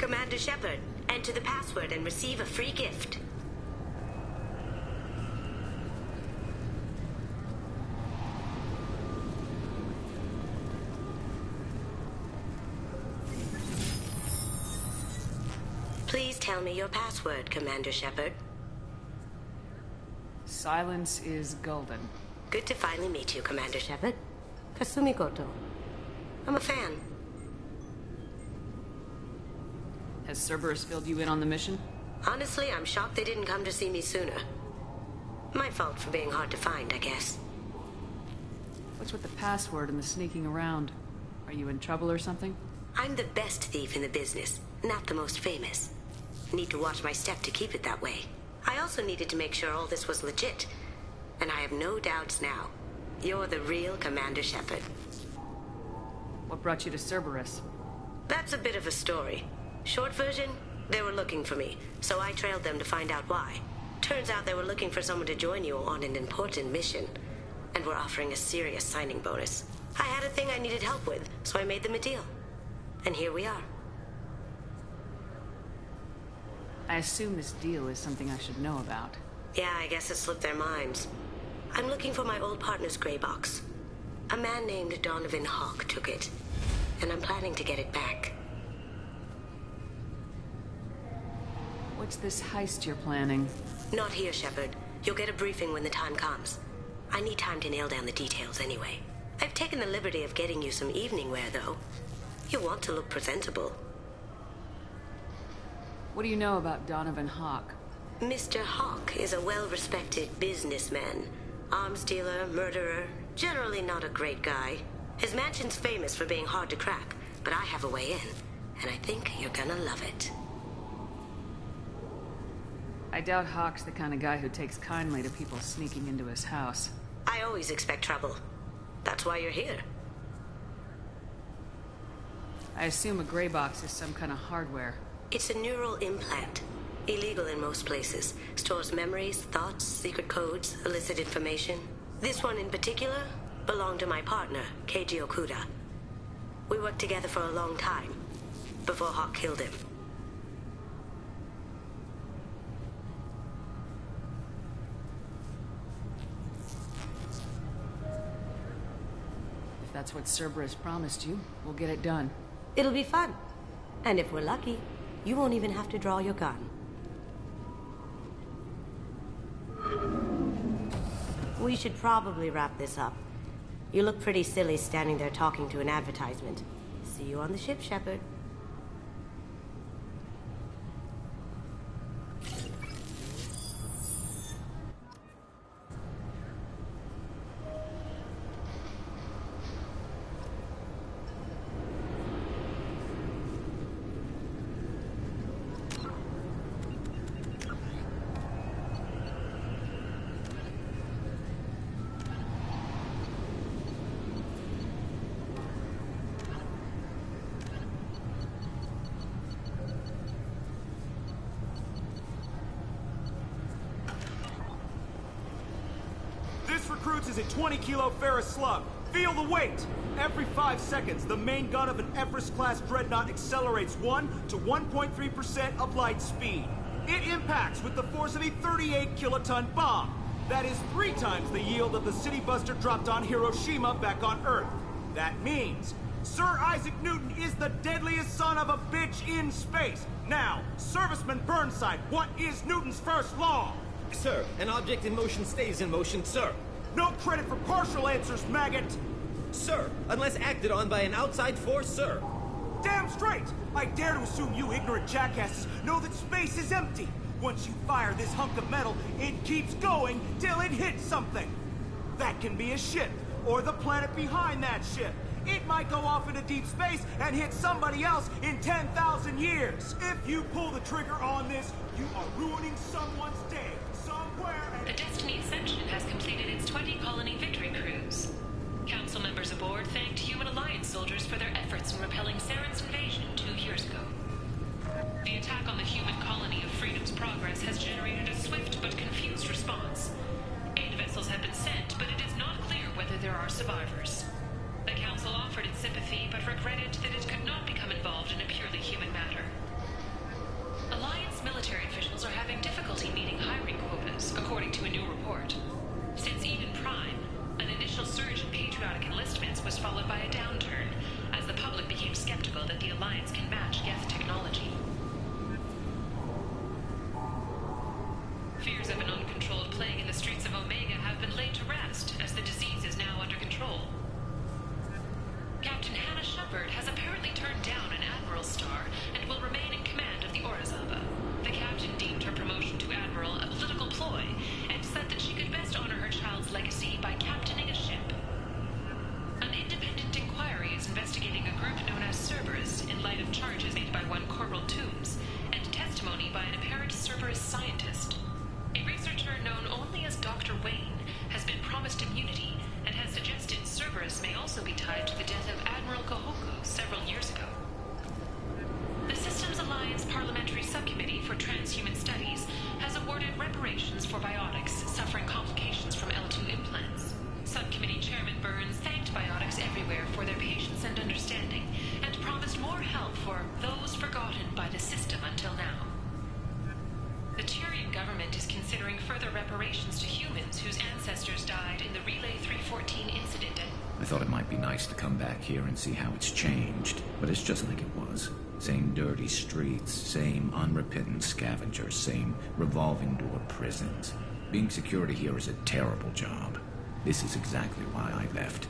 Commander Shepard. Enter the password and receive a free gift. Please tell me your password, Commander Shepard. Silence is golden. Good to finally meet you, Commander Shepard. Kasumi Goto. I'm a fan. Has Cerberus filled you in on the mission? Honestly, I'm shocked they didn't come to see me sooner. My fault for being hard to find, I guess. What's with the password and the sneaking around? Are you in trouble or something? I'm the best thief in the business, not the most famous. Need to watch my step to keep it that way. I also needed to make sure all this was legit. And I have no doubts now. You're the real Commander Shepard. What brought you to Cerberus? That's a bit of a story. Short version, they were looking for me, so I trailed them to find out why. Turns out they were looking for someone to join you on an important mission, and were offering a serious signing bonus. I had a thing I needed help with, so I made them a deal. And here we are. I assume this deal is something I should know about. Yeah, I guess it slipped their minds. I'm looking for my old partner's gray box. A man named Donovan Hawk took it, and I'm planning to get it back. What's this heist you're planning? Not here, Shepard. You'll get a briefing when the time comes. I need time to nail down the details anyway. I've taken the liberty of getting you some evening wear, though. You want to look presentable. What do you know about Donovan Hawk? Mr. Hawk is a well-respected businessman. Arms dealer, murderer, generally not a great guy. His mansion's famous for being hard to crack, but I have a way in, and I think you're gonna love it. I doubt Hawk's the kind of guy who takes kindly to people sneaking into his house. I always expect trouble. That's why you're here. I assume a gray box is some kind of hardware. It's a neural implant. Illegal in most places. Stores memories, thoughts, secret codes, illicit information. This one in particular belonged to my partner, Keiji Okuda. We worked together for a long time, before Hawk killed him. If that's what Cerberus promised you, we'll get it done. It'll be fun. And if we're lucky, you won't even have to draw your gun. We should probably wrap this up. You look pretty silly standing there talking to an advertisement. See you on the ship, Shepard. Recruits is a 20-kilo ferrous slug. Feel the weight! Every 5 seconds, the main gun of an Everest-class dreadnought accelerates 1 to 1.3% of light speed. It impacts with the force of a 38-kiloton bomb. That is 3 times the yield of the city buster dropped on Hiroshima back on Earth. That means Sir Isaac Newton is the deadliest son of a bitch in space. Now, Serviceman Burnside, what is Newton's first law? Sir, an object in motion stays in motion, sir. No credit for partial answers, maggot! Sir, unless acted on by an outside force, sir. Damn straight! I dare to assume you ignorant jackasses know that space is empty. Once you fire this hunk of metal, it keeps going till it hits something. That can be a ship, or the planet behind that ship. It might go off into deep space and hit somebody else in 10,000 years. If you pull the trigger on this, you are ruining someone's day. The Destiny Ascension has completed its 20-colony victory cruise. Council members aboard thanked Human Alliance soldiers for their efforts in repelling Saren's invasion 2 years ago. The attack on the human colony of Freedom's Progress has generated a swift but confused response. Aid vessels have been sent, but it is not clear whether there are survivors. The Council offered its sympathy, but regretted that it could not become involved in a purely human matter. according to a new report. Since even Prime, an initial surge in patriotic enlistments was followed by a downturn, as the public became skeptical that the Alliance can match Geth technology. Fears of an uncontrolled plague in the streets of Omega have been laid to rest, as the disease is now under control. Captain Hannah Shepard has apparently turned down an Admiral's star and will remain in command of the Orizaba. The captain deemed her promotion to Admiral a political ploy and said that she could best honor her child's legacy by captaining a ship. An independent inquiry is investigating a group known as Cerberus in light of charges made by one Corporal Toombs and testimony by an apparent Cerberus scientist. A researcher known only as Dr. Wayne has been promised immunity and has suggested Cerberus may also be tied to the death of Admiral Kahoku several years ago. The Systems Alliance Parliamentary Subcommittee for Transhuman Studies has awarded reparations for biotics suffering complications from L2 implants. Subcommittee Chairman Burns thanked biotics everywhere for their patience and understanding and promised more help for those forgotten by the system until now. The Tyrian government is considering further reparations to humans whose ancestors died in the Relay 314 incident. I thought it might be nice to come back here and see how it's changed, but it's just like it was. Same dirty streets, same unrepentant scavengers, same revolving door prisons. Being security here is a terrible job. This is exactly why I left.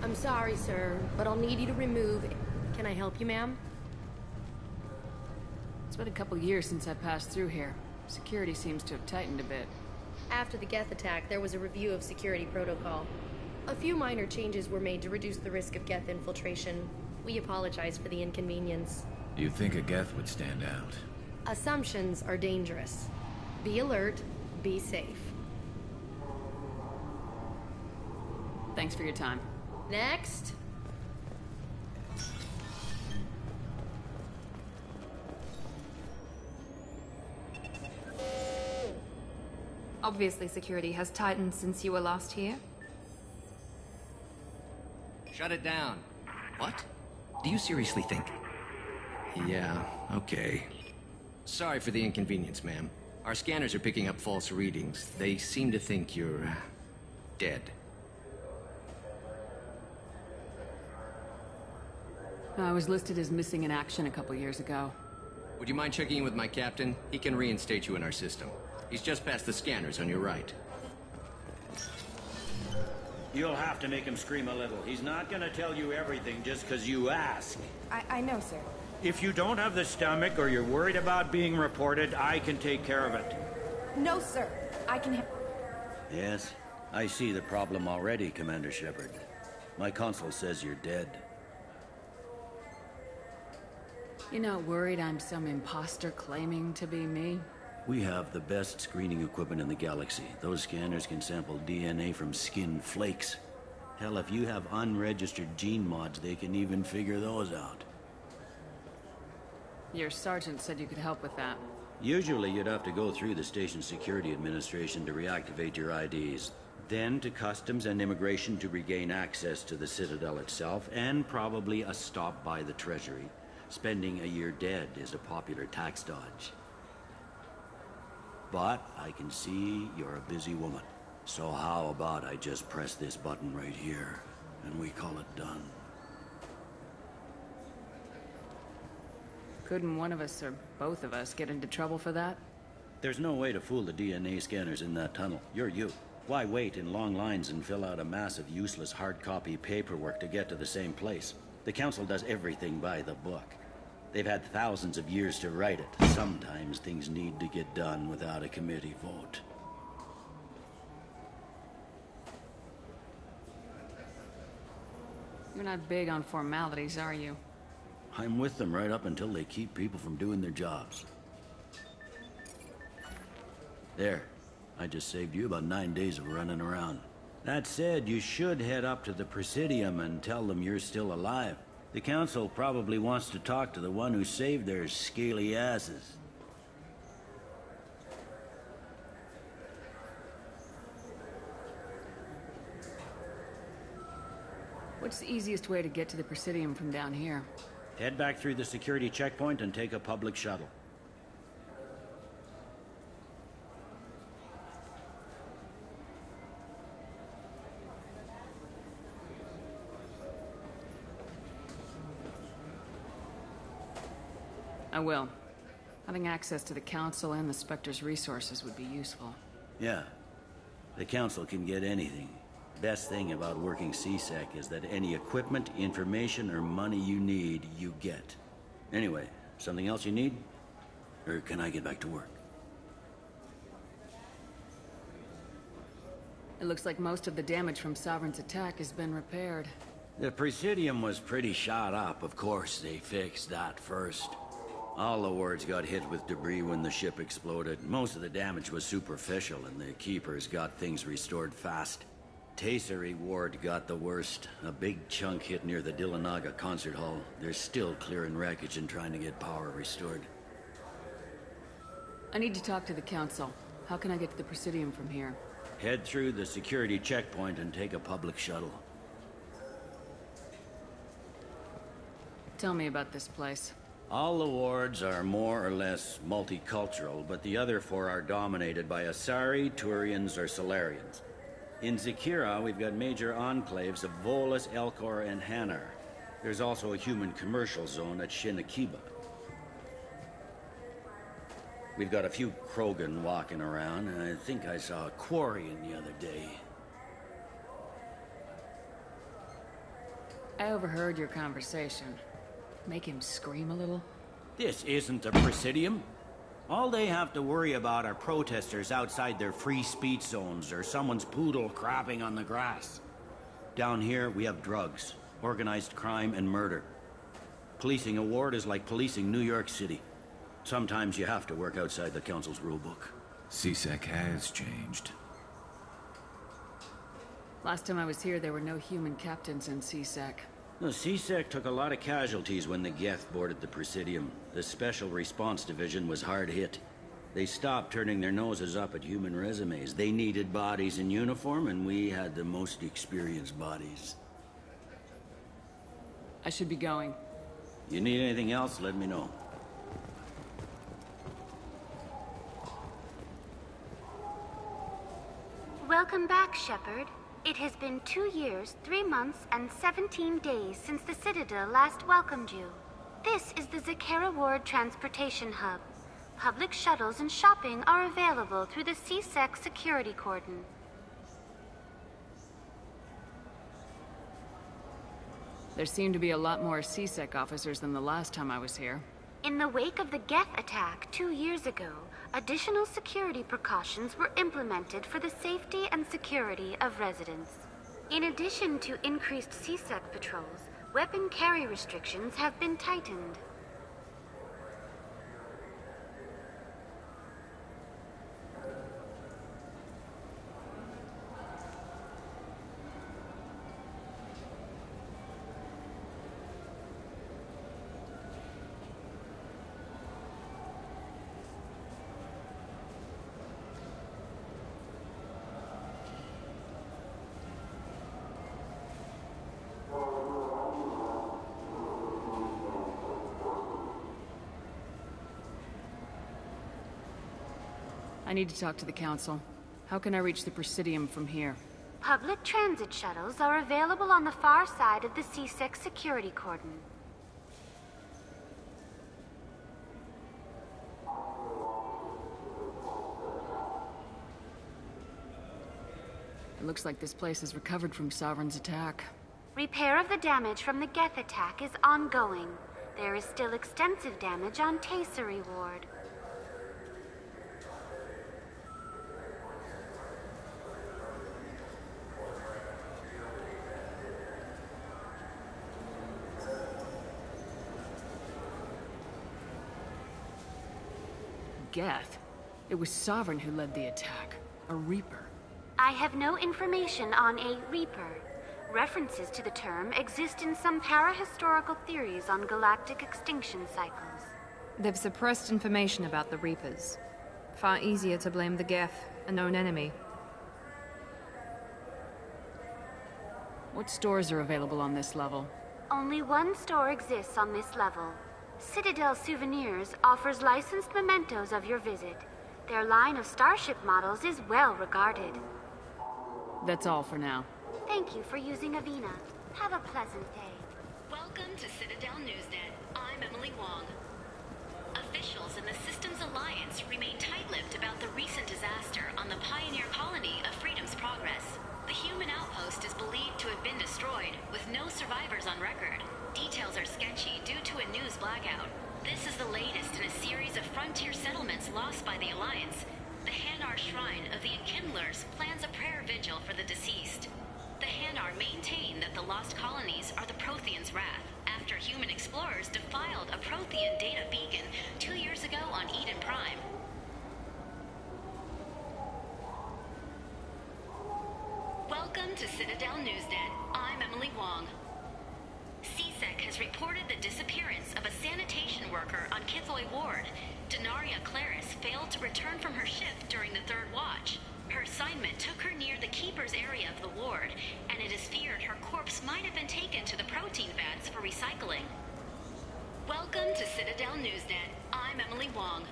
I'm sorry, sir, but I'll need you to remove... Can I help you, ma'am? It's been a couple years since I passed through here. Security seems to have tightened a bit. After the Geth attack, there was a review of security protocol. A few minor changes were made to reduce the risk of Geth infiltration. We apologize for the inconvenience. You'd think a Geth would stand out. Assumptions are dangerous. Be alert, be safe. Thanks for your time. Next. Obviously, security has tightened since you were last here. Shut it down. What? Do you seriously think? Yeah, okay. Sorry for the inconvenience, ma'am. Our scanners are picking up false readings. They seem to think you're... dead. I was listed as missing in action a couple years ago. Would you mind checking in with my captain? He can reinstate you in our system. He's just past the scanners on your right. You'll have to make him scream a little. He's not gonna tell you everything just because you ask. I know, sir. If you don't have the stomach or you're worried about being reported, I can take care of it. No, sir. I can... Yes, I see the problem already, Commander Shepard. My console says you're dead. You're not worried I'm some imposter claiming to be me? We have the best screening equipment in the galaxy. Those scanners can sample DNA from skin flakes. Hell, if you have unregistered gene mods, they can even figure those out. Your sergeant said you could help with that. Usually you'd have to go through the station security administration to reactivate your IDs. Then to customs and immigration to regain access to the Citadel itself, and probably a stop by the Treasury. Spending a year dead is a popular tax dodge. But I can see you're a busy woman. So how about I just press this button right here, and we call it done? Couldn't one of us, or both of us, get into trouble for that? There's no way to fool the DNA scanners in that tunnel. You're you. Why wait in long lines and fill out a massive useless hard copy paperwork to get to the same place? The Council does everything by the book. They've had thousands of years to write it. Sometimes things need to get done without a committee vote. You're not big on formalities, are you? I'm with them right up until they keep people from doing their jobs. There. I just saved you about 9 days of running around. That said, you should head up to the Presidium and tell them you're still alive. The Council probably wants to talk to the one who saved their scaly asses. What's the easiest way to get to the Presidium from down here? Head back through the security checkpoint and take a public shuttle. I will. Having access to the Council and the Spectre's resources would be useful. Yeah. The Council can get anything. Best thing about working CSEC is that any equipment, information, or money you need, you get. Anyway, something else you need? Or can I get back to work? It looks like most of the damage from Sovereign's attack has been repaired. The Presidium was pretty shot up. Of course, they fixed that first. All the wards got hit with debris when the ship exploded. Most of the damage was superficial, and the Keepers got things restored fast. Tasery Ward got the worst. A big chunk hit near the Dillanaga concert hall. They're still clearing wreckage and trying to get power restored. I need to talk to the Council. How can I get to the Presidium from here? Head through the security checkpoint and take a public shuttle. Tell me about this place. All the wards are more or less multicultural, but the other four are dominated by Asari, Turians, or Solarians. In Zakira, we've got major enclaves of Volus, Elcor, and Hanar. There's also a human commercial zone at Shinakiba. We've got a few Krogan walking around, and I think I saw a Quarian the other day. I overheard your conversation. Make him scream a little? This isn't a Presidium. All they have to worry about are protesters outside their free speech zones or someone's poodle crapping on the grass. Down here, we have drugs, organized crime, and murder. Policing a ward is like policing New York City. Sometimes you have to work outside the Council's rulebook. CSEC has changed. Last time I was here, there were no human captains in CSEC. The CSEC took a lot of casualties when the Geth boarded the Presidium. The Special Response Division was hard hit. They stopped turning their noses up at human resumes. They needed bodies in uniform, and we had the most experienced bodies. I should be going. You need anything else, let me know. Welcome back, Shepard. It has been 2 years, 3 months, and 17 days since the Citadel last welcomed you. This is the Zakera Ward Transportation Hub. Public shuttles and shopping are available through the CSEC security cordon. There seem to be a lot more CSEC officers than the last time I was here. In the wake of the Geth attack 2 years ago, additional security precautions were implemented for the safety and security of residents. In addition to increased CSEC patrols, weapon carry restrictions have been tightened. I need to talk to the Council. How can I reach the Presidium from here? Public transit shuttles are available on the far side of the CSEC security cordon. It looks like this place has recovered from Sovereign's attack. Repair of the damage from the Geth attack is ongoing. There is still extensive damage on Tasery Ward. Geth? It was Sovereign who led the attack. A Reaper. I have no information on a Reaper. References to the term exist in some parahistorical theories on galactic extinction cycles. They've suppressed information about the Reapers. Far easier to blame the Geth, a known enemy. What stores are available on this level? Only one store exists on this level. Citadel Souvenirs offers licensed mementos of your visit. Their line of starship models is well regarded. That's all for now. Thank you for using Avina. Have a pleasant day. Welcome to Citadel Newsnet. I'm Emily Wong. Officials in the Systems Alliance remain tight-lipped about the recent disaster on the pioneer colony of Freedom's Progress. The human outpost is believed to have been destroyed, with no survivors on record. Details are sketchy due to a news blackout. This is the latest in a series of frontier settlements lost by the Alliance. The Hanar Shrine of the Enkindlers plans a prayer vigil for the deceased. The Hanar maintain that the lost colonies are the Protheans' wrath, after human explorers defiled a Prothean data beacon 2 years ago on Eden Prime. Welcome to Citadel Newsnet. I'm Emily Wong. CSEC has reported the disappearance of a sanitation worker on Kithoy Ward. Denaria Claris failed to return from her shift during the third watch. Her assignment took her near the Keeper's area of the ward, and it is feared her corpse might have been taken to the protein vats for recycling. Welcome to Citadel Newsnet. I'm Emily Wong.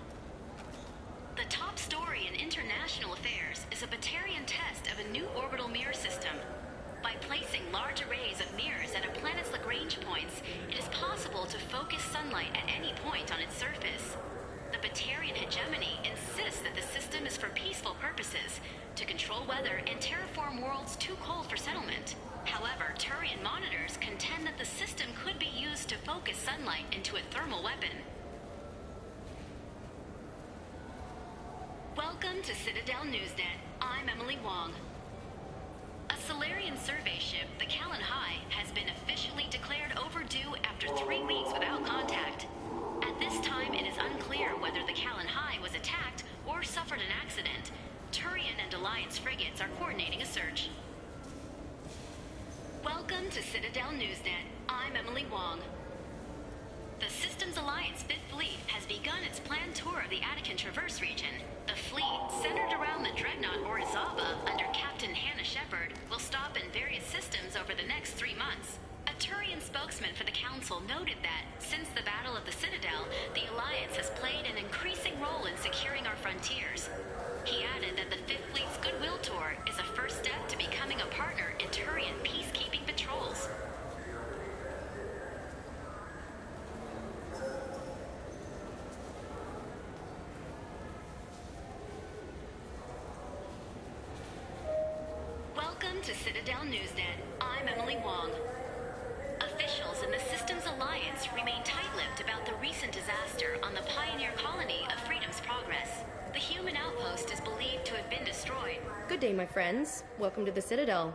The top story in international affairs is a Batarian test of a new orbital mirror system. By placing large arrays of mirrors at a planet's Lagrange points, it is possible to focus sunlight at any point on its surface. The Batarian hegemony insists that the system is for peaceful purposes, to control weather and terraform worlds too cold for settlement. However, Turian monitors contend that the system could be used to focus sunlight into a thermal weapon. Welcome to Citadel Newsnet. I'm Emily Wong. A Solarian survey ship, the Callan High, has been officially declared overdue after 3 weeks without contact. At this time, it is unclear whether the Callan High was attacked or suffered an accident. Turian and Alliance frigates are coordinating a search. Welcome to Citadel Newsnet. I'm Emily Wong. The Systems Alliance 5th Fleet has begun its planned tour of the Attican Traverse region. The fleet, centered around the dreadnought Orizaba under Captain Hannah Shepard, will stop in various systems over the next 3 months. A Turian spokesman for the Council noted that, since the Battle of the Citadel, the Alliance has played an increasing role in securing our frontiers. He added that the 5th Fleet's Goodwill Tour is a first step to becoming a partner in Turian peacekeeping patrols. Welcome to Citadel Newsnet. I'm Emily Wong. Officials in the Systems Alliance remain tight-lipped about the recent disaster on the pioneer colony of Freedom's Progress. The human outpost is believed to have been destroyed. Good day, my friends. Welcome to the Citadel.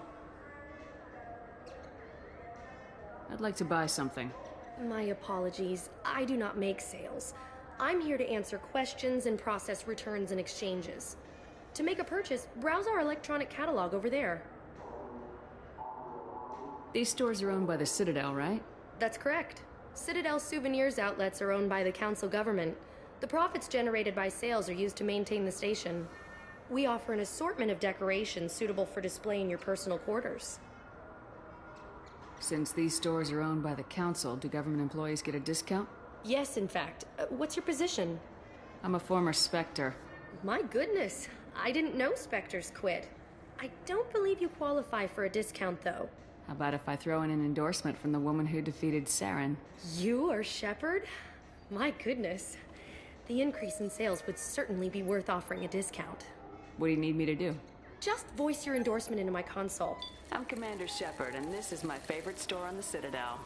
I'd like to buy something. My apologies. I do not make sales. I'm here to answer questions and process returns and exchanges. To make a purchase, browse our electronic catalog over there. These stores are owned by the Citadel, right? That's correct. Citadel souvenirs outlets are owned by the Council government. The profits generated by sales are used to maintain the station. We offer an assortment of decorations suitable for display in your personal quarters. Since these stores are owned by the Council, do government employees get a discount? Yes, in fact. What's your position? I'm a former Spectre. My goodness. I didn't know Spectres quit. I don't believe you qualify for a discount, though. How about if I throw in an endorsement from the woman who defeated Saren? You are Shepard? My goodness. The increase in sales would certainly be worth offering a discount. What do you need me to do? Just voice your endorsement into my console. I'm Commander Shepard, and this is my favorite store on the Citadel.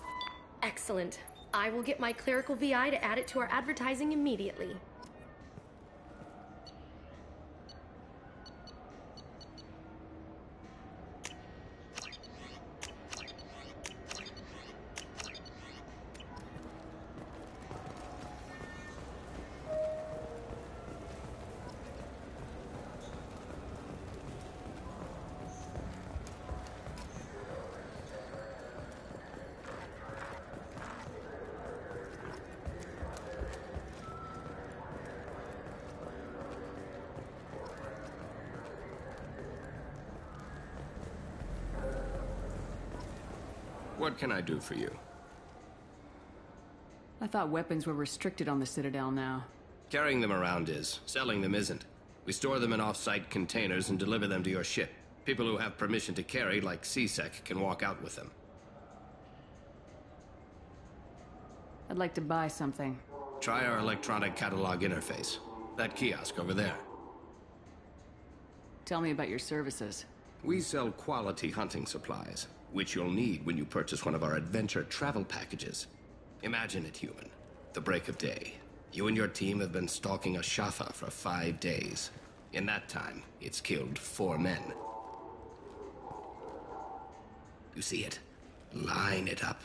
Excellent. I will get my clerical VI to add it to our advertising immediately. What can I do for you? I thought weapons were restricted on the Citadel now. Carrying them around is. Selling them isn't. We store them in off-site containers and deliver them to your ship. People who have permission to carry, like CSEC, can walk out with them. I'd like to buy something. Try our electronic catalog interface. That kiosk over there. Tell me about your services. We sell quality hunting supplies, which you'll need when you purchase one of our adventure travel packages. Imagine it, human. The break of day. You and your team have been stalking a Shafa for 5 days. In that time, it's killed 4 men. You see it? Line it up.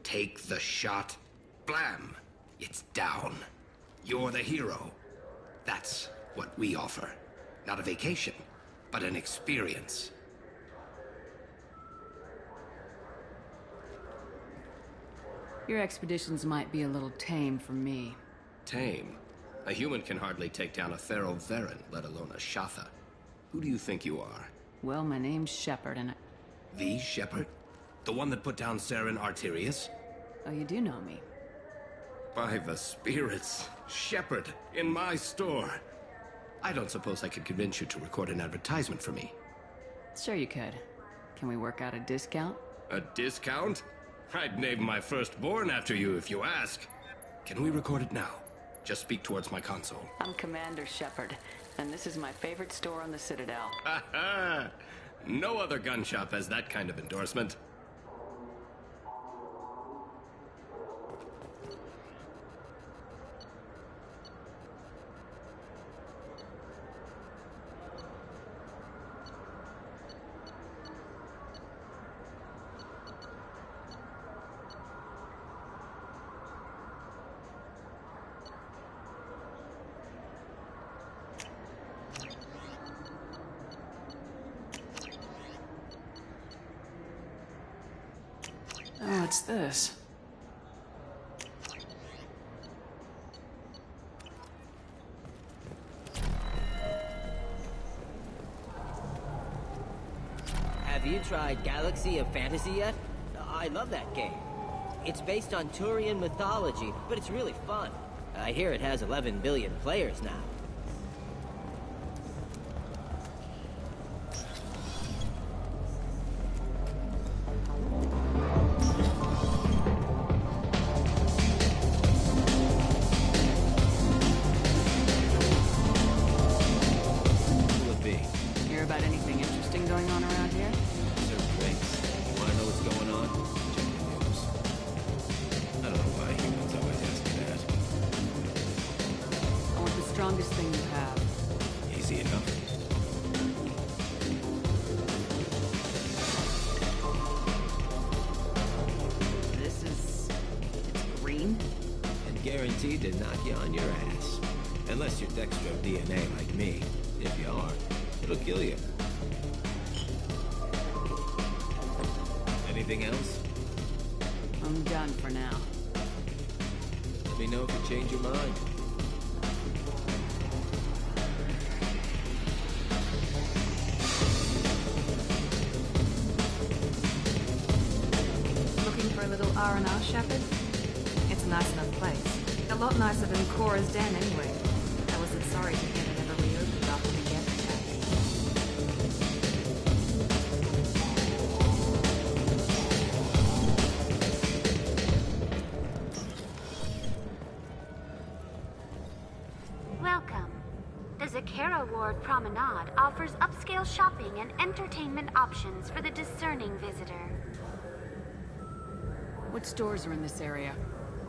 Take the shot. Blam! It's down. You're the hero. That's what we offer. Not a vacation, but an experience. Your expeditions might be a little tame for me. Tame? A human can hardly take down a Pharaoh Varen, let alone a Shatha. Who do you think you are? Well, my name's Shepard, and The Shepard? The one that put down Saren Arterius? Oh, you do know me. By the spirits, Shepard, in my store. I don't suppose I could convince you to record an advertisement for me. Sure you could. Can we work out a discount? A discount? I'd name my firstborn after you if you ask. Can we record it now? Just speak towards my console. I'm Commander Shepard, and this is my favorite store on the Citadel. Ha ha! No other gun shop has that kind of endorsement. Oh, what's this? Have you tried Galaxy of Fantasy yet? I love that game. It's based on Turian mythology, but it's really fun. I hear it has 11 billion players now. Strongest thing you have. Easy enough. It's green? And guaranteed to knock you on your ass. Unless you're dextro DNA like me. If you are, it'll kill you. Anything else? I'm done for now. Let me know if you change your mind. R&R, Shepard? It's a nice enough place. A lot nicer than Cora's den, anyway. I wasn't sorry to hear it never reopened after the Geth attack. Welcome. The Zakera Ward Promenade offers upscale shopping and entertainment options for the discerning visitor. What stores are in this area?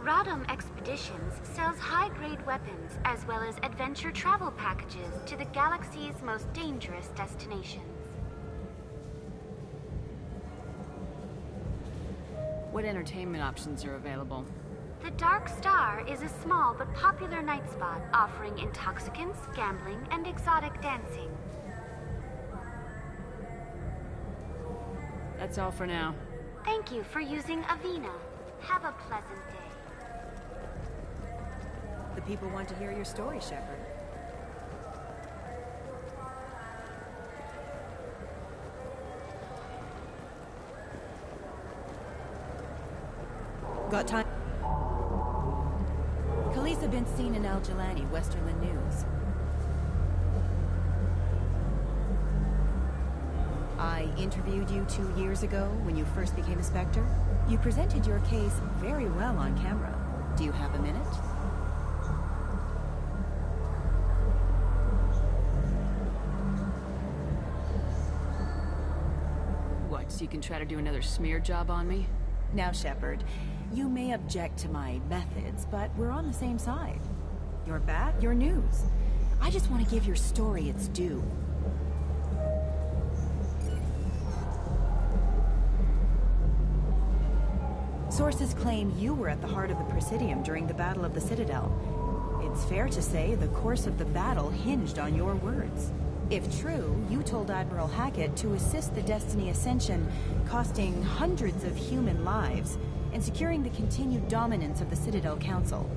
Rodham Expeditions sells high-grade weapons as well as adventure travel packages to the galaxy's most dangerous destinations. What entertainment options are available? The Dark Star is a small but popular night spot offering intoxicants, gambling, and exotic dancing. That's all for now. Thank you for using Avena. Have a pleasant day. The people want to hear your story, Shepard. Got time? Khaleesa been seen in Al Jelani, Westerland News. I interviewed you 2 years ago when you first became a Spectre. You presented your case very well on camera. Do you have a minute? So you can try to do another smear job on me? Now, Shepard, you may object to my methods, but we're on the same side. Your bat, your news. I just want to give your story its due. Sources claim you were at the heart of the Presidium during the Battle of the Citadel. It's fair to say the course of the battle hinged on your words. If true, you told Admiral Hackett to assist the Destiny Ascension, costing hundreds of human lives, and securing the continued dominance of the Citadel Council.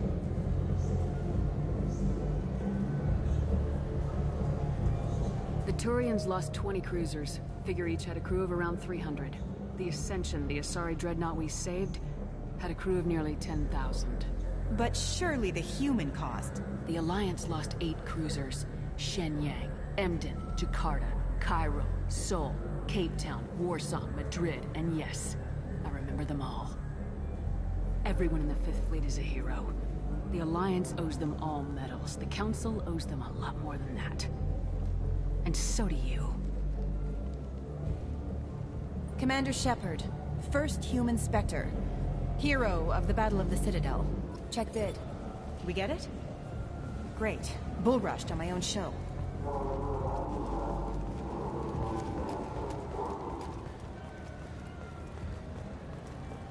The Turians lost 20 cruisers. Figure each had a crew of around 300. The Ascension, the Asari dreadnought we saved, had a crew of nearly 10,000. But surely the human cost. The Alliance lost 8 cruisers. Shenyang, Emden, Jakarta, Cairo, Seoul, Cape Town, Warsaw, Madrid, and yes, I remember them all. Everyone in the Fifth Fleet is a hero. The Alliance owes them all medals. The Council owes them a lot more than that. And so do you. Commander Shepard, first human Spectre. Hero of the Battle of the Citadel. Check bid. We get it? Great. Bull rushed on my own show.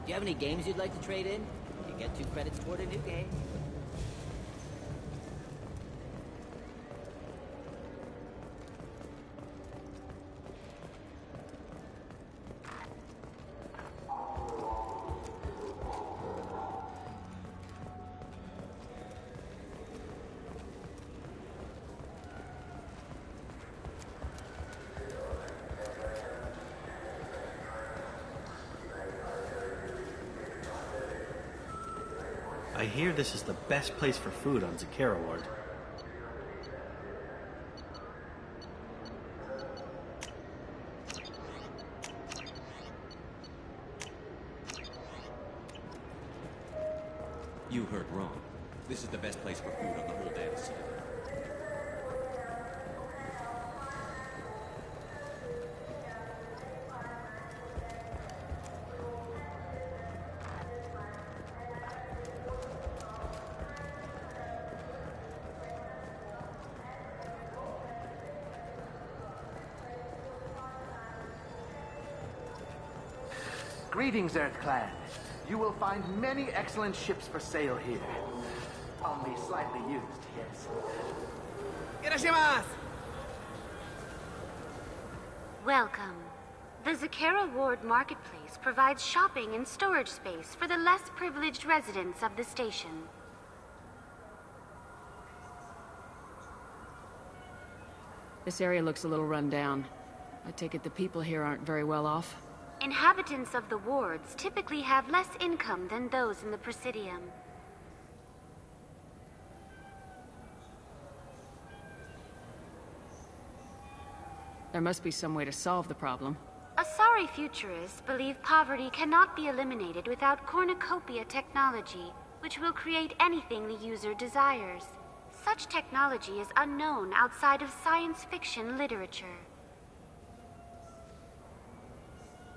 Do you have any games you'd like to trade in? You get 2 credits toward a new game. I hear this is the best place for food on Zakera Ward. You heard wrong. This is the best place for food on the whole damn city. Greetings, Earth-Clan. You will find many excellent ships for sale here. Only slightly used, yes. Welcome. The Zakera Ward Marketplace provides shopping and storage space for the less privileged residents of the station. This area looks a little run down. I take it the people here aren't very well off? Inhabitants of the wards typically have less income than those in the Presidium. There must be some way to solve the problem. Asari futurists believe poverty cannot be eliminated without cornucopia technology, which will create anything the user desires. Such technology is unknown outside of science fiction literature.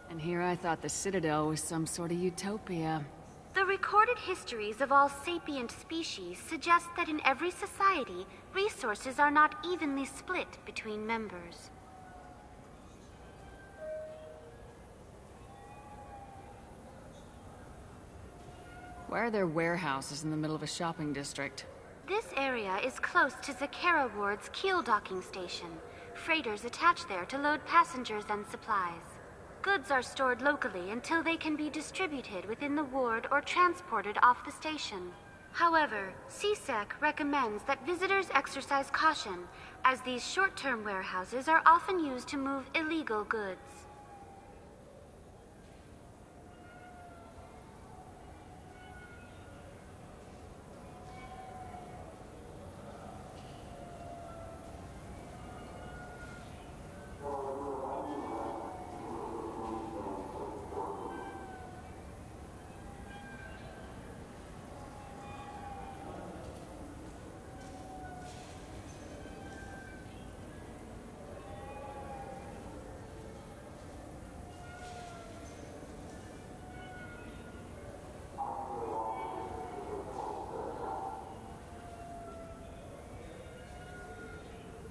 And here I thought the Citadel was some sort of utopia. The recorded histories of all sapient species suggest that in every society, resources are not evenly split between members. Why are there warehouses in the middle of a shopping district? This area is close to Zakera Ward's keel docking station. Freighters attach there to load passengers and supplies. Goods are stored locally until they can be distributed within the ward or transported off the station. However, CSEC recommends that visitors exercise caution, as these short-term warehouses are often used to move illegal goods.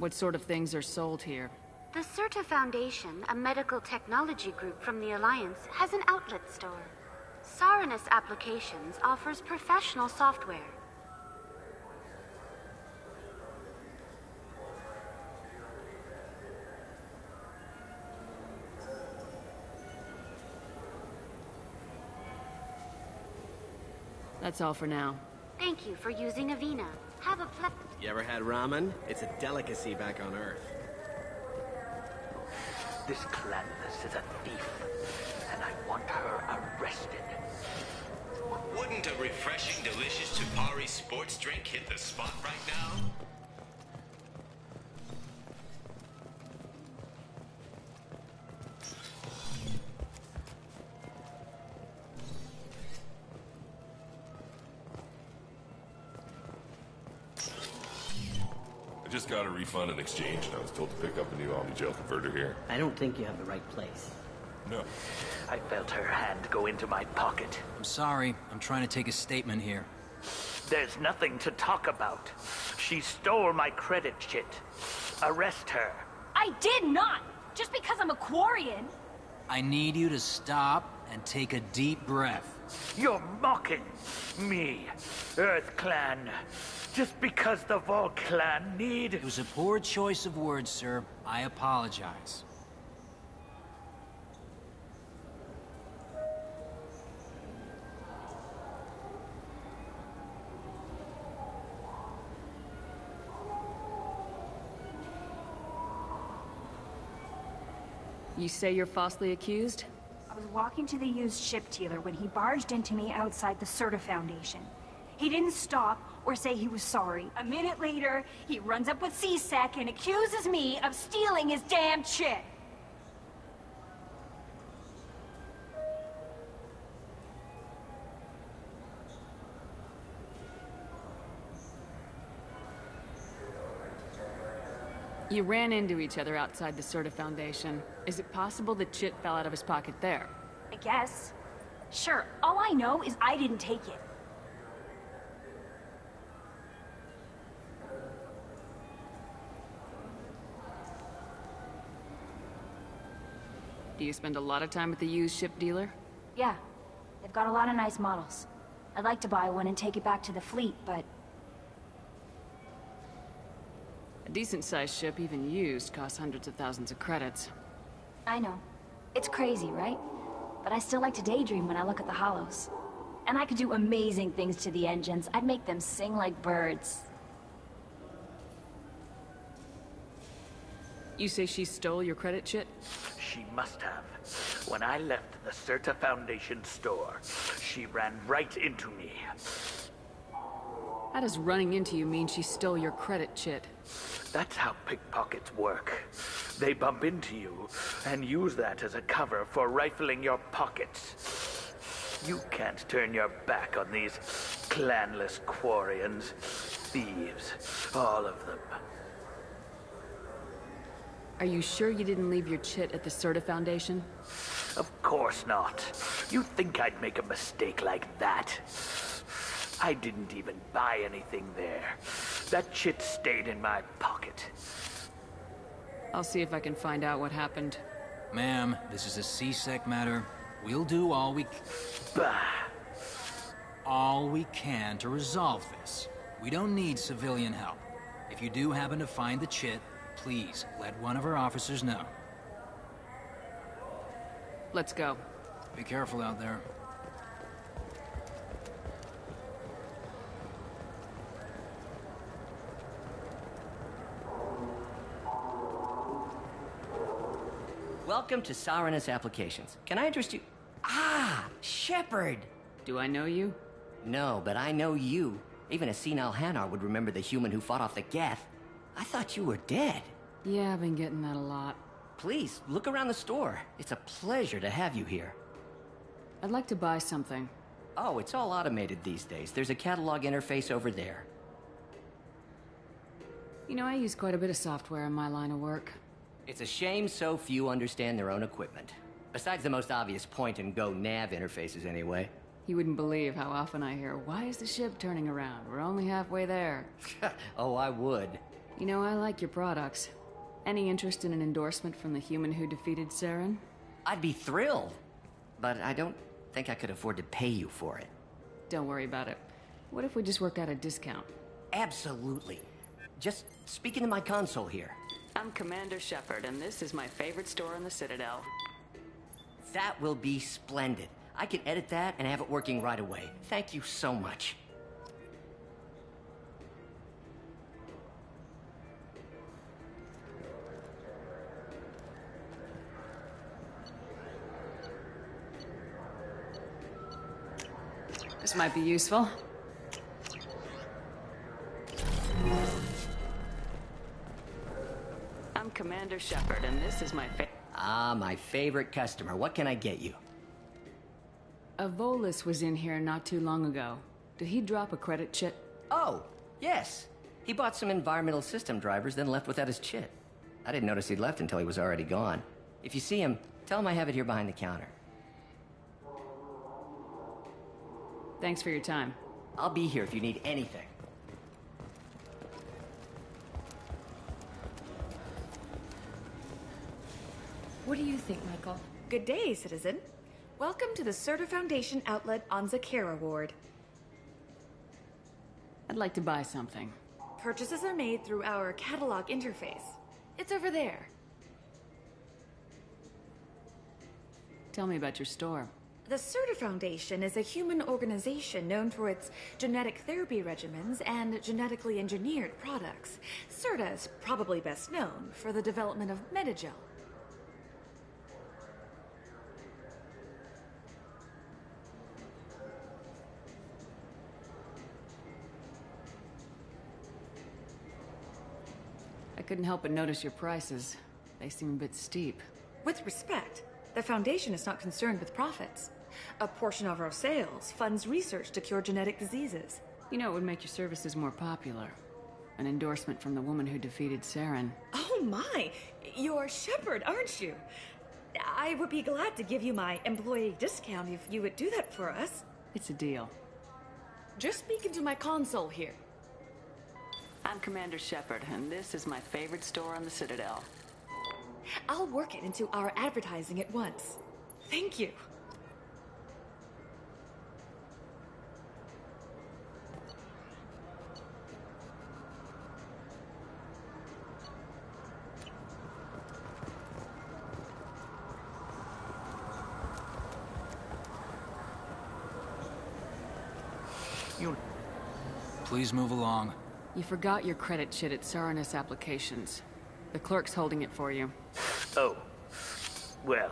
What sort of things are sold here? The Certa Foundation, a medical technology group from the Alliance, has an outlet store. Saranus Applications offers professional software. That's all for now. Thank you for using Avena. Have a You ever had ramen? It's a delicacy back on Earth. This Clandless is a thief, and I want her arrested. Wouldn't a refreshing, delicious Chipari sports drink hit the spot right now? I just got a refund in exchange, and I was told to pick up a new Omni-Gel converter here. I don't think you have the right place. No. I felt her hand go into my pocket. I'm sorry. I'm trying to take a statement here. There's nothing to talk about. She stole my credit chit. Arrest her. I did not! Just because I'm a Quarian! I need you to stop and take a deep breath. You're mocking me, Earth Clan. Just because the Vol Clan need... It was a poor choice of words, sir. I apologize. You say you're falsely accused? I was walking to the used ship dealer when he barged into me outside the Certa Foundation. He didn't stop or say he was sorry. A minute later, he runs up with C-Sec and accuses me of stealing his damn chit. You ran into each other outside the Certa Foundation. Is it possible the chit fell out of his pocket there? I guess. Sure, all I know is I didn't take it. Do you spend a lot of time at the used ship dealer? Yeah, they've got a lot of nice models. I'd like to buy one and take it back to the fleet, but... A decent-sized ship, even used, costs hundreds of thousands of credits. I know. It's crazy, right? But I still like to daydream when I look at the hollows. And I could do amazing things to the engines. I'd make them sing like birds. You say she stole your credit chit? She must have. When I left the Certa Foundation store, she ran right into me. How does running into you mean she stole your credit chit? That's how pickpockets work. They bump into you and use that as a cover for rifling your pockets. You can't turn your back on these clanless Quarians. Thieves, all of them. Are you sure you didn't leave your chit at the Certa Foundation? Of course not. You think I'd make a mistake like that? I didn't even buy anything there. That chit stayed in my pocket. I'll see if I can find out what happened. Ma'am, this is a C-Sec matter. We'll do all we can to resolve this. We don't need civilian help. If you do happen to find the chit, please let one of our officers know. Let's go. Be careful out there. Welcome to Saranus Applications. Can I interest you? Ah, Shepard! Do I know you? No, but I know you. Even a senile Hanar would remember the human who fought off the Geth. I thought you were dead. Yeah, I've been getting that a lot. Please, look around the store. It's a pleasure to have you here. I'd like to buy something. Oh, it's all automated these days. There's a catalog interface over there. You know, I use quite a bit of software in my line of work. It's a shame so few understand their own equipment. Besides the most obvious point-and-go nav interfaces, anyway. You wouldn't believe how often I hear, "Why is the ship turning around? We're only halfway there." Oh, I would. You know, I like your products. Any interest in an endorsement from the human who defeated Saren? I'd be thrilled, but I don't think I could afford to pay you for it. Don't worry about it. What if we just worked out a discount? Absolutely. Just speak into my console here. I'm Commander Shepard, and this is my favorite store on the Citadel. That will be splendid. I can edit that and have it working right away. Thank you so much. This might be useful. I'm Commander Shepard, and this is my my favorite customer. What can I get you? A Volus was in here not too long ago. Did he drop a credit chit? Oh, yes. He bought some environmental system drivers, then left without his chit. I didn't notice he'd left until he was already gone. If you see him, tell him I have it here behind the counter. Thanks for your time. I'll be here if you need anything. What do you think, Michael? Good day, citizen. Welcome to the Serta Foundation outlet on Zakera Ward. I'd like to buy something. Purchases are made through our catalog interface. It's over there. Tell me about your store. The Serta Foundation is a human organization known for its genetic therapy regimens and genetically engineered products. Serta is probably best known for the development of Metagel. I couldn't help but notice your prices. They seem a bit steep. With respect, the Foundation is not concerned with profits. A portion of our sales funds research to cure genetic diseases. You know, it would make your services more popular. An endorsement from the woman who defeated Saren. Oh my! You're Shepard, aren't you? I would be glad to give you my employee discount if you would do that for us. It's a deal. Just speak into my console here. I'm Commander Shepard, and this is my favorite store on the Citadel. I'll work it into our advertising at once. Thank you. Please move along. You forgot your credit chit at Saranus Applications. The clerk's holding it for you. Oh. Well,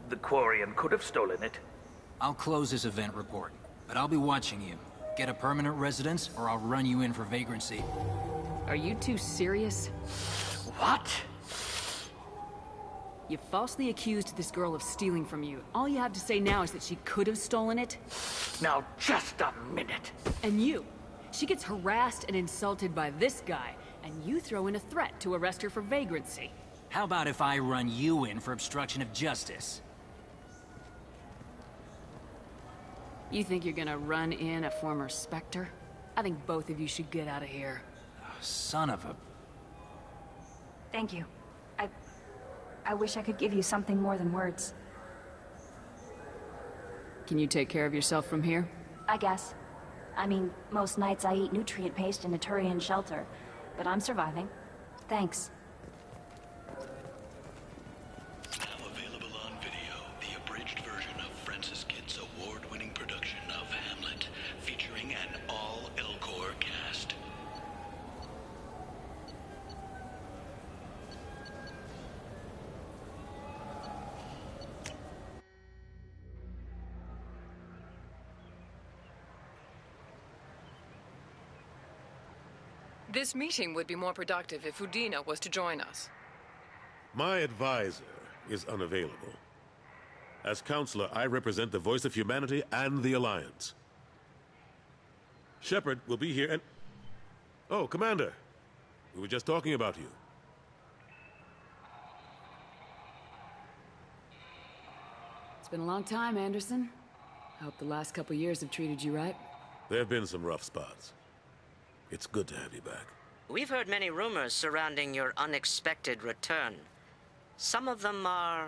the Quarian could have stolen it. I'll close this event report, but I'll be watching you. Get a permanent residence, or I'll run you in for vagrancy. Are you two serious? What? You falsely accused this girl of stealing from you. All you have to say now is that she could have stolen it? Now, just a minute. And you. She gets harassed and insulted by this guy, and you throw in a threat to arrest her for vagrancy. How about if I run you in for obstruction of justice? You think you're gonna run in a former Spectre? I think both of you should get out of here. Son of a... Thank you. I wish I could give you something more than words. Can you take care of yourself from here? I guess. I mean, most nights I eat nutrient paste in a Turian shelter, but I'm surviving. Thanks. Now available on video, the abridged version of Francis Kidd's award-winning production of Hamlet, featuring an all-Elcor cast. This meeting would be more productive if Udina was to join us. My advisor is unavailable. As counselor, I represent the voice of humanity and the Alliance. Shepard will be here and... Oh, Commander. We were just talking about you. It's been a long time, Anderson. I hope the last couple years have treated you right. There have been some rough spots. It's good to have you back. We've heard many rumors surrounding your unexpected return. Some of them are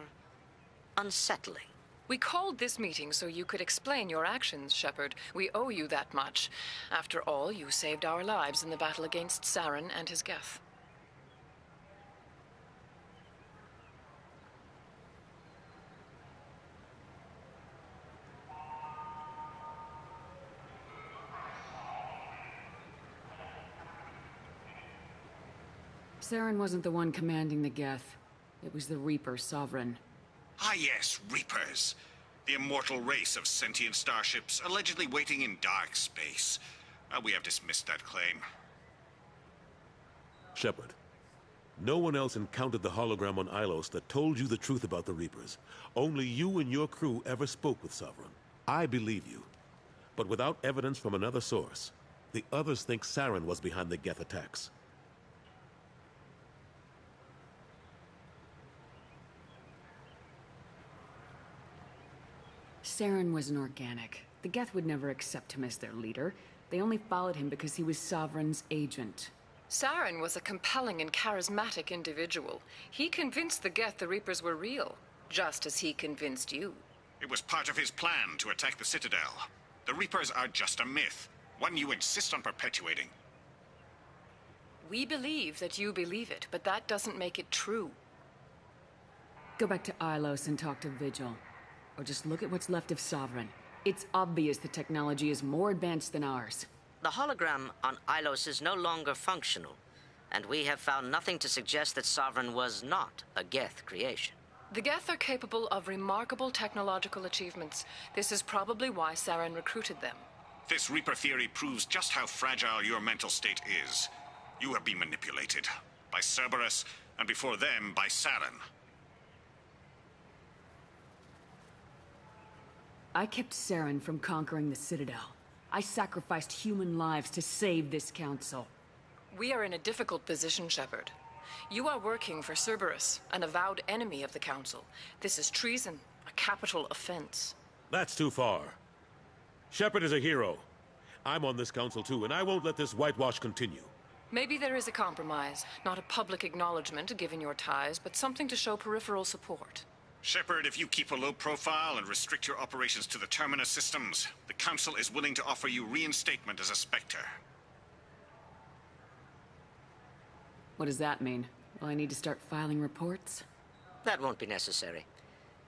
unsettling. We called this meeting so you could explain your actions, Shepard. We owe you that much. After all, you saved our lives in the battle against Saren and his Geth. Saren wasn't the one commanding the Geth. It was the Reaper Sovereign. Ah yes, Reapers. The immortal race of sentient starships allegedly waiting in dark space. We have dismissed that claim. Shepard, no one else encountered the hologram on Ilos that told you the truth about the Reapers. Only you and your crew ever spoke with Sovereign. I believe you. But without evidence from another source, the others think Saren was behind the Geth attacks. Saren was an organic. The Geth would never accept him as their leader. They only followed him because he was Sovereign's agent. Saren was a compelling and charismatic individual. He convinced the Geth the Reapers were real, just as he convinced you. It was part of his plan to attack the Citadel. The Reapers are just a myth, one you insist on perpetuating. We believe that you believe it, but that doesn't make it true. Go back to Ilos and talk to Vigil. Or just look at what's left of Sovereign. It's obvious the technology is more advanced than ours. The hologram on Ilos is no longer functional, and we have found nothing to suggest that Sovereign was not a Geth creation. The Geth are capable of remarkable technological achievements. This is probably why Saren recruited them. This Reaper theory proves just how fragile your mental state is. You have been manipulated. By Cerberus, and before them, by Saren. I kept Saren from conquering the Citadel. I sacrificed human lives to save this council. We are in a difficult position, Shepard. You are working for Cerberus, an avowed enemy of the Council. This is treason, a capital offense. That's too far. Shepard is a hero. I'm on this council too, and I won't let this whitewash continue. Maybe there is a compromise. Not a public acknowledgement given your ties, but something to show peripheral support. Shepard, if you keep a low profile and restrict your operations to the Terminus systems, the Council is willing to offer you reinstatement as a Spectre. What does that mean? Will I need to start filing reports? That won't be necessary.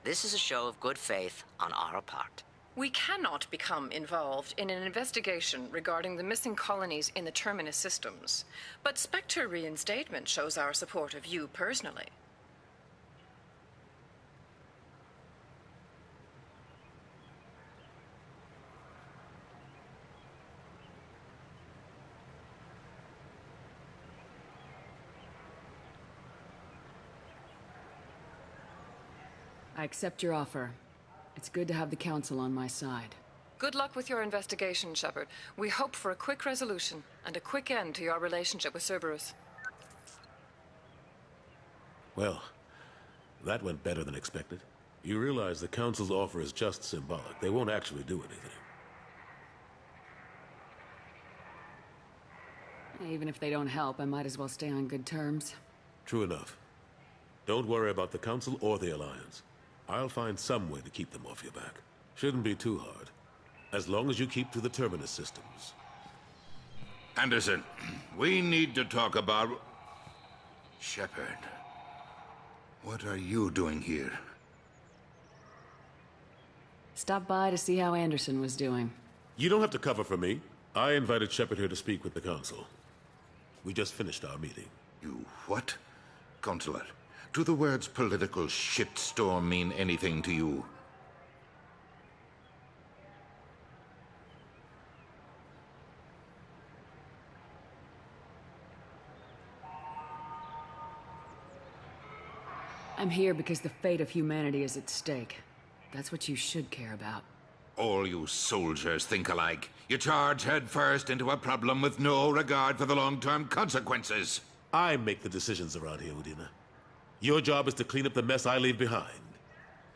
This is a show of good faith on our part. We cannot become involved in an investigation regarding the missing colonies in the Terminus systems. But Spectre reinstatement shows our support of you personally. I accept your offer. It's good to have the Council on my side. Good luck with your investigation, Shepard. We hope for a quick resolution and a quick end to your relationship with Cerberus. Well, that went better than expected. You realize the Council's offer is just symbolic. They won't actually do anything. Even if they don't help, I might as well stay on good terms. True enough. Don't worry about the Council or the Alliance. I'll find some way to keep them off your back. Shouldn't be too hard. As long as you keep to the Terminus systems. Anderson, we need to talk about... Shepard. What are you doing here? Stop by to see how Anderson was doing. You don't have to cover for me. I invited Shepard here to speak with the Council. We just finished our meeting. You what? Counselor, do the words political shitstorm mean anything to you? I'm here because the fate of humanity is at stake. That's what you should care about. All you soldiers think alike. You charge headfirst into a problem with no regard for the long-term consequences. I make the decisions around here, Udina. Your job is to clean up the mess I leave behind.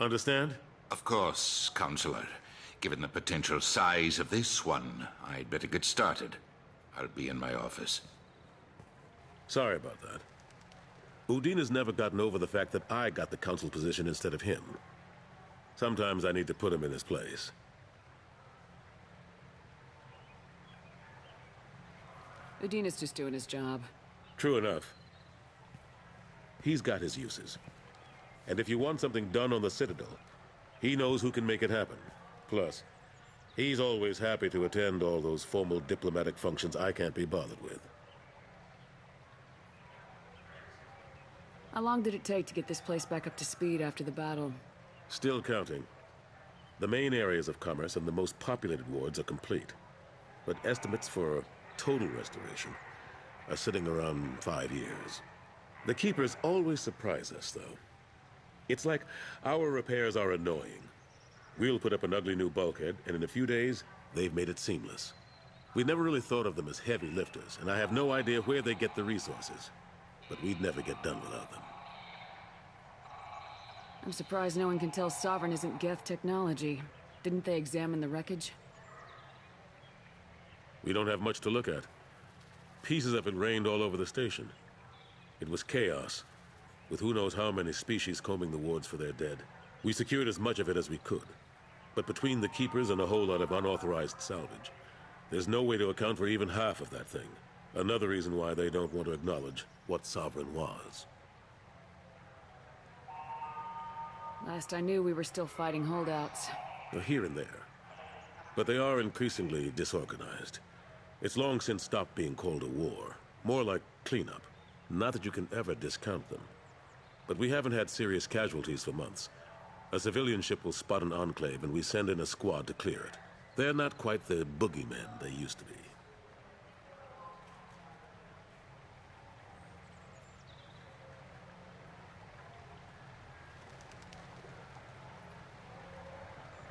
Understand? Of course, Counselor. Given the potential size of this one, I'd better get started. I'll be in my office. Sorry about that. Udina's never gotten over the fact that I got the Council position instead of him. Sometimes I need to put him in his place. Udina's just doing his job. True enough. He's got his uses. And if you want something done on the Citadel, he knows who can make it happen. Plus, he's always happy to attend all those formal diplomatic functions I can't be bothered with. How long did it take to get this place back up to speed after the battle? Still counting. The main areas of commerce and the most populated wards are complete. But estimates for total restoration are sitting around 5 years. The Keepers always surprise us, though. It's like our repairs are annoying. We'll put up an ugly new bulkhead, and in a few days, they've made it seamless. We never really thought of them as heavy lifters, and I have no idea where they get the resources. But we'd never get done without them. I'm surprised no one can tell Sovereign isn't Geth technology. Didn't they examine the wreckage? We don't have much to look at. Pieces of it rained all over the station. It was chaos, with who knows how many species combing the wards for their dead. We secured as much of it as we could. But between the Keepers and a whole lot of unauthorized salvage, there's no way to account for even half of that thing. Another reason why they don't want to acknowledge what Sovereign was. Last I knew, we were still fighting holdouts. Here and there. But they are increasingly disorganized. It's long since stopped being called a war. More like cleanup. Not that you can ever discount them. But we haven't had serious casualties for months. A civilian ship will spot an enclave and we send in a squad to clear it. They're not quite the boogeymen they used to be.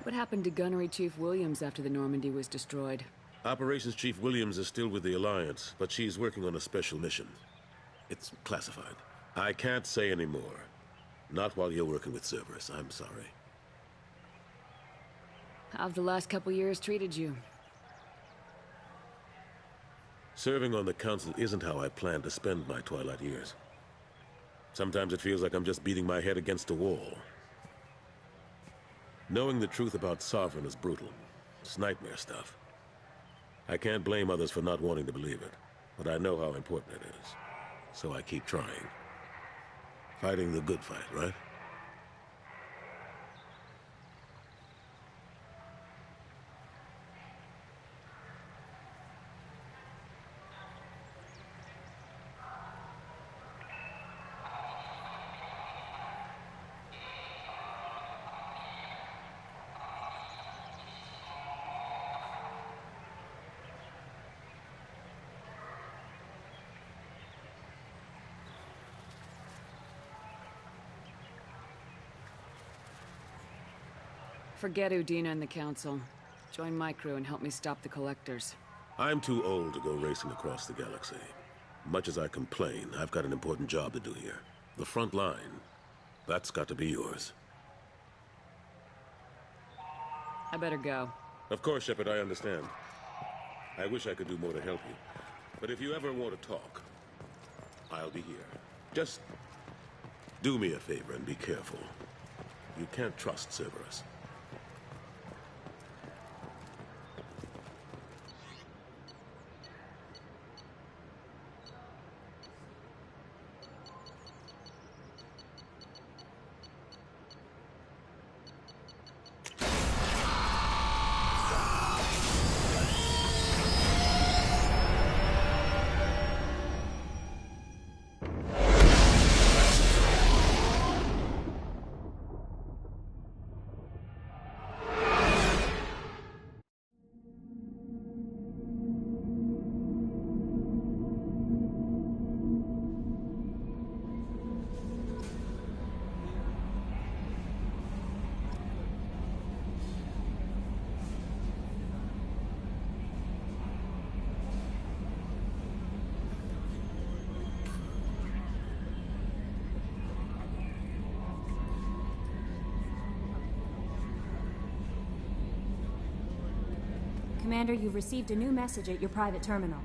What happened to Gunnery Chief Williams after the Normandy was destroyed? Operations Chief Williams is still with the Alliance, but she's working on a special mission. It's classified. I can't say any more. Not while you're working with Cerberus, I'm sorry. How've the last couple years treated you? Serving on the Council isn't how I plan to spend my twilight years. Sometimes it feels like I'm just beating my head against a wall. Knowing the truth about Sovereign is brutal. It's nightmare stuff. I can't blame others for not wanting to believe it, but I know how important it is. So I keep trying. Fighting the good fight, right? Forget Udina and the Council. Join my crew and help me stop the Collectors. I'm too old to go racing across the galaxy. Much as I complain, I've got an important job to do here. The front line, that's got to be yours. I better go. Of course, Shepard, I understand. I wish I could do more to help you. But if you ever want to talk, I'll be here. Just do me a favor and be careful. You can't trust Cerberus. Commander, you've received a new message at your private terminal.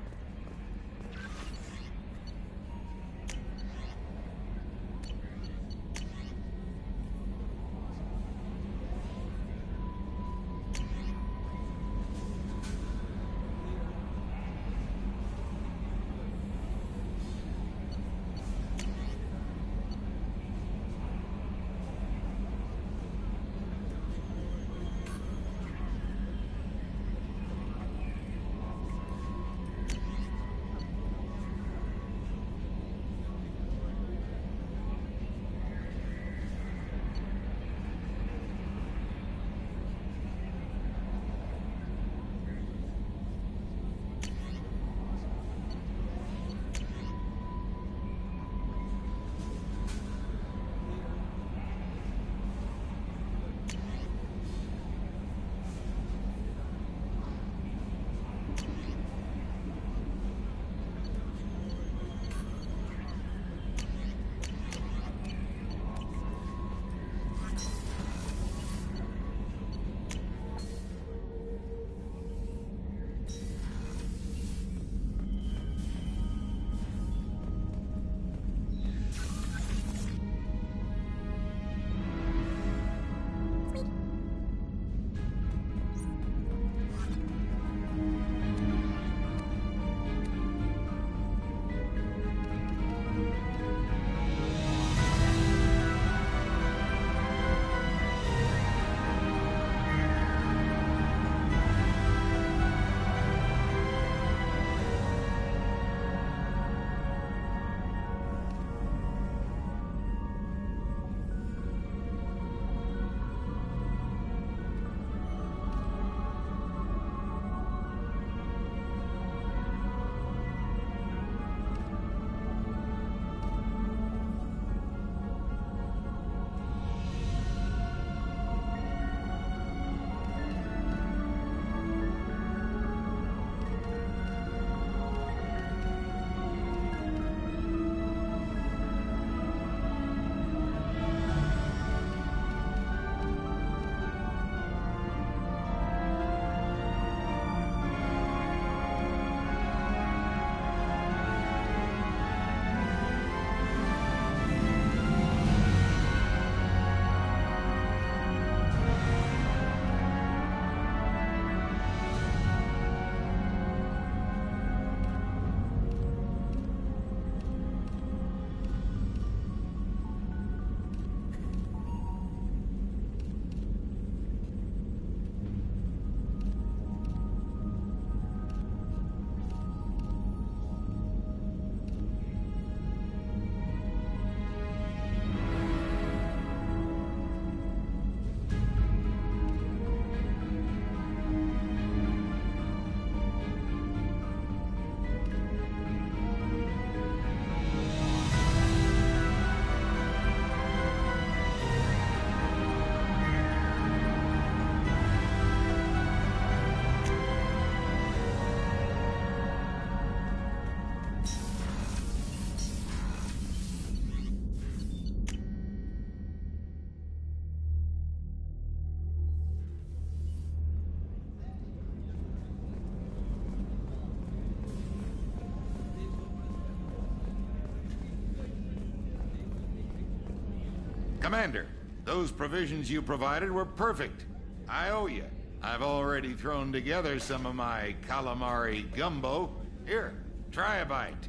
Commander, those provisions you provided were perfect. I owe you. I've already thrown together some of my calamari gumbo. Here, try a bite.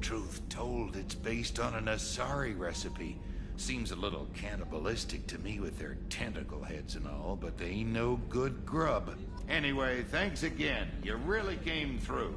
Truth told, it's based on an Asari recipe. Seems a little cannibalistic to me with their tentacle heads and all, but they ain't no good grub. Anyway, thanks again. You really came through.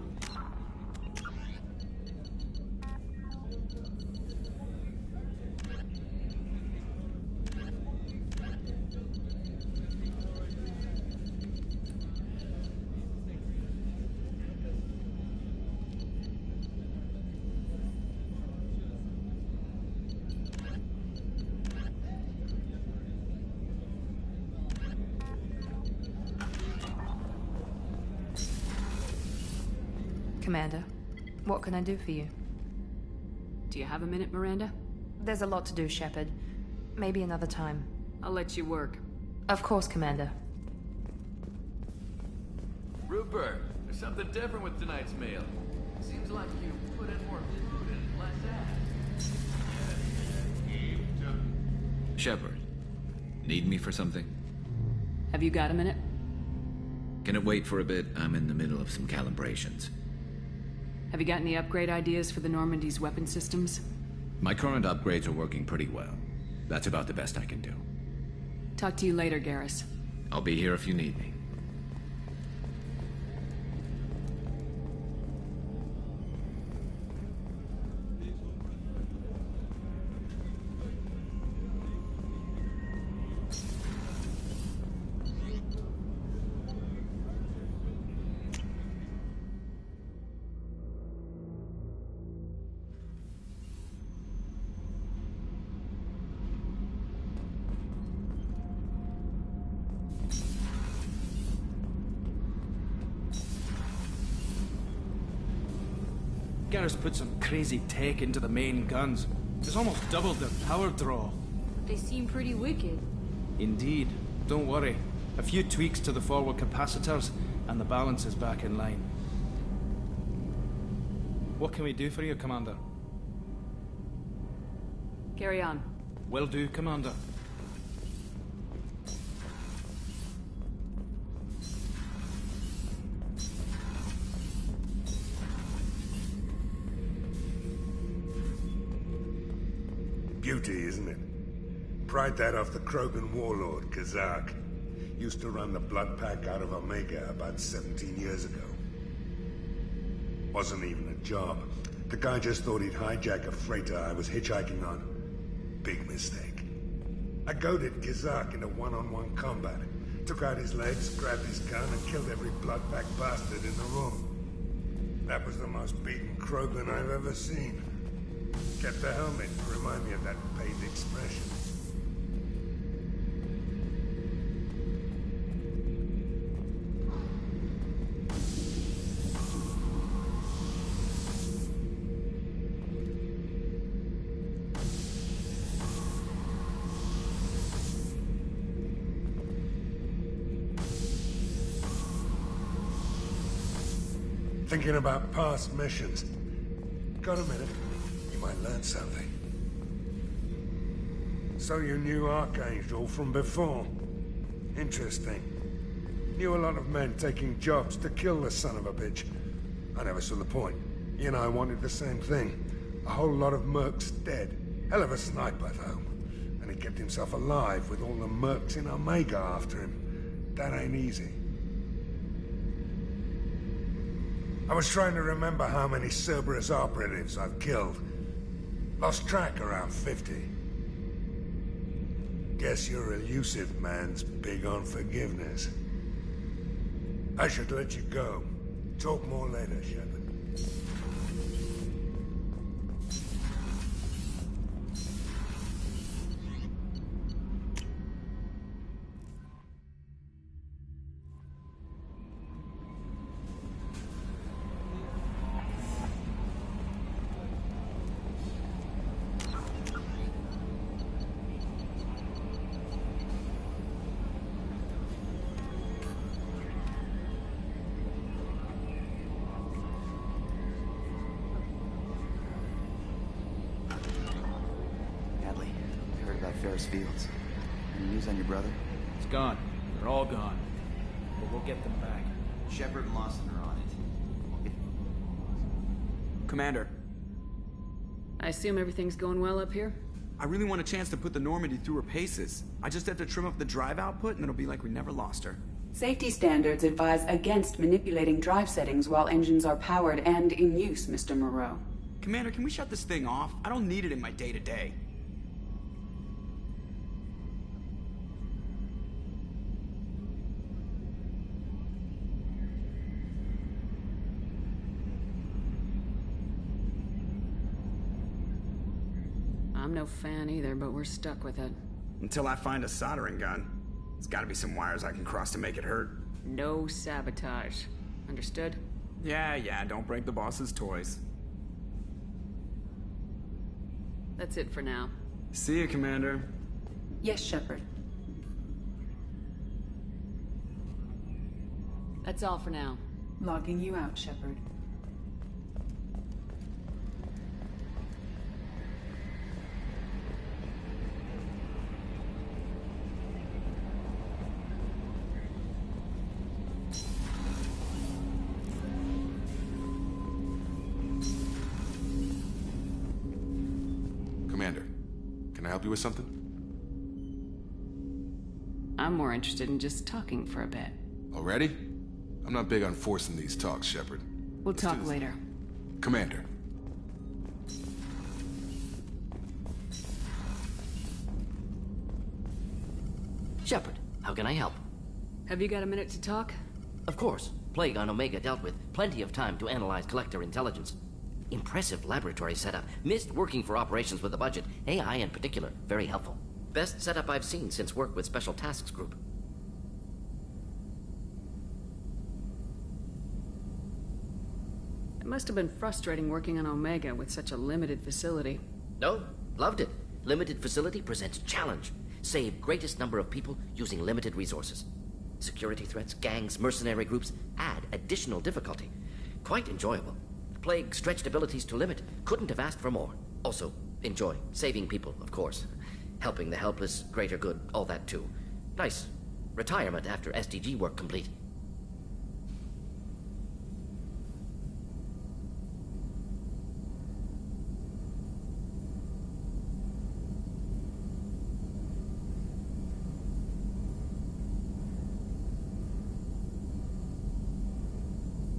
Commander, what can I do for you? Do you have a minute, Miranda? There's a lot to do, Shepard. Maybe another time. I'll let you work. Of course, Commander. Rupert, there's something different with tonight's meal. Seems like you put in more food and less ass. Shepard, need me for something? Have you got a minute? Can it wait for a bit? I'm in the middle of some calibrations. Have you got any upgrade ideas for the Normandy's weapon systems? My current upgrades are working pretty well. That's about the best I can do. Talk to you later, Garrus. I'll be here if you need me. Garrus put some crazy tech into the main guns. It's almost doubled their power draw. They seem pretty wicked. Indeed. Don't worry. A few tweaks to the forward capacitors, and the balance is back in line. What can we do for you, Commander? Carry on. Will do, Commander. Beauty, isn't it? Pried that off the Krogan warlord, Kazak. Used to run the blood pack out of Omega about 17 years ago. Wasn't even a job. The guy just thought he'd hijack a freighter I was hitchhiking on. Big mistake. I goaded Kazak into one-on-one combat. Took out his legs, grabbed his gun, and killed every blood pack bastard in the room. That was the most beaten Krogan I've ever seen. Kept the helmet to remind me of that paid expression. Thinking about past missions. Got a minute? You might learn something. So you knew Archangel from before. Interesting. Knew a lot of men taking jobs to kill the son of a bitch. I never saw the point. He and I wanted the same thing. A whole lot of mercs dead. Hell of a sniper, though. And he kept himself alive with all the mercs in Omega after him. That ain't easy. I was trying to remember how many Cerberus operatives I've killed. Lost track around 50. Guess your elusive man's big on forgiveness. I should let you go. Talk more later, Shepard. Ferris Fields. Any news on your brother? It's gone. They're all gone. But we'll get them back. Shepard and Lawson are on it. Commander. I assume everything's going well up here? I really want a chance to put the Normandy through her paces. I just have to trim up the drive output and it'll be like we never lost her. Safety standards advise against manipulating drive settings while engines are powered and in use, Mr. Moreau. Commander, can we shut this thing off? I don't need it in my day-to-day. I'm no fan either, but we're stuck with it. Until I find a soldering gun. There's gotta be some wires I can cross to make it hurt. No sabotage. Understood? Yeah, don't break the boss's toys. That's it for now. See you, Commander. Yes, Shepard. That's all for now. Logging you out, Shepard. Commander, can I help you with something? I'm more interested in just talking for a bit. Already? I'm not big on forcing these talks, Shepard. We'll talk later. Commander. Shepard, how can I help? Have you got a minute to talk? Of course. Plague on Omega dealt with. Plenty of time to analyze collector intelligence. Impressive laboratory setup. Missed working for operations with a budget. AI in particular. Very helpful. Best setup I've seen since work with Special Tasks Group. It must have been frustrating working on Omega with such a limited facility. No, loved it. Limited facility presents challenge. Save greatest number of people using limited resources. Security threats, gangs, mercenary groups add additional difficulty. Quite enjoyable. Plague stretched abilities to limit. Couldn't have asked for more. Also, enjoy. Saving people, of course. Helping the helpless, greater good, all that too. Nice. Retirement after SDG work complete.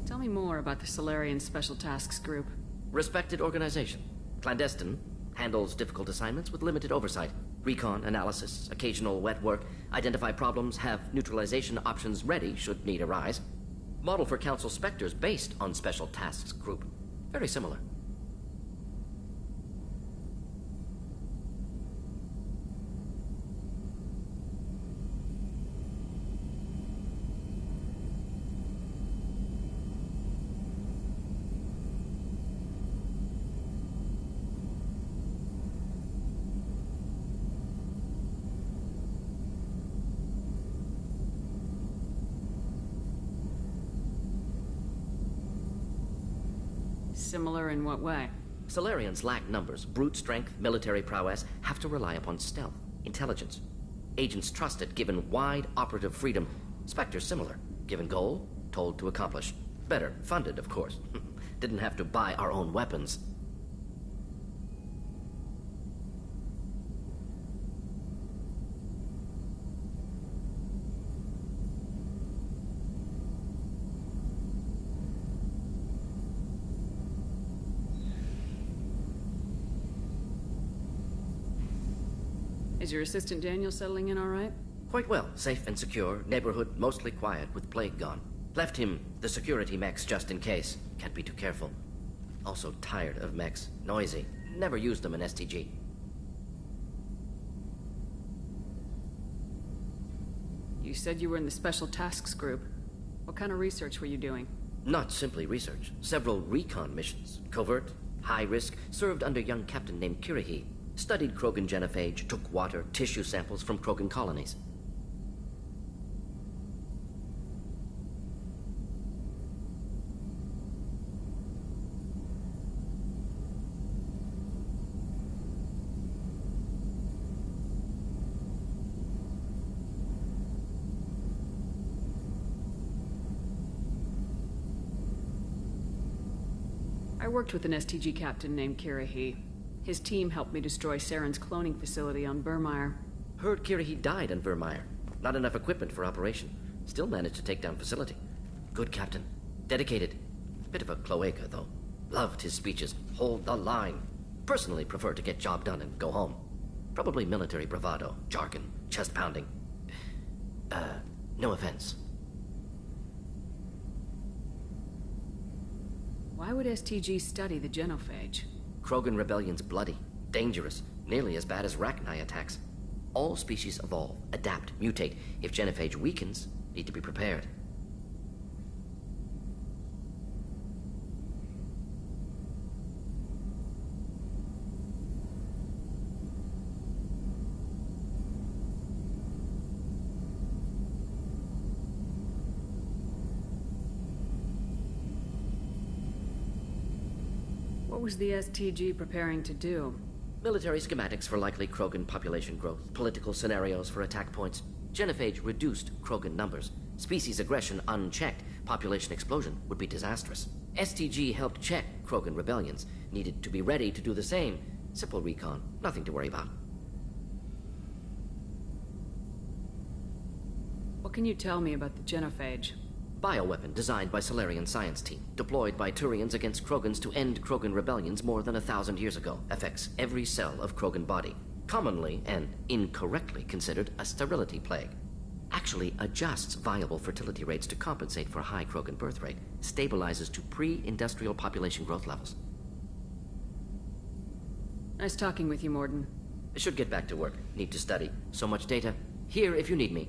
Tell me more about the Solarian Special Tasks Group. Respected organization. Clandestine. Handles difficult assignments with limited oversight. Recon, analysis, occasional wet work. Identify problems, have neutralization options ready should need arise. Model for Council Spectres based on Special Tasks Group. Very similar. Similar in what way? Solarians lack numbers, brute strength, military prowess, have to rely upon stealth, intelligence. Agents trusted, given wide operative freedom. Spectres similar, given goal, told to accomplish. Better, funded, of course. Didn't have to buy our own weapons. Is your assistant Daniel settling in all right? Quite well. Safe and secure. Neighborhood mostly quiet with Plague gone. Left him the security mechs just in case. Can't be too careful. Also tired of mechs. Noisy. Never used them in STG. You said you were in the Special Tasks Group. What kind of research were you doing? Not simply research. Several recon missions. Covert, high risk. Served under young captain named Kirihi. Studied Krogan genophage, took water, tissue samples from Krogan colonies. worked with an STG captain named Kirahi. His team helped me destroy Saren's cloning facility on Burmire. Heard Kirahi died on Vermeer. Not enough equipment for operation. Still managed to take down facility. Good captain. Dedicated. Bit of a cloaca, though. Loved his speeches. Hold the line. Personally prefer to get job done and go home. Probably military bravado, jargon, chest pounding. No offense. Why would STG study the genophage? Krogan rebellion's bloody, dangerous, nearly as bad as Rachni attacks. All species evolve, adapt, mutate. If genophage weakens, need to be prepared. What was the STG preparing to do? Military schematics for likely Krogan population growth, political scenarios for attack points. Genophage reduced Krogan numbers. Species aggression unchecked, population explosion would be disastrous. STG helped check Krogan rebellions. Needed to be ready to do the same. Simple recon, nothing to worry about. What can you tell me about the genophage? Bioweapon designed by Solarian science team, deployed by Turians against Krogans to end Krogan rebellions more than 1,000 years ago. Affects every cell of Krogan body. Commonly and incorrectly considered a sterility plague. Actually adjusts viable fertility rates to compensate for high Krogan birth rate. Stabilizes to pre-industrial population growth levels. Nice talking with you, Morden. I should get back to work. Need to study. So much data. Here if you need me.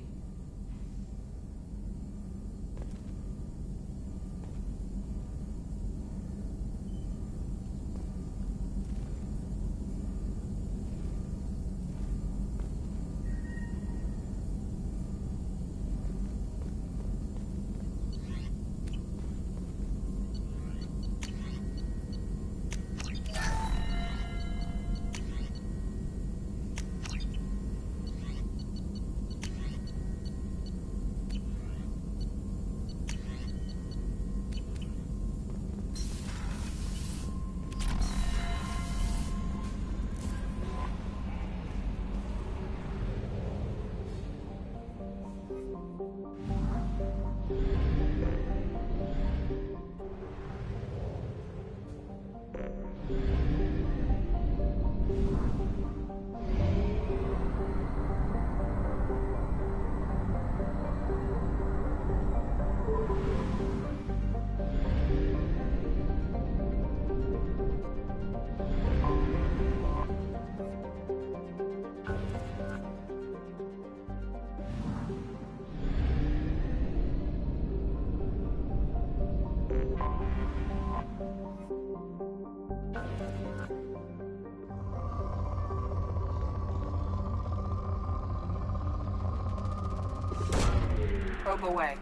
Probe away.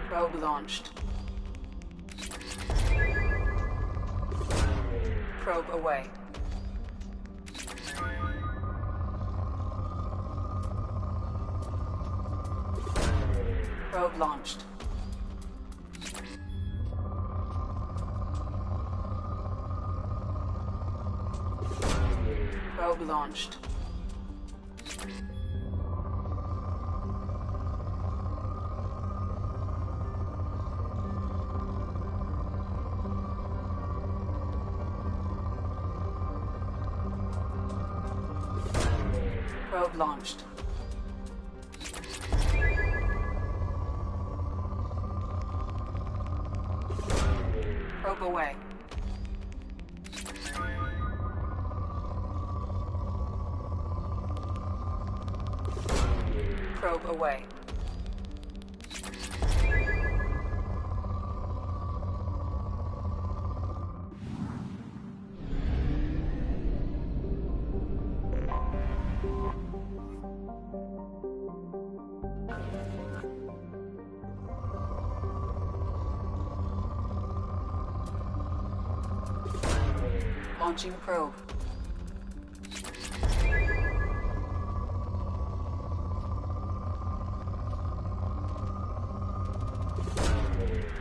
Probe launched. Probe away. Probe launched. Probe launched. Probe launched. Probe away. Probe away. Launching probe.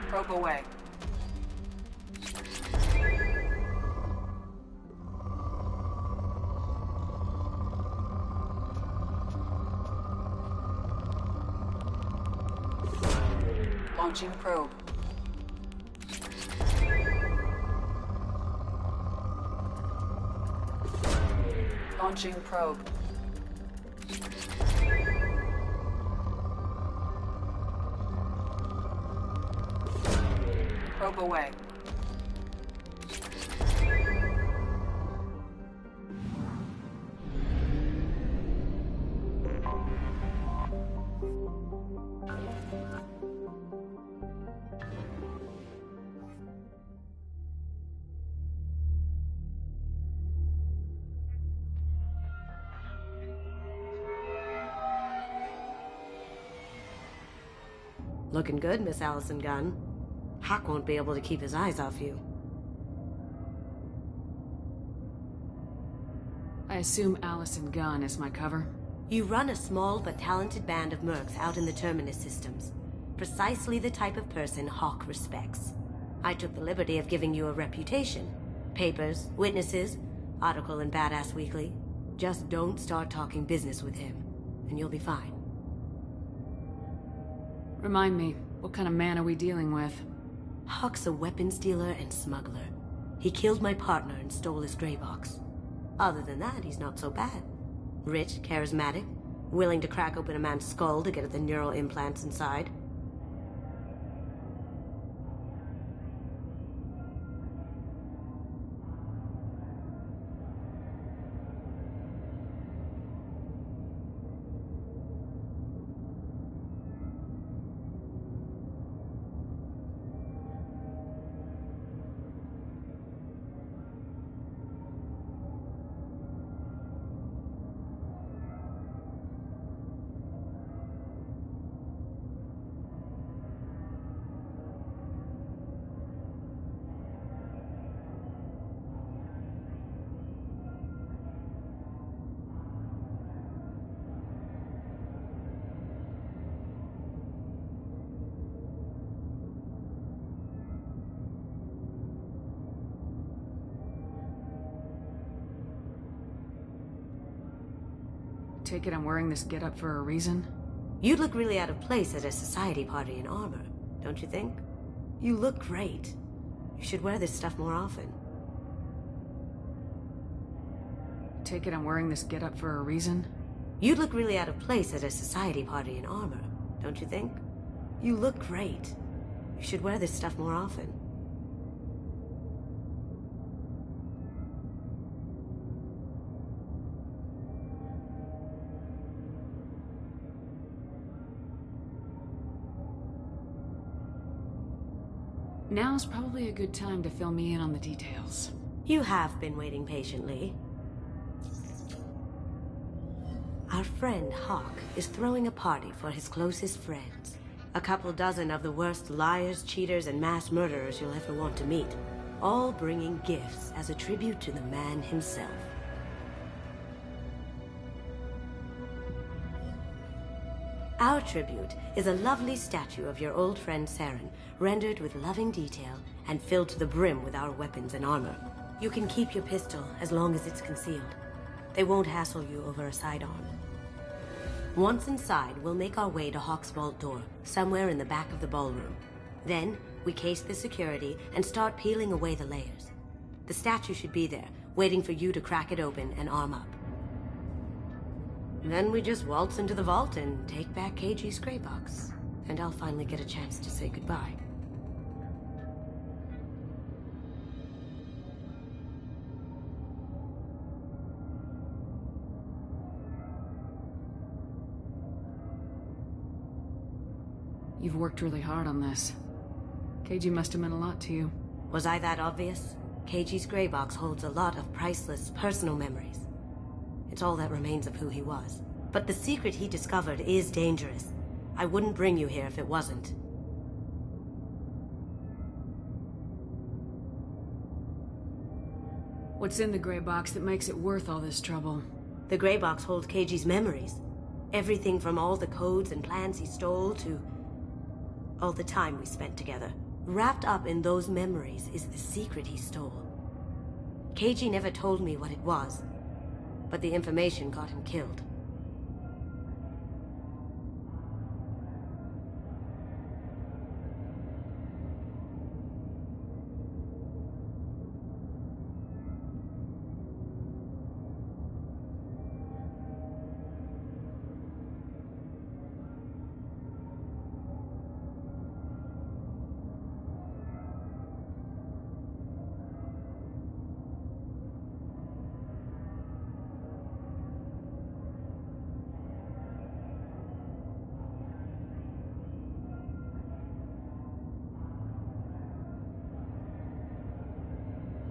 Probe away. Launching probe. Launching probe. Probe away. Looking good, Miss Allison Gunn. Hawk won't be able to keep his eyes off you. I assume Allison Gunn is my cover? You run a small but talented band of mercs out in the Terminus systems. Precisely the type of person Hawk respects. I took the liberty of giving you a reputation. Papers, witnesses, article in Badass Weekly. Just don't start talking business with him, and you'll be fine. Remind me, what kind of man are we dealing with? Hawk's a weapons dealer and smuggler. He killed my partner and stole his gray box. Other than that, he's not so bad. Rich, charismatic, willing to crack open a man's skull to get at the neural implants inside. Take it I'm wearing this getup for a reason? You'd look really out of place at a society party in armor, don't you think? You look great. You should wear this stuff more often. Take it I'm wearing this getup for a reason? You'd look really out of place at a society party in armor, don't you think? You look great. You should wear this stuff more often. Now's probably a good time to fill me in on the details. You have been waiting patiently. Our friend Hawk is throwing a party for his closest friends. A couple dozen of the worst liars, cheaters, and mass murderers you'll ever want to meet. All bringing gifts as a tribute to the man himself. Our tribute is a lovely statue of your old friend Saren, rendered with loving detail and filled to the brim with our weapons and armor. You can keep your pistol as long as it's concealed. They won't hassle you over a sidearm. Once inside, we'll make our way to Hawk's vault door, somewhere in the back of the ballroom. Then, we case the security and start peeling away the layers. The statue should be there, waiting for you to crack it open and arm up. Then we just waltz into the vault and take back KG's gray box. And I'll finally get a chance to say goodbye. You've worked really hard on this. KG must have meant a lot to you. Was I that obvious? KG's gray box holds a lot of priceless personal memories. It's all that remains of who he was. But the secret he discovered is dangerous. I wouldn't bring you here if it wasn't. What's in the gray box that makes it worth all this trouble? The gray box holds KG's memories. Everything from all the codes and plans he stole to all the time we spent together. Wrapped up in those memories is the secret he stole. Keiji never told me what it was, but the information got him killed.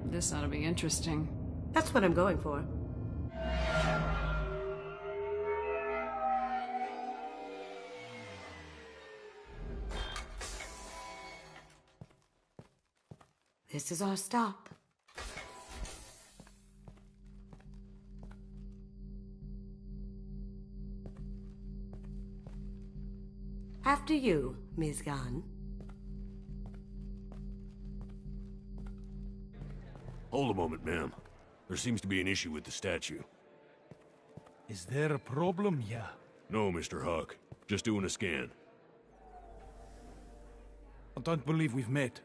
This ought to be interesting. That's what I'm going for. This is our stop. After you, Ms. Gunn. Hold a moment, ma'am. There seems to be an issue with the statue. Is there a problem here? No, Mr. Hawk. Just doing a scan. I don't believe we've met.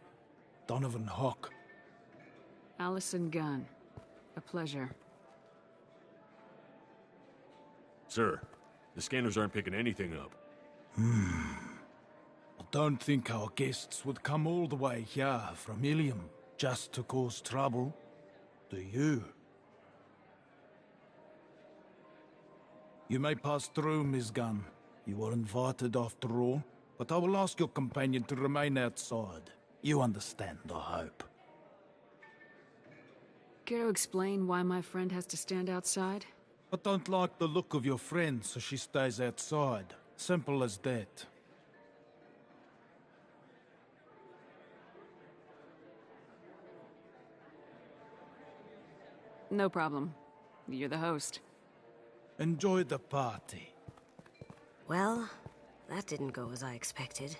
Donovan Hawk. Allison Gunn. A pleasure. Sir, the scanners aren't picking anything up. I don't think our guests would come all the way here from Ilium just to cause trouble. Do you? You may pass through, Ms. Gunn. You were invited after all, but I will ask your companion to remain outside. You understand, I hope. Care to explain why my friend has to stand outside? I don't like the look of your friend, so she stays outside. Simple as that. No problem. You're the host. Enjoy the party. Well, that didn't go as I expected.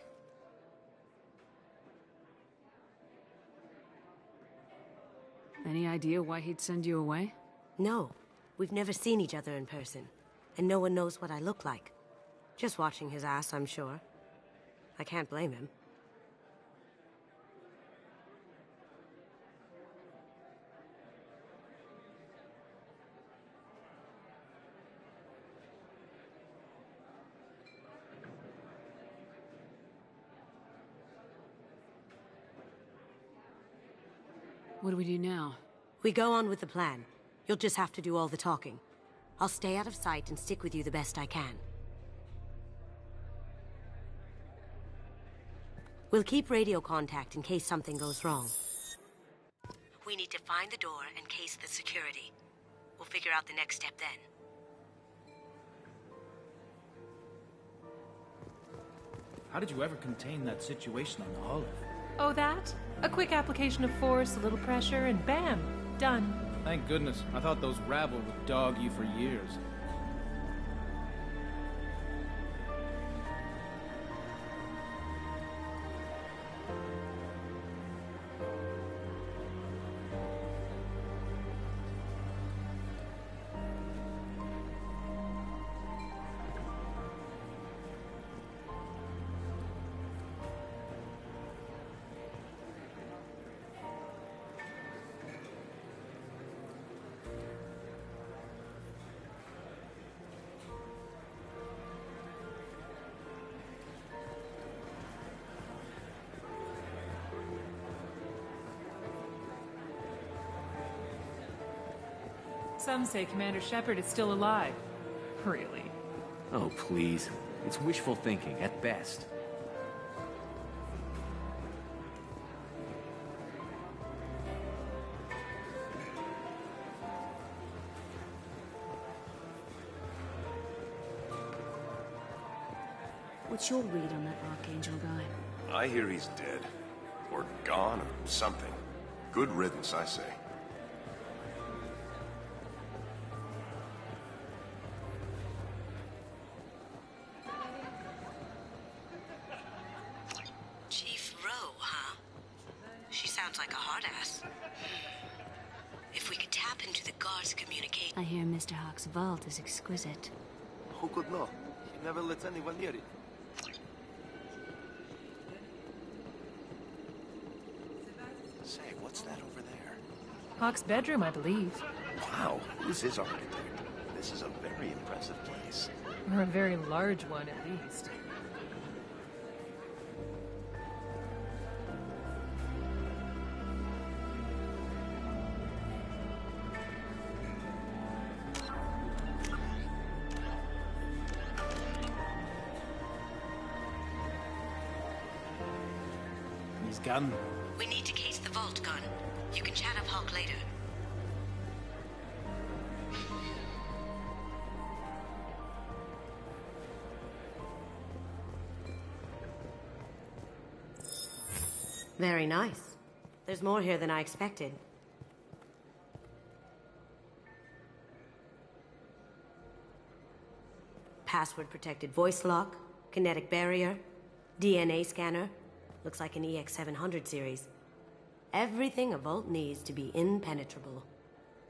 Any idea why he'd send you away? No. We've never seen each other in person, and no one knows what I look like. Just watching his ass, I'm sure. I can't blame him. What do we do now? We go on with the plan. You'll just have to do all the talking. I'll stay out of sight and stick with you the best I can. We'll keep radio contact in case something goes wrong. We need to find the door and case the security. We'll figure out the next step then. How did you ever contain that situation on the Olive? Oh, that? A quick application of force, a little pressure, and bam! Done. Thank goodness. I thought those rabble would dog you for years. Some say Commander Shepard is still alive. Really? Oh, please. It's wishful thinking, at best. What's your read on that Archangel guy? I hear he's dead. Or gone, or something. Good riddance, I say. Chief Rowe, huh? sounds like a hard ass. If we could tap into the guard's communication... I hear Mr. Hawk's vault is exquisite. Who could know? He never lets anyone near it. Say, what's that over there? Hawk's bedroom, I believe. Wow, who's his architect? This is a very impressive place. Or a very large one, at least. His gun. We need to case the vault gun. You can chat up Hawk later. Very nice. There's more here than I expected. Password-protected voice lock, kinetic barrier, DNA scanner. Looks like an EX700 series. Everything a vault needs to be impenetrable.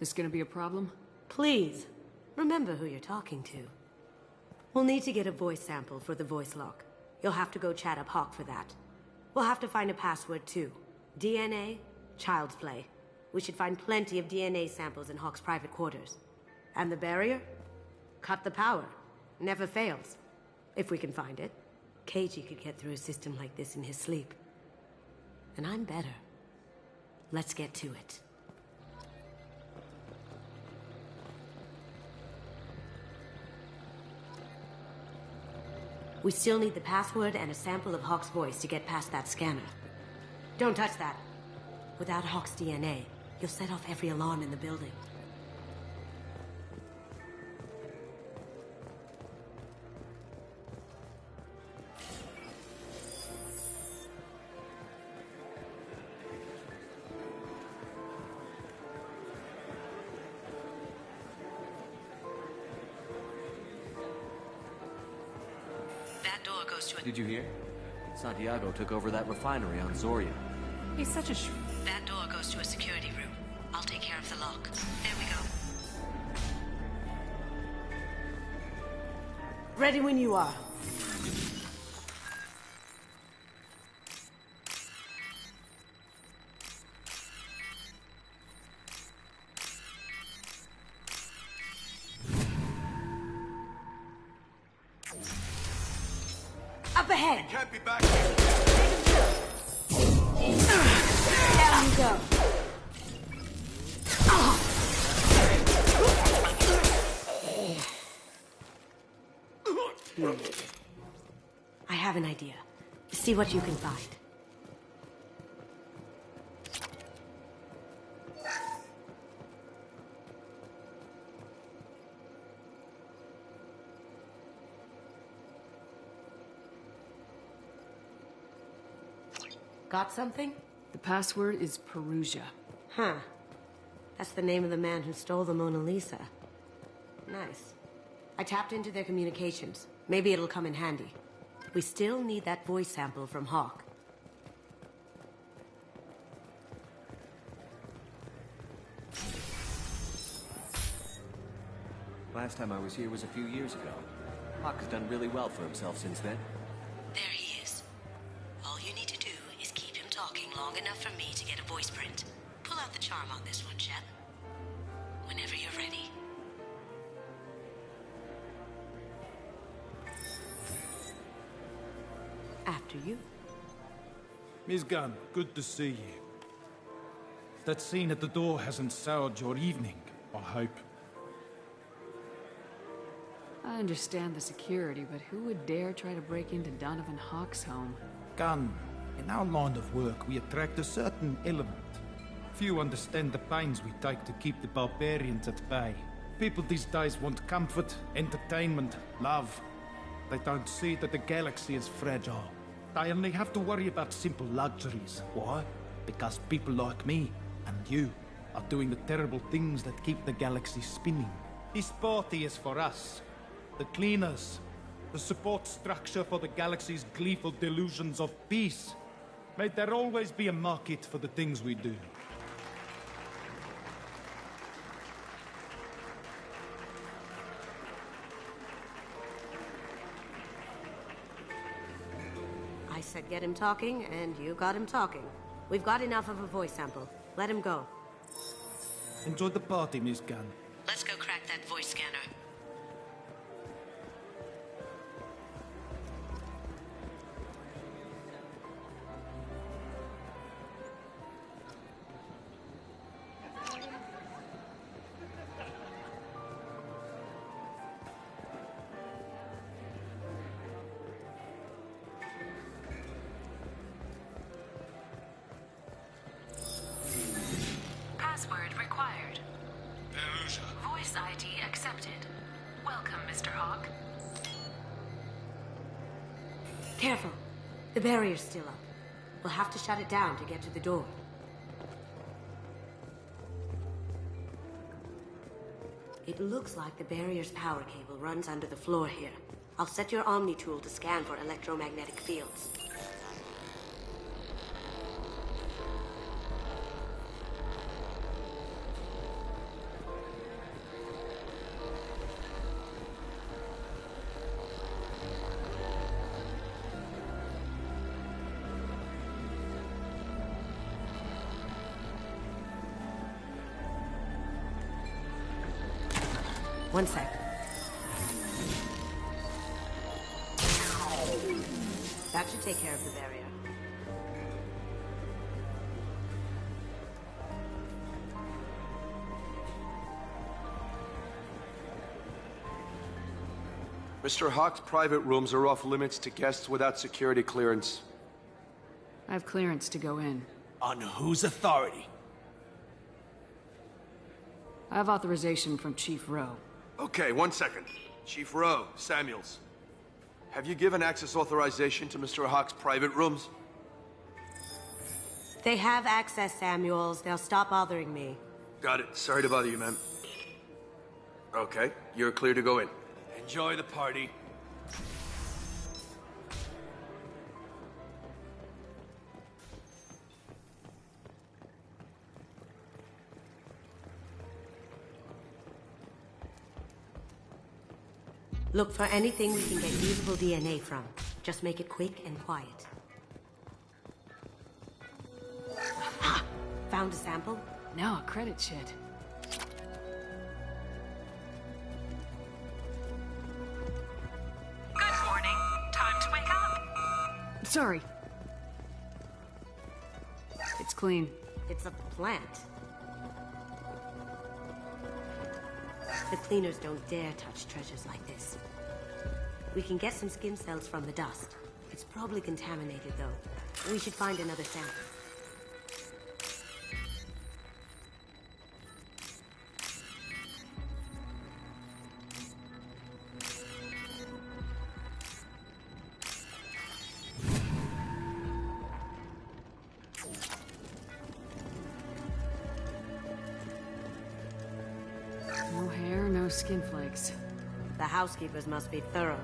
This gonna be a problem? Please, remember who you're talking to. We'll need to get a voice sample for the voice lock. You'll have to go chat up Hawk for that. We'll have to find a password too. DNA, child's play. We should find plenty of DNA samples in Hawk's private quarters. And the barrier? Cut the power. Never fails. If we can find it. KG could get through a system like this in his sleep. And I'm better. Let's get to it. We still need the password and a sample of Hawk's voice to get past that scanner. Don't touch that. Without Hawk's DNA, you'll set off every alarm in the building. Did you hear? Santiago took over that refinery on Zoria. He's such a That door goes to a security room. I'll take care of the lock. There we go. Ready when you are. Up ahead! He can't be back Down you go. I have an idea. See what you can find. Got something? The password is Perugia. Huh. That's the name of the man who stole the Mona Lisa. Nice. I tapped into their communications. Maybe it'll come in handy. We still need that voice sample from Hawk. Last time I was here was a few years ago. Hawk has done really well for himself since then. There he is. All you need to do is keep him talking long enough for me to get a voice print. Pull out the charm on this one, Shep. Whenever you're ready. After you. Miss Gunn, good to see you. That scene at the door hasn't soured your evening, I hope. I understand the security, but who would dare try to break into Donovan Hawk's home? Gunn, in our line of work, we attract a certain element. Few understand the pains we take to keep the barbarians at bay. People these days want comfort, entertainment, love. They don't see that the galaxy is fragile. They only have to worry about simple luxuries. Why? Because people like me and you are doing the terrible things that keep the galaxy spinning. This party is for us. The cleaners. The support structure for the galaxy's gleeful delusions of peace. May there always be a market for the things we do. I said get him talking, and you got him talking. We've got enough of a voice sample. Let him go. Enjoy the party, Miss Gunn. Let's go crack that voice scanner. Password required. Voice ID accepted. Welcome, Mr. Hawk. Careful. The barrier's still up. We'll have to shut it down to get to the door. It looks like the barrier's power cable runs under the floor here. I'll set your Omni tool to scan for electromagnetic fields. One sec. That should take care of the barrier. Mr. Hawk's private rooms are off limits to guests without security clearance. I have clearance to go in. On whose authority? I have authorization from Chief Rowe. Okay, 1 second. Chief Rowe, Samuels. Have you given access authorization to Mr. Hawk's private rooms? They have access, Samuels. They'll stop bothering me. Got it. Sorry to bother you, ma'am. Okay, you're clear to go in. Enjoy the party. Look for anything we can get usable DNA from. Just make it quick and quiet. Ah! Found a sample? Now a credit sheet. Good morning. Time to wake up. Sorry. It's clean. It's a plant. The cleaners don't dare touch treasures like this. We can get some skin cells from the dust. It's probably contaminated, though. We should find another sample. No hair, no skin flakes. The housekeepers must be thorough.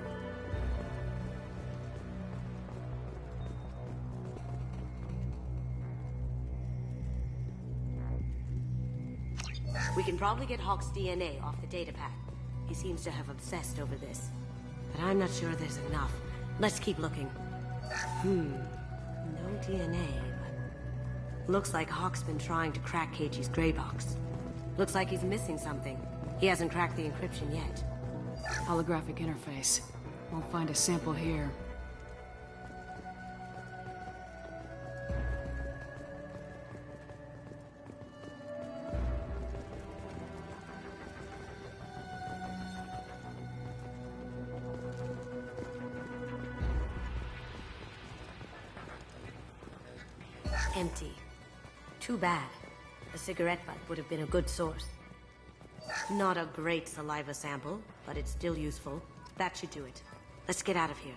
We can probably get Hawk's DNA off the datapad. He seems to have obsessed over this. But I'm not sure there's enough. Let's keep looking. No DNA, but... Looks like Hawk's been trying to crack Keiji's gray box. Looks like he's missing something. He hasn't cracked the encryption yet. Holographic interface. Won't find a sample here. Empty. Too bad. A cigarette butt would have been a good source. Not a great saliva sample, but it's still useful. That should do it. Let's get out of here.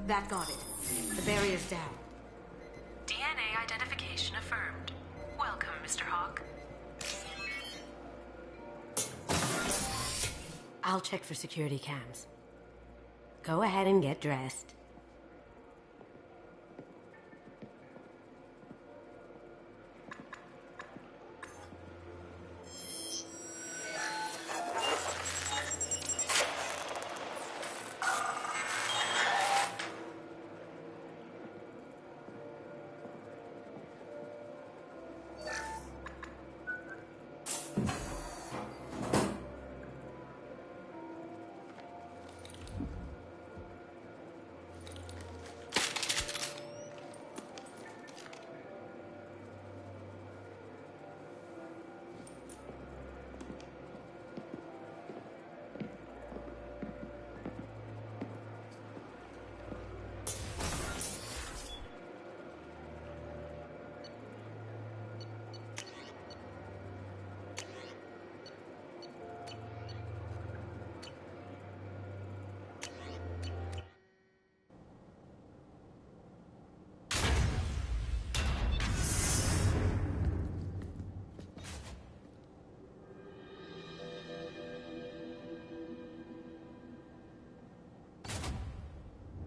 That got it. The barrier's down. DNA identification affirmed. Welcome, Mr. Hawk. I'll check for security cams. Go ahead and get dressed.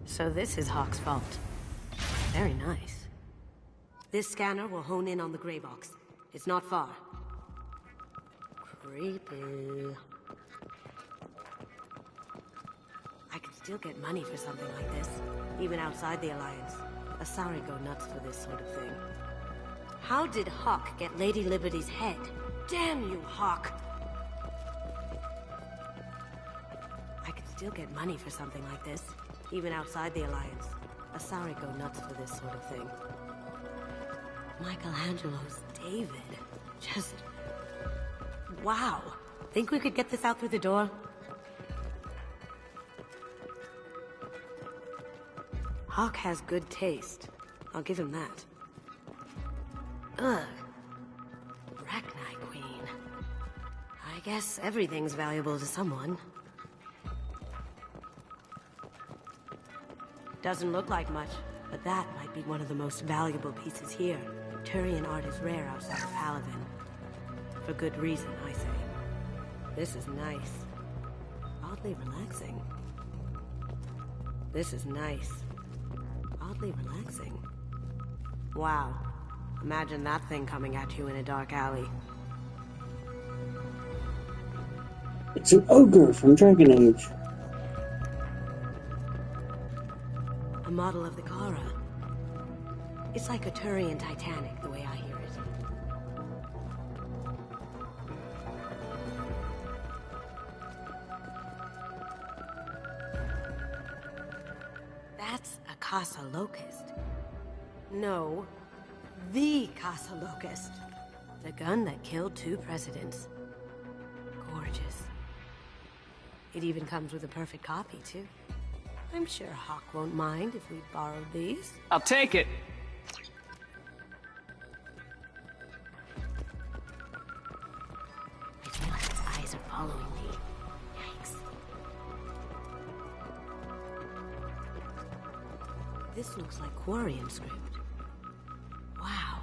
So this is Hawk's vault. Very nice. This scanner will hone in on the gray box. It's not far. Creepy. I could still get money for something like this, even outside the Alliance. Asari go nuts for this sort of thing. How did Hawk get Lady Liberty's head? Damn you, Hawk! I could still get money for something like this, even outside the Alliance. Asari go nuts for this sort of thing. Michelangelo's David. Just... wow. Think we could get this out through the door? Hawk has good taste. I'll give him that. Ugh. Rachni Queen. I guess everything's valuable to someone. Doesn't look like much, but that might be one of the most valuable pieces here. Turian art is rare outside of Paladin. For good reason, I say. This is nice. Oddly relaxing. This is nice. Oddly relaxing. Wow. Imagine that thing coming at you in a dark alley. It's an ogre from Dragon Age. A model of the Kara. It's like a Turian Titanic, the way I hear it. That's a Casa Locust. No, the Casa Locust. The gun that killed 2 presidents. Gorgeous. It even comes with a perfect copy, too. I'm sure Hawk won't mind if we borrowed these. I'll take it. I feel like its eyes are following me. Yikes. This looks like Quarian script. Wow.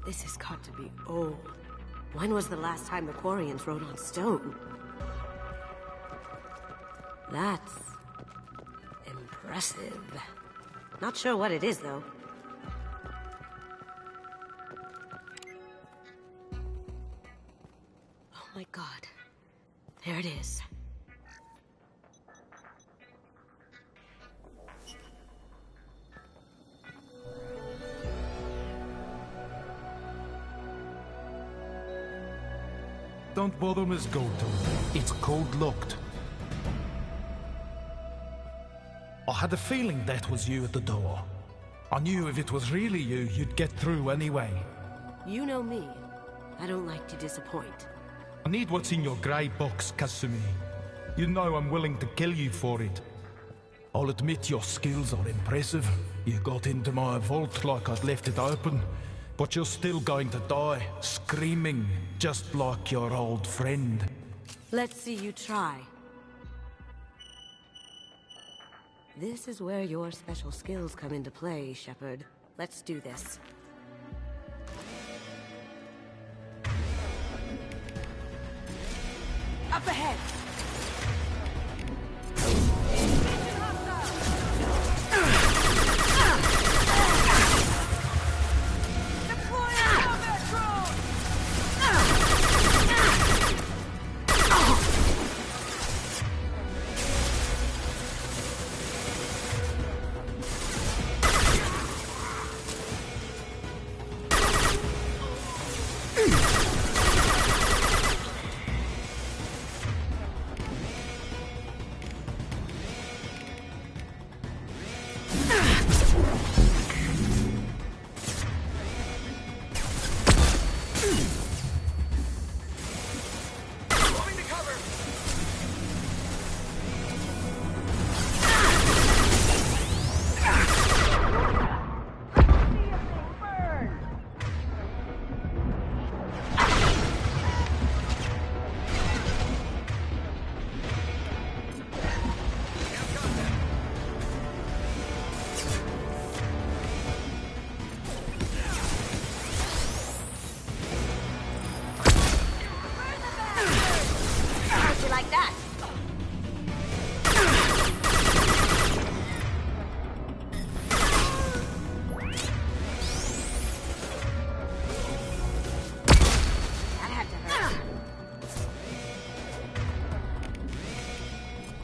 This has got to be old. When was the last time the Quarians wrote on stone? That's... impressive. Not sure what it is, though. Oh my god. There it is. Don't bother, Miss Goldton. It's code-locked. I had a feeling that was you at the door. I knew if it was really you, you'd get through anyway. You know me. I don't like to disappoint. I need what's in your grey box, Kasumi. You know I'm willing to kill you for it. I'll admit your skills are impressive. You got into my vault like I'd left it open, but you're still going to die, screaming, just like your old friend. Let's see you try. This is where your special skills come into play, Shepard. Let's do this. Up ahead!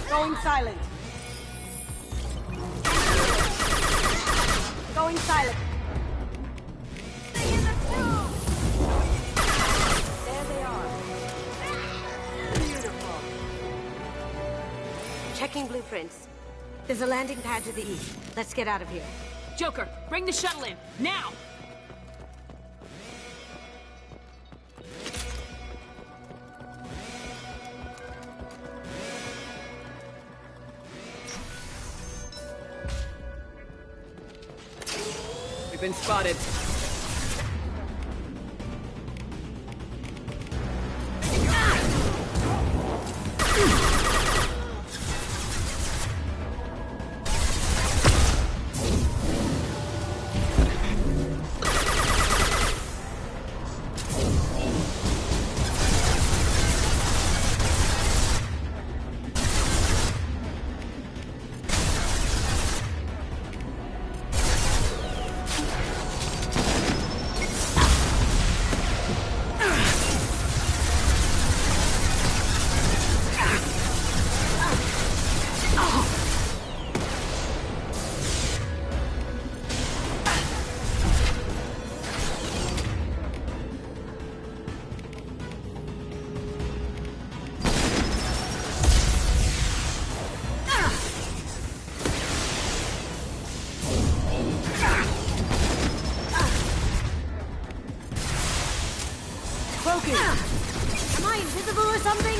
Going silent. Going silent. Stay in the tube. There they are. Beautiful. Checking blueprints. There's a landing pad to the east. Let's get out of here. Joker, bring the shuttle in, now! We've been spotted. Am I invisible or something?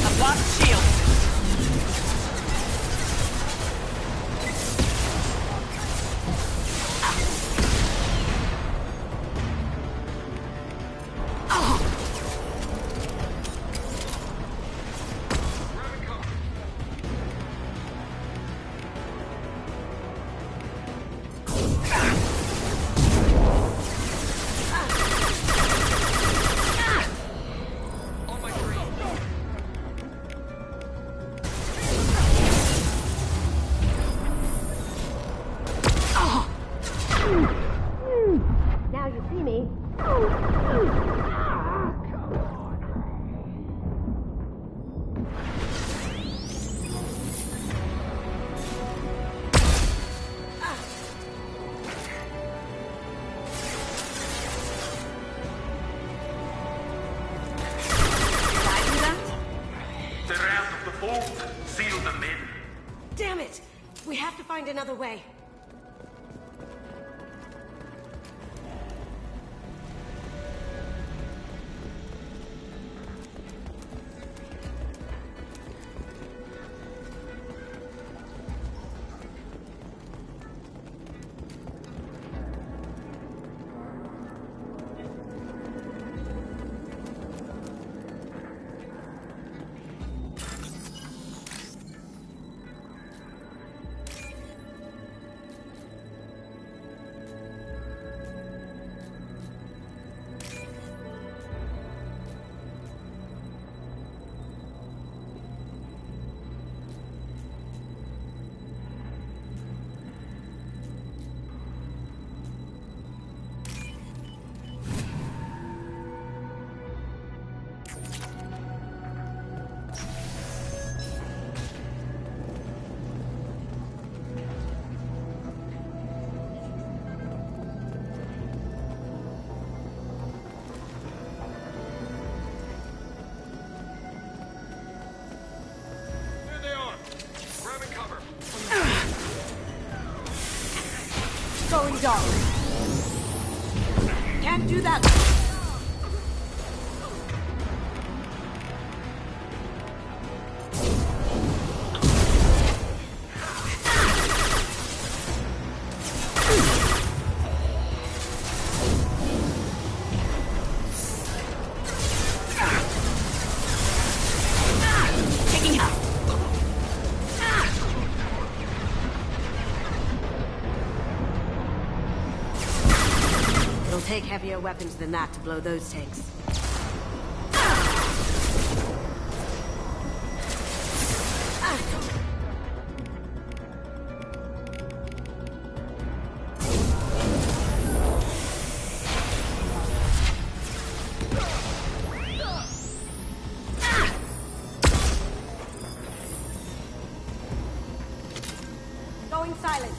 I've lost shield. Now you see me. The wrath of the folk seal them in. Damn it! We have to find another way. Going dark. Can't do that. Take heavier weapons than that to blow those tanks. Going silent.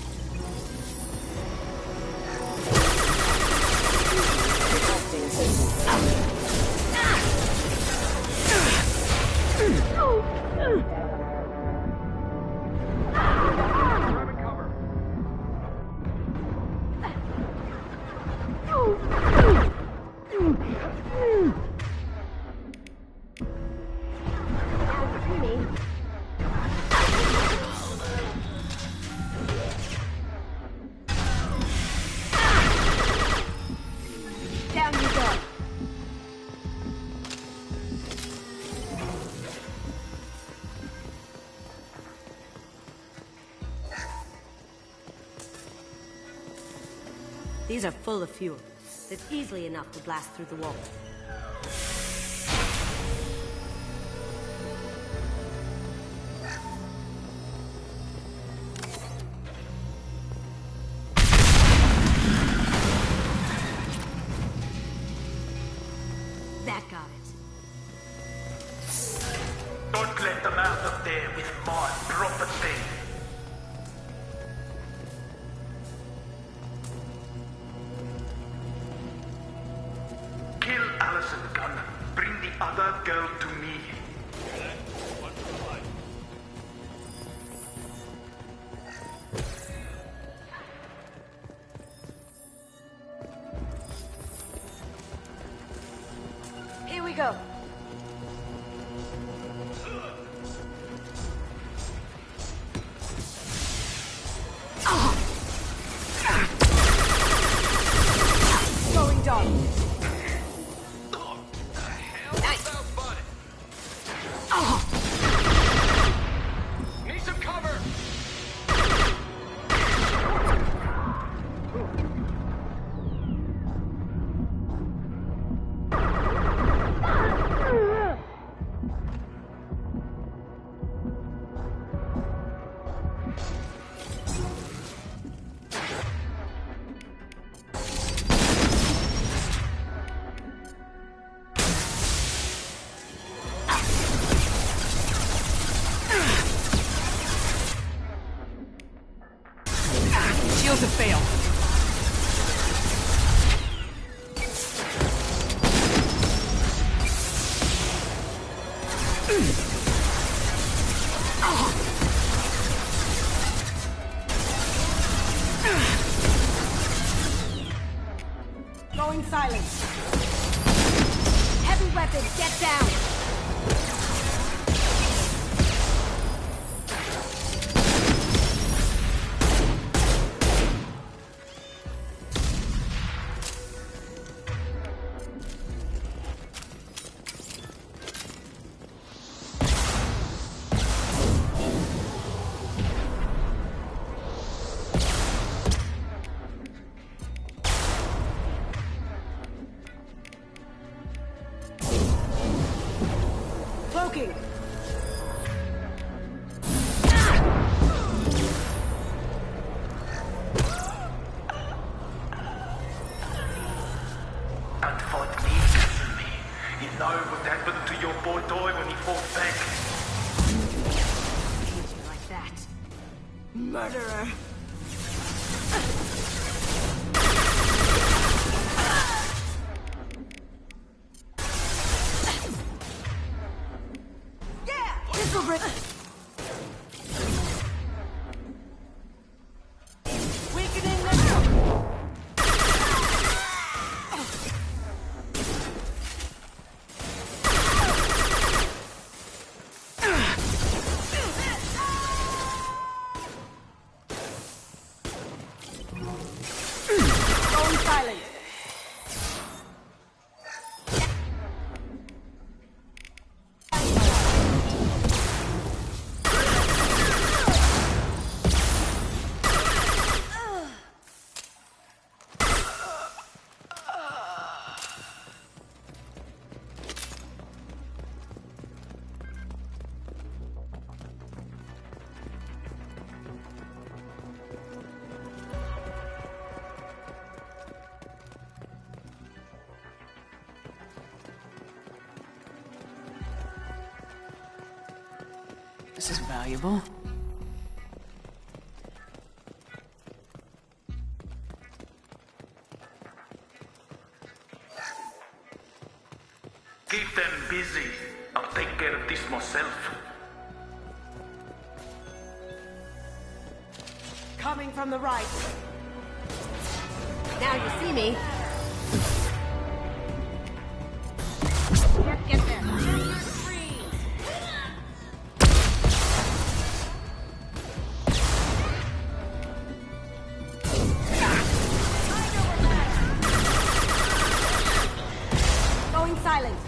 Down you go. These are full of fuel. It's easily enough to blast through the wall. That got it. Don't let them out of there with my property. Kill Allison Gunn. Bring the other girl to me. Here we go. Going dark. Need some cover. Shields have failed. Going silent. Heavy weapons, get down. Cloaking. And fought me, castle me. You know what happened to your boy toy when he fought back? Like that. Murderer. This'll break. Weakening them. This is valuable. Keep them busy. I'll take care of this myself. Coming from the right. Now you see me. Get there. Going silent.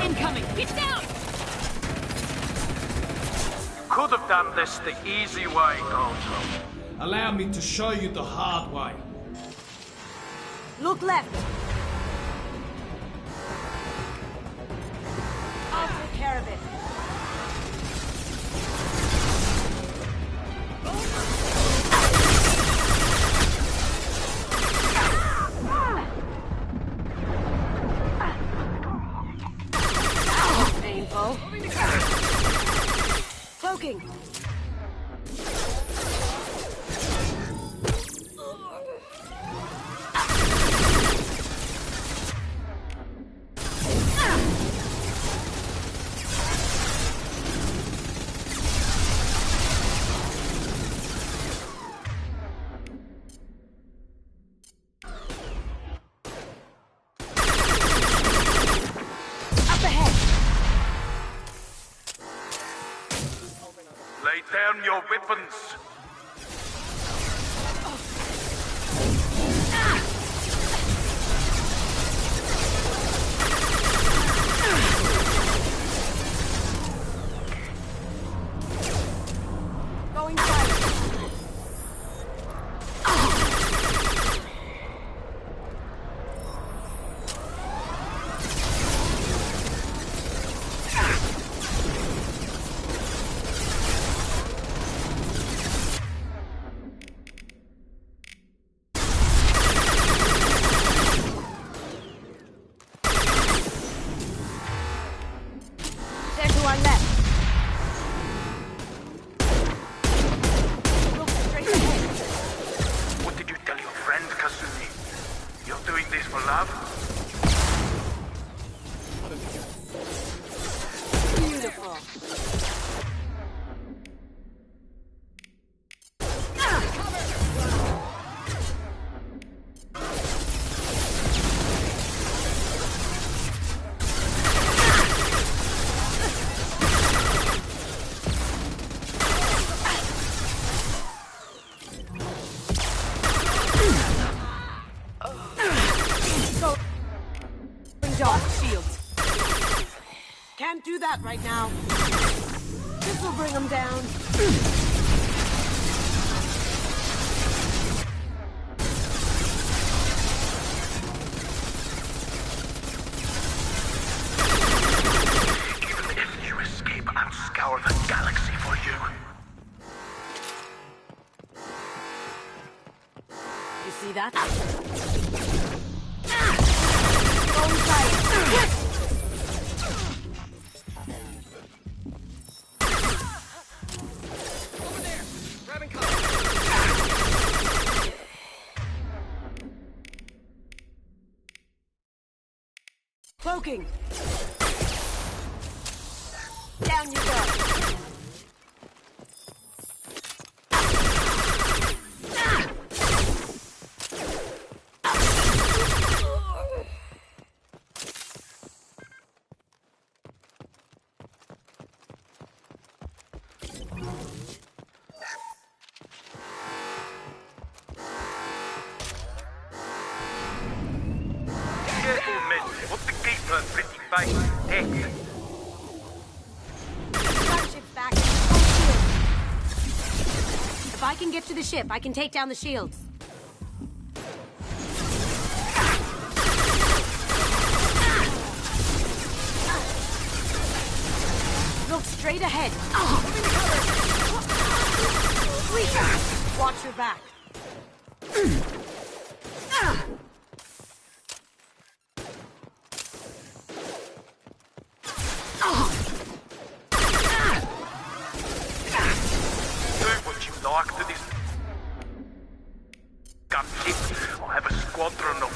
Incoming! Get down! Could have done this the easy way, Gojo. Allow me to show you the hard way. Look left. I'll take care of it. Painful. Cloaking. Lay down your weapons. Going silent. They're to our left. Look straight ahead. What did you tell your friend, Kasumi? You're doing this for love? Beautiful. Dog shields. Can't do that right now. This will bring them down. Cloaking! Down you go! If I can get to the ship, I can take down the shields. Look straight ahead. Sweet. Watch your back. I'll have a squadron of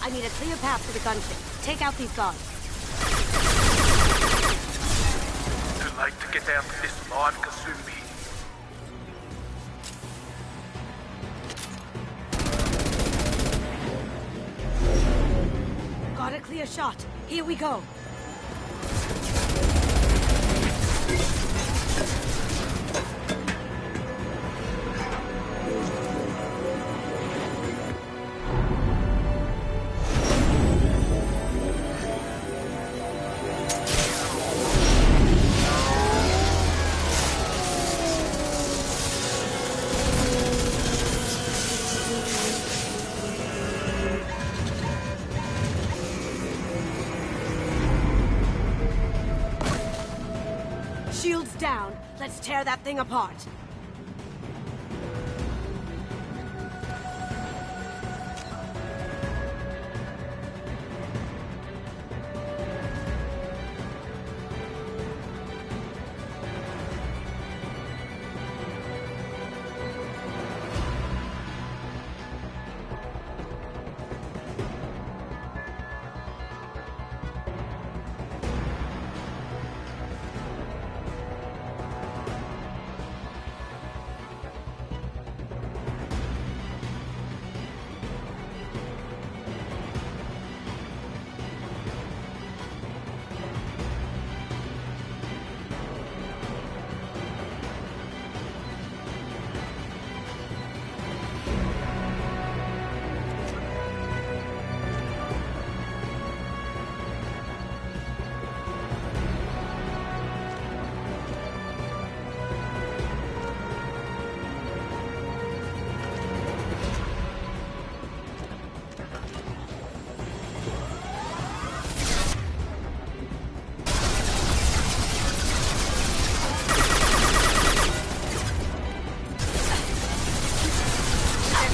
I need a clear path to the gunship. Take out these guards. Too late to get out of this alive, Kasumi. Got a clear shot. Here we go. Shields down. Let's tear that thing apart.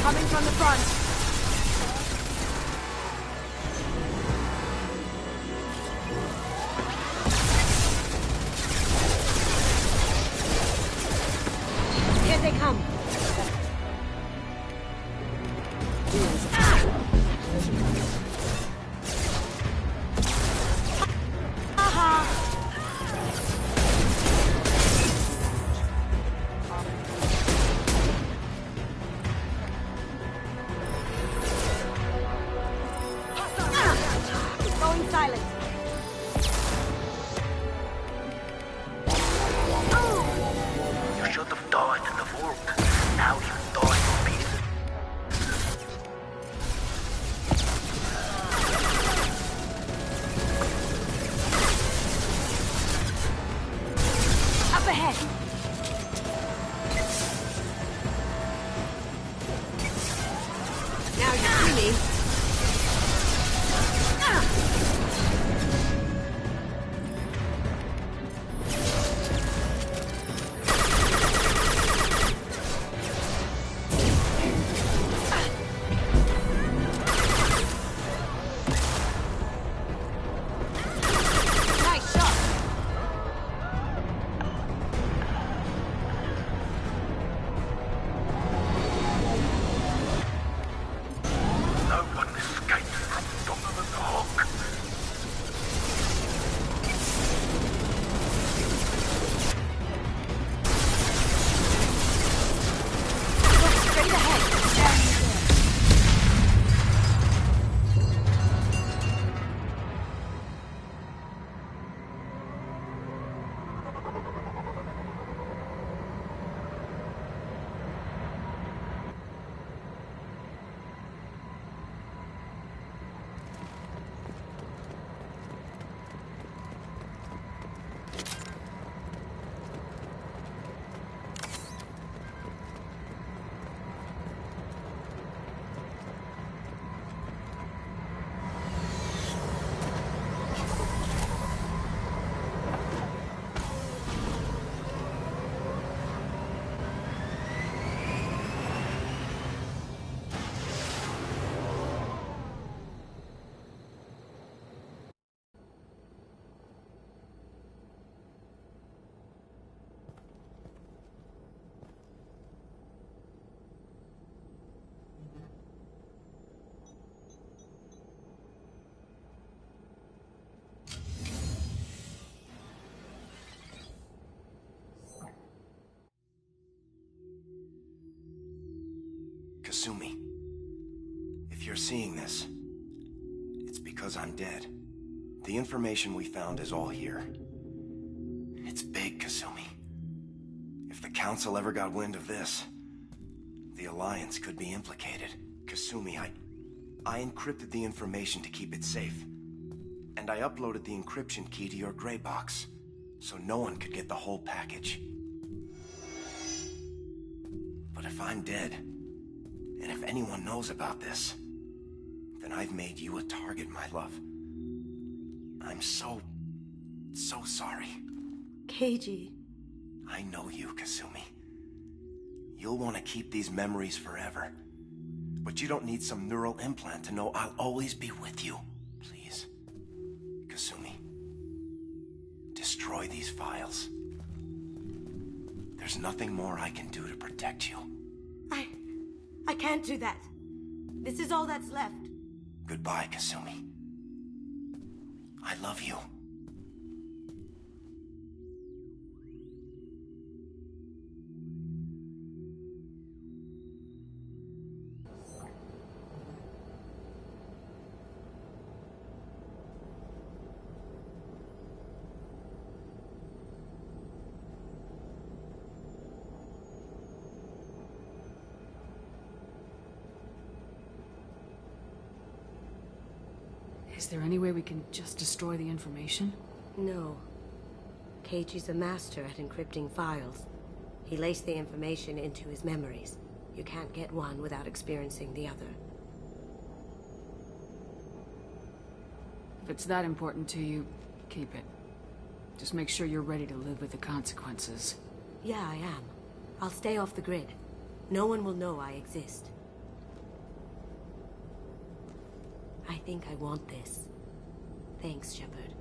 Coming from the front. Here they come. Silent. You should have died in the vault. Now you die in peace. ahead! Now you see me. Nice shot! No one escaped from Donovan the Hawk. Look straight ahead. Staring you there. Kasumi, if you're seeing this, it's because I'm dead. The information we found is all here. It's big, Kasumi. If the Council ever got wind of this, the Alliance could be implicated. Kasumi, I encrypted the information to keep it safe. And I uploaded the encryption key to your gray box, so no one could get the whole package. But if I'm dead, and if anyone knows about this, then I've made you a target, my love. I'm so sorry. Keiji. I know you, Kasumi. You'll want to keep these memories forever. But you don't need some neural implant to know I'll always be with you. Please, Kasumi, destroy these files. There's nothing more I can do to protect you. I can't do that. This is all that's left. Goodbye, Kasumi. I love you. Is there any way we can just destroy the information? No. Keiichi's a master at encrypting files. He laced the information into his memories. You can't get one without experiencing the other. If it's that important to you, keep it. Just make sure you're ready to live with the consequences. Yeah, I am. I'll stay off the grid. No one will know I exist. I think I want this. Thanks, Shepard.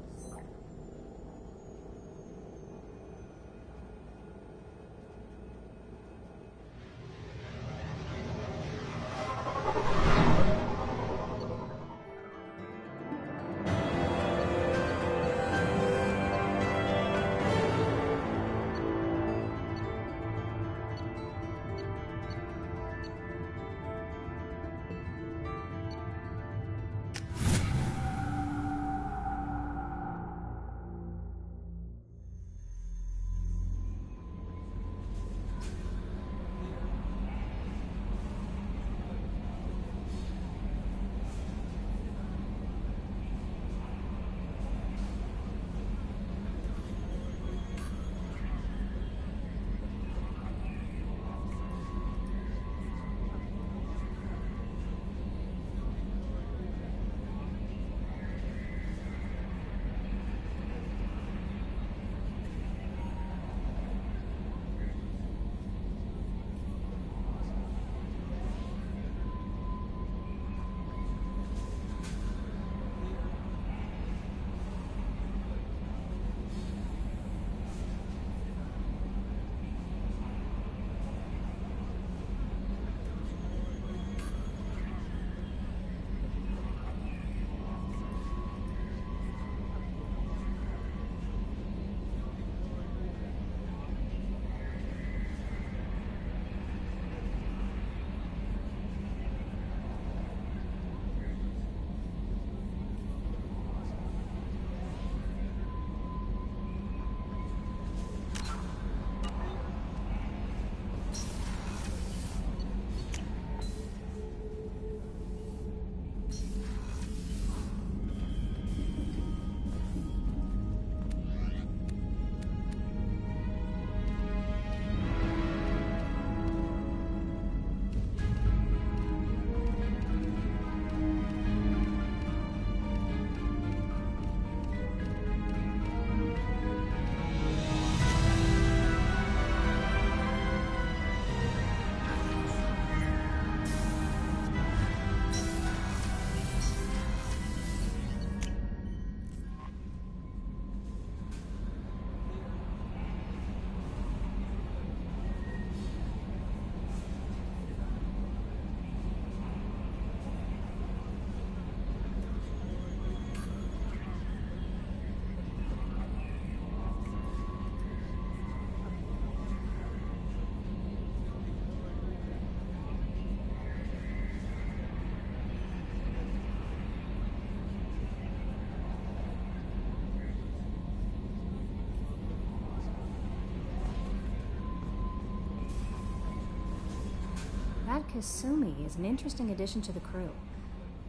Kasumi is an interesting addition to the crew.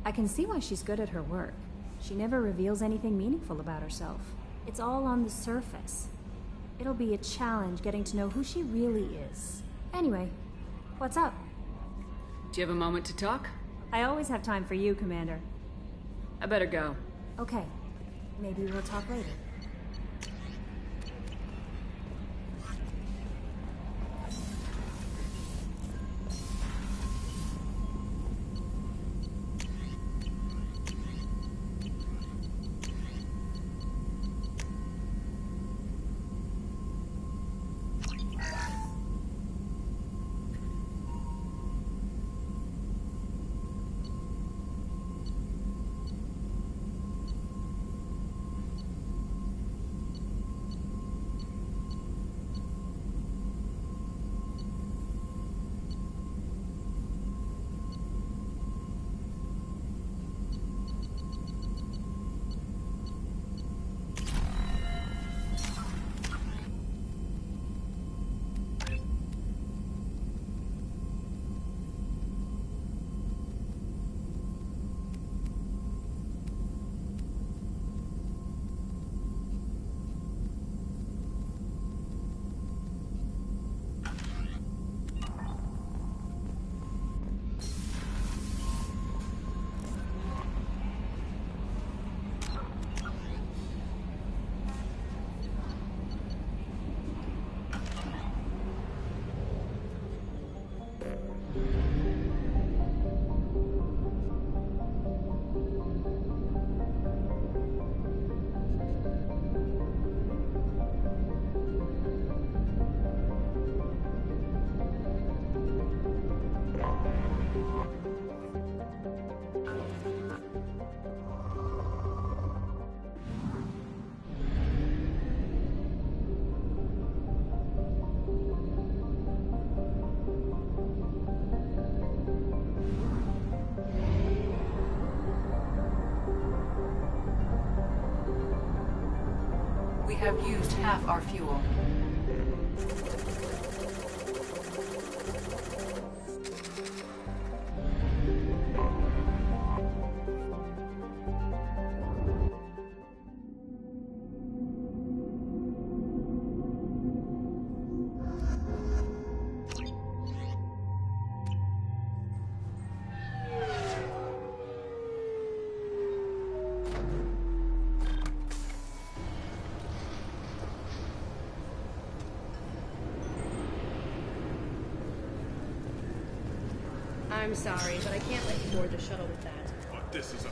I can see why she's good at her work. She never reveals anything meaningful about herself. It's all on the surface. It'll be a challenge getting to know who she really is. Anyway, what's up? Do you have a moment to talk? I always have time for you, Commander. I better go. Okay. Maybe we'll talk later. We have used half our fuel. I'm sorry, but I can't let you board the shuttle with that. But this is a...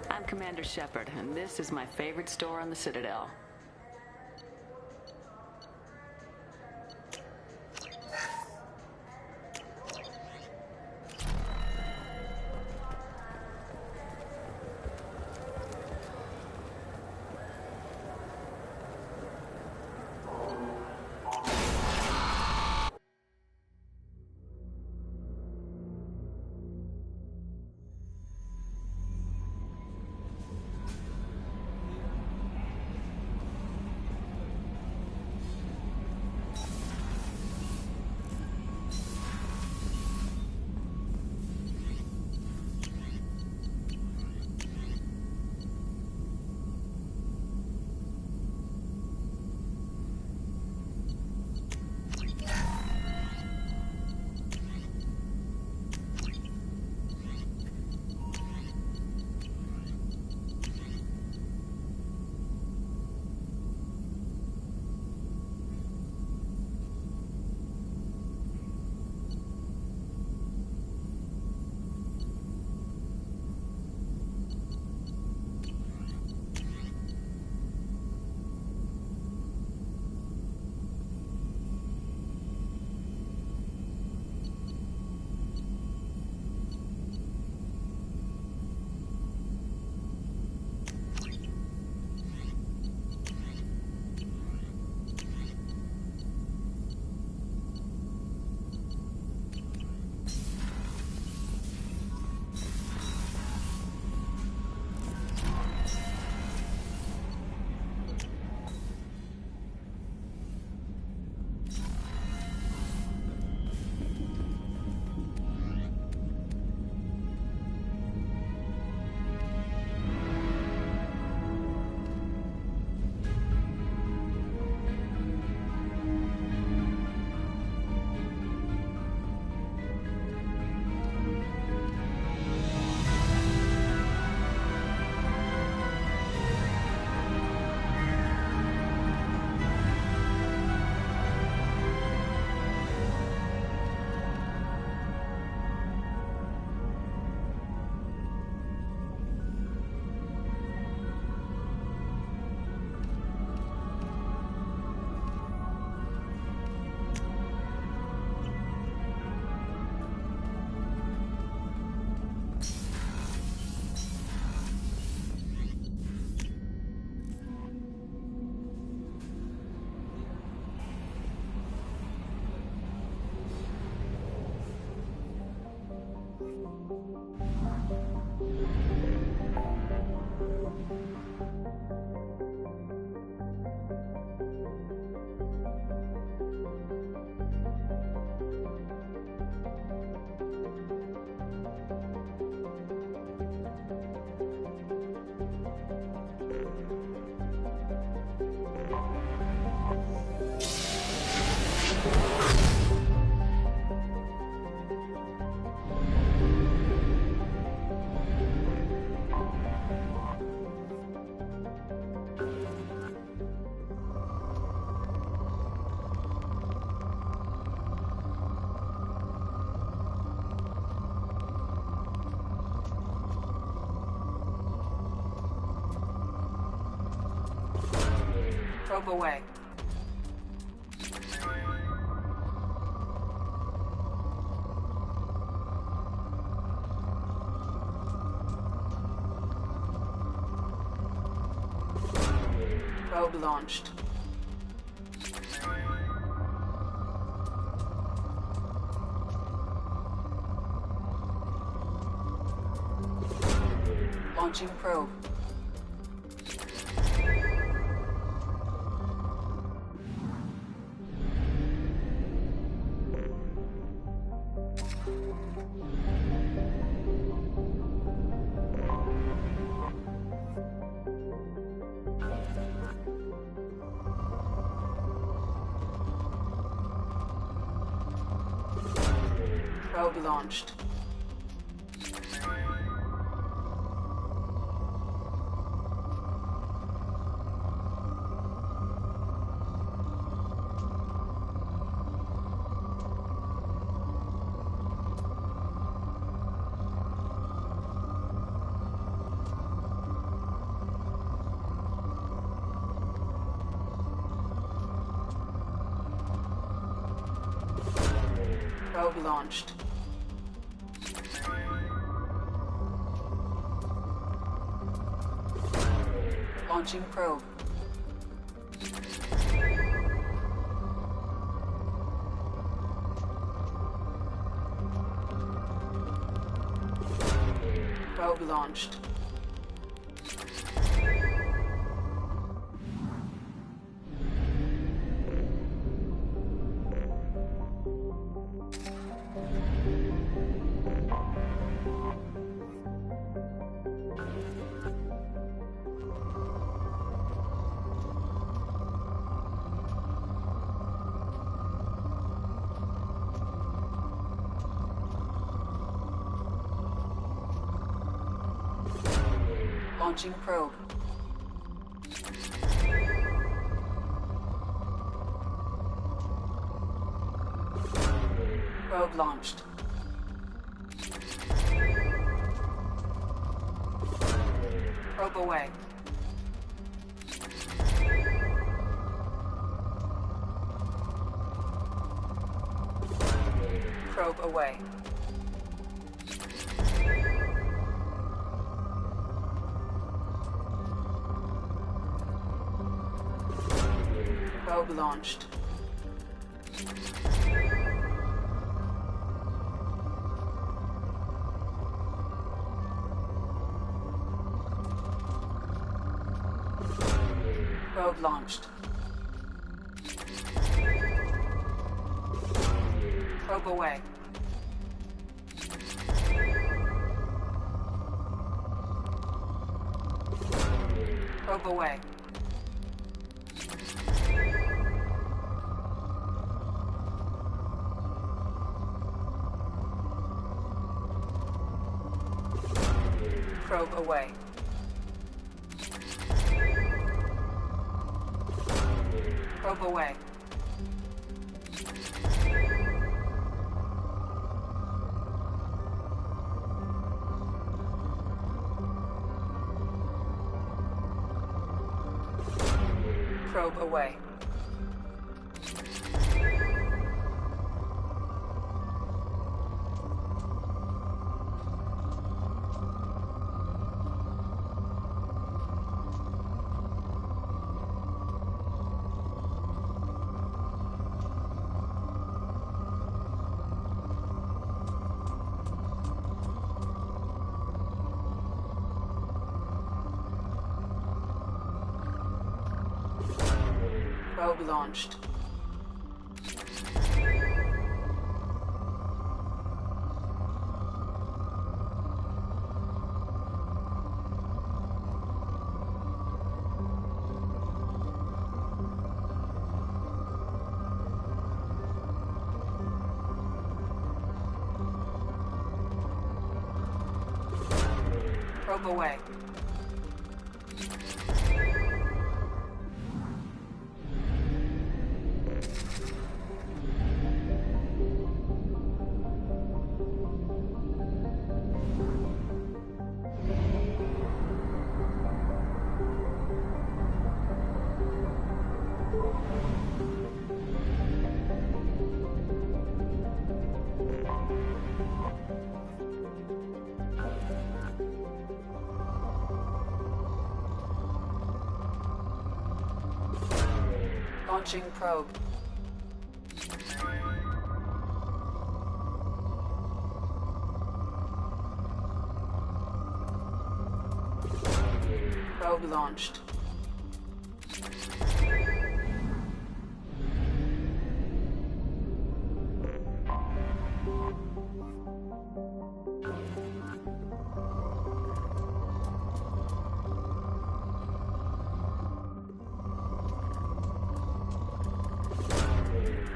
I'm Commander Shepard, and this is my favorite store on the Citadel. Probe away. Probe launched. Launching probe. Probe launched. Probe launched. Launching probe. Probe launched. Launching probe. Probe launched. Probe away. Probe away. Probe launched. Probe launched. Probe away. Probe away. Probe away. Probe away. Probe away. Probe launched. Probe away. Launching probe. Probe launched.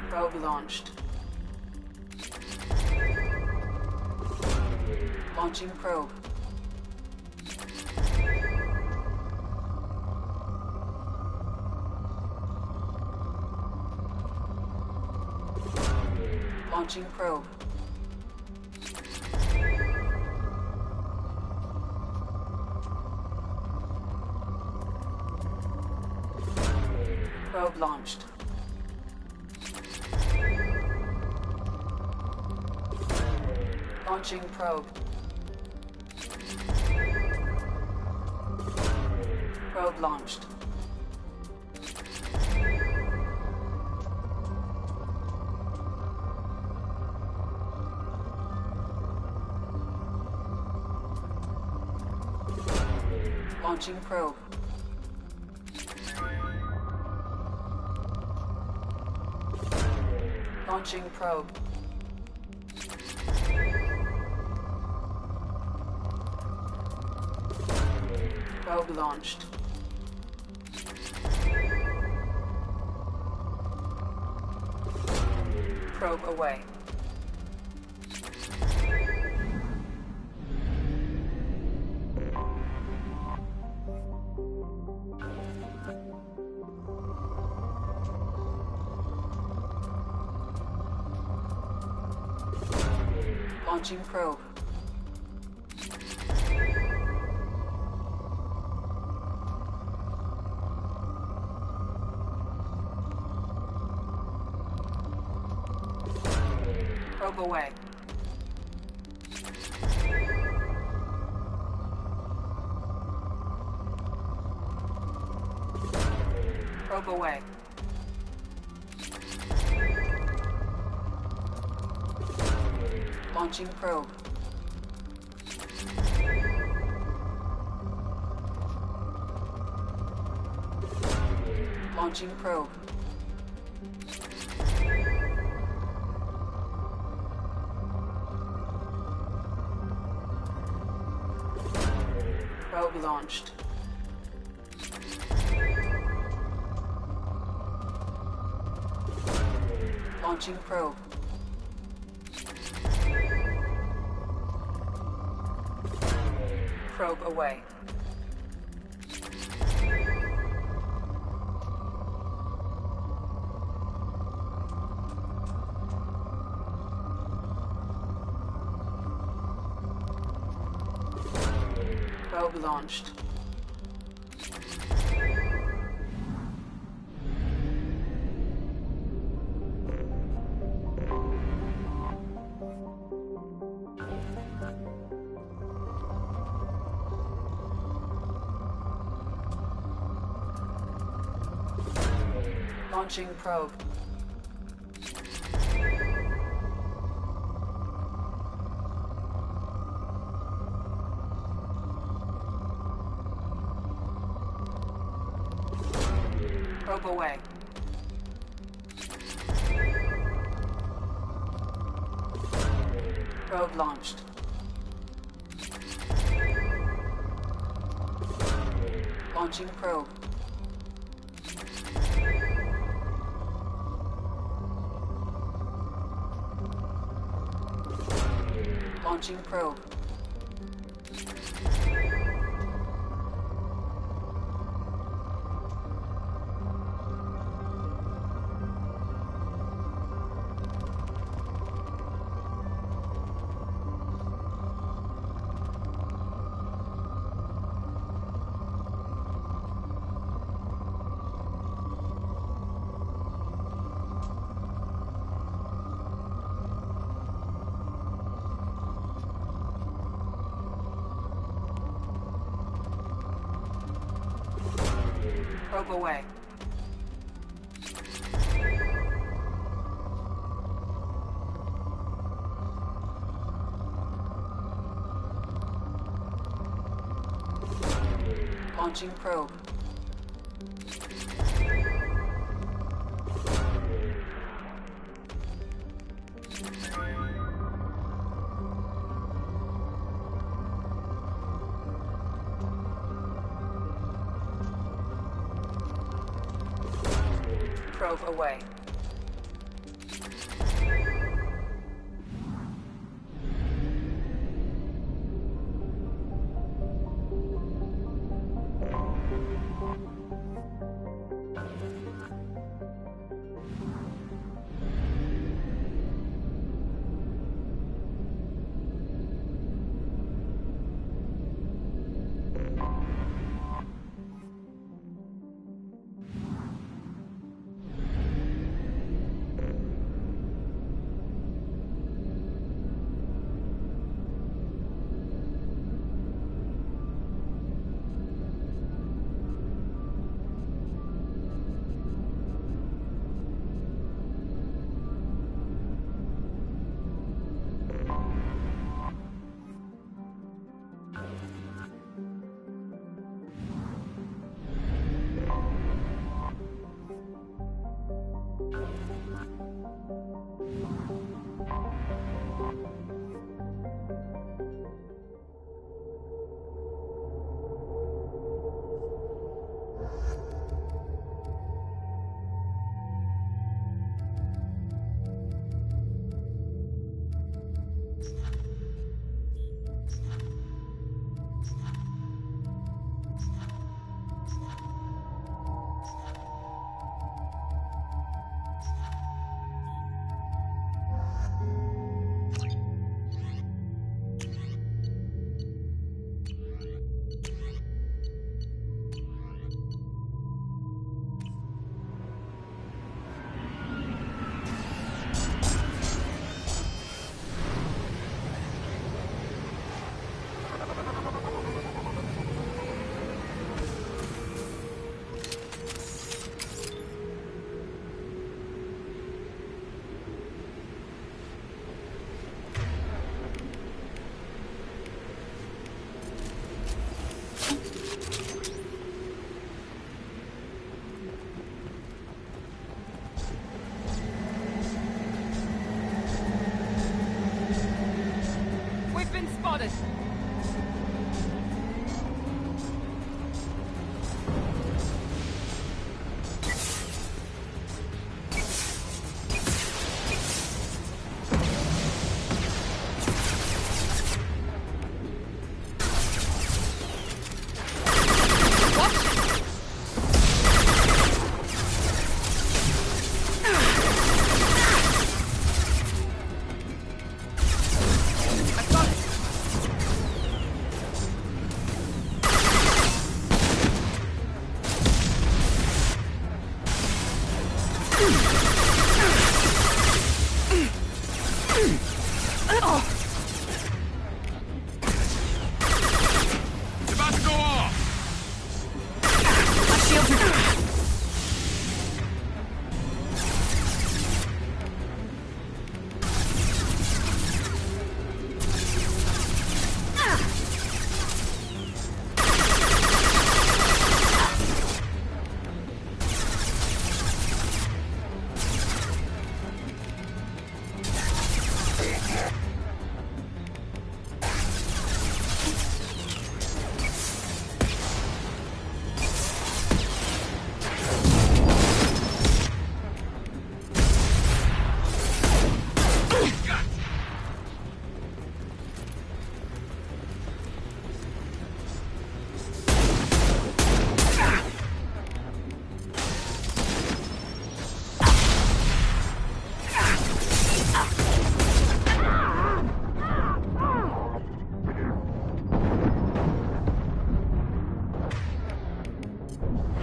Probe launched. Launching probe. Launching probe. Probe launched. Launching probe. Probe launched. Launching probe. Launching probe. Probe launched. Probe away. Launching probe. Probe away. Probe away. Launching probe. Launching probe. Probe launched. Launching probe. Probe away. Probe launched. Launching probe. Probe away. Probe launched. Launching probe. Launching probe. Probe away. Launching probe. Probe away.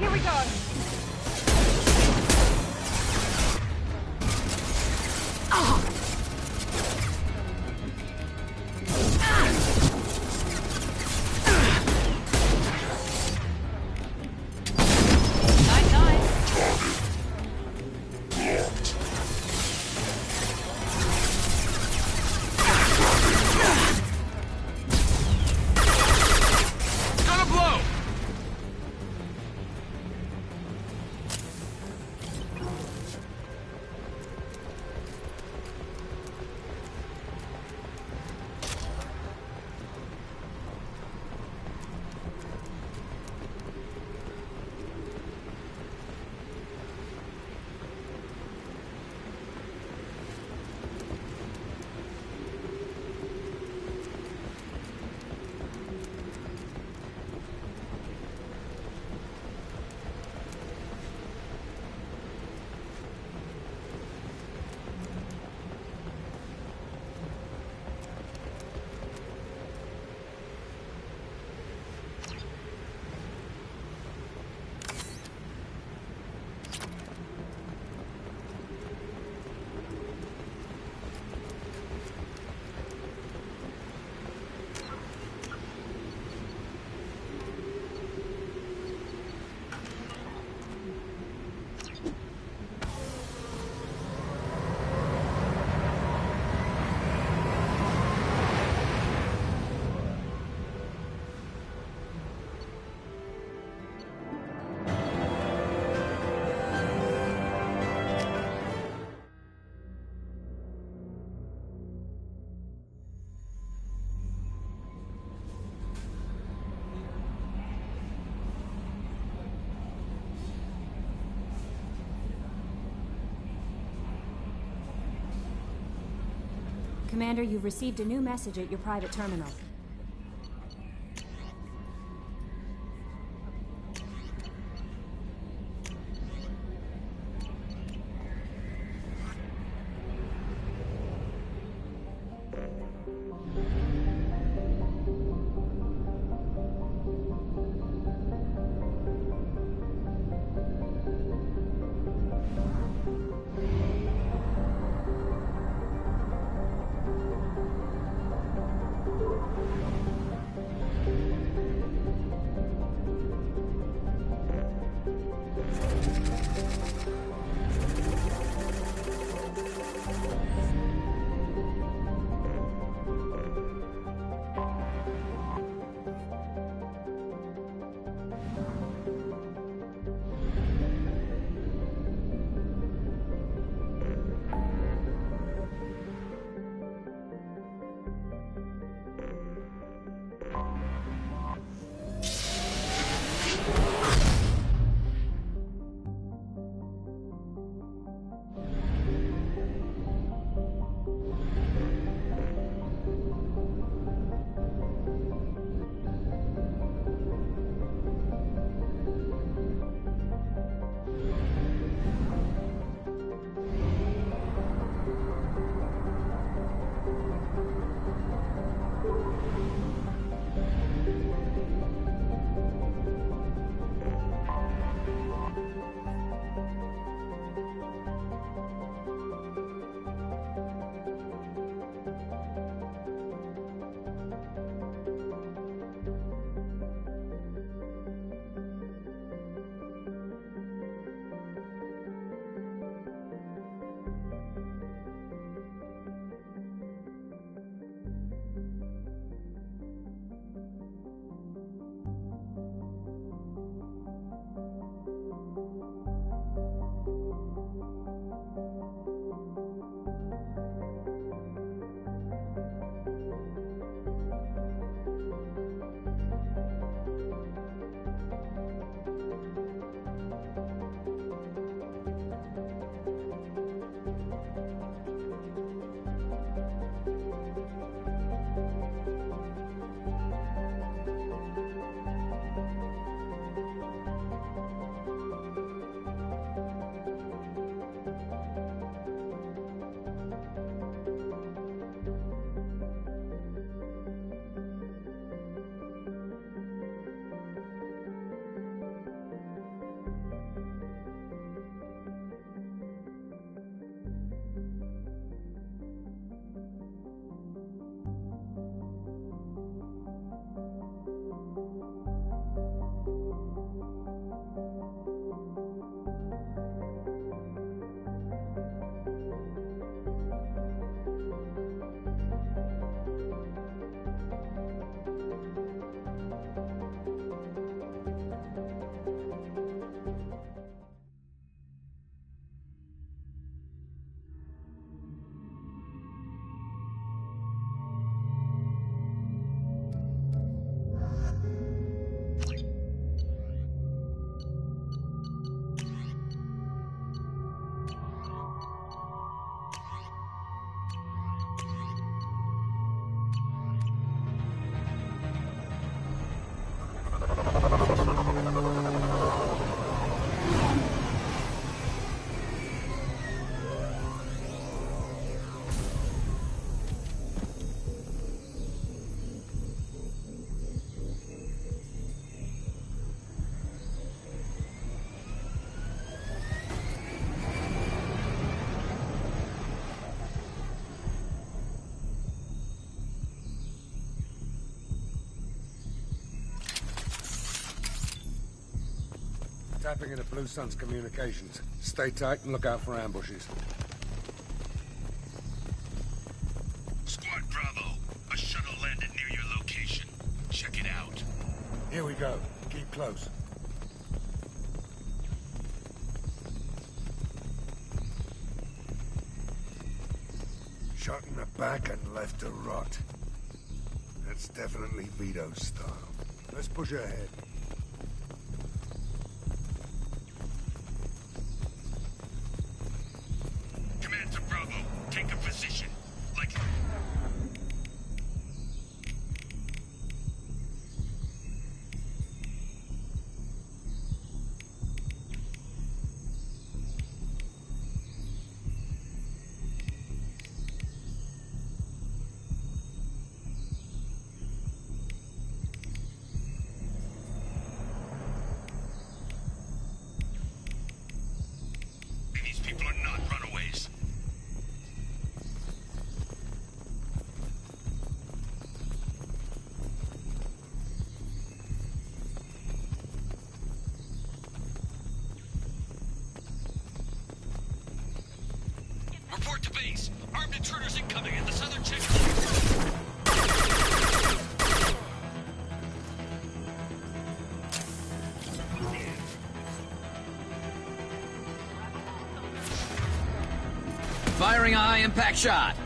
Here we go. Commander, you've received a new message at your private terminal. Tapping into Blue Sun's communications. Stay tight and look out for ambushes. Squad Bravo, a shuttle landed near your location. Check it out. Here we go. Keep close. Shot in the back and left to rot. That's definitely Vito's style. Let's push ahead. Command to Bravo, take a position. Like... These people are not runaways. Report to base. Armed intruders incoming at the southern checkpoint. Firing a high-impact shot.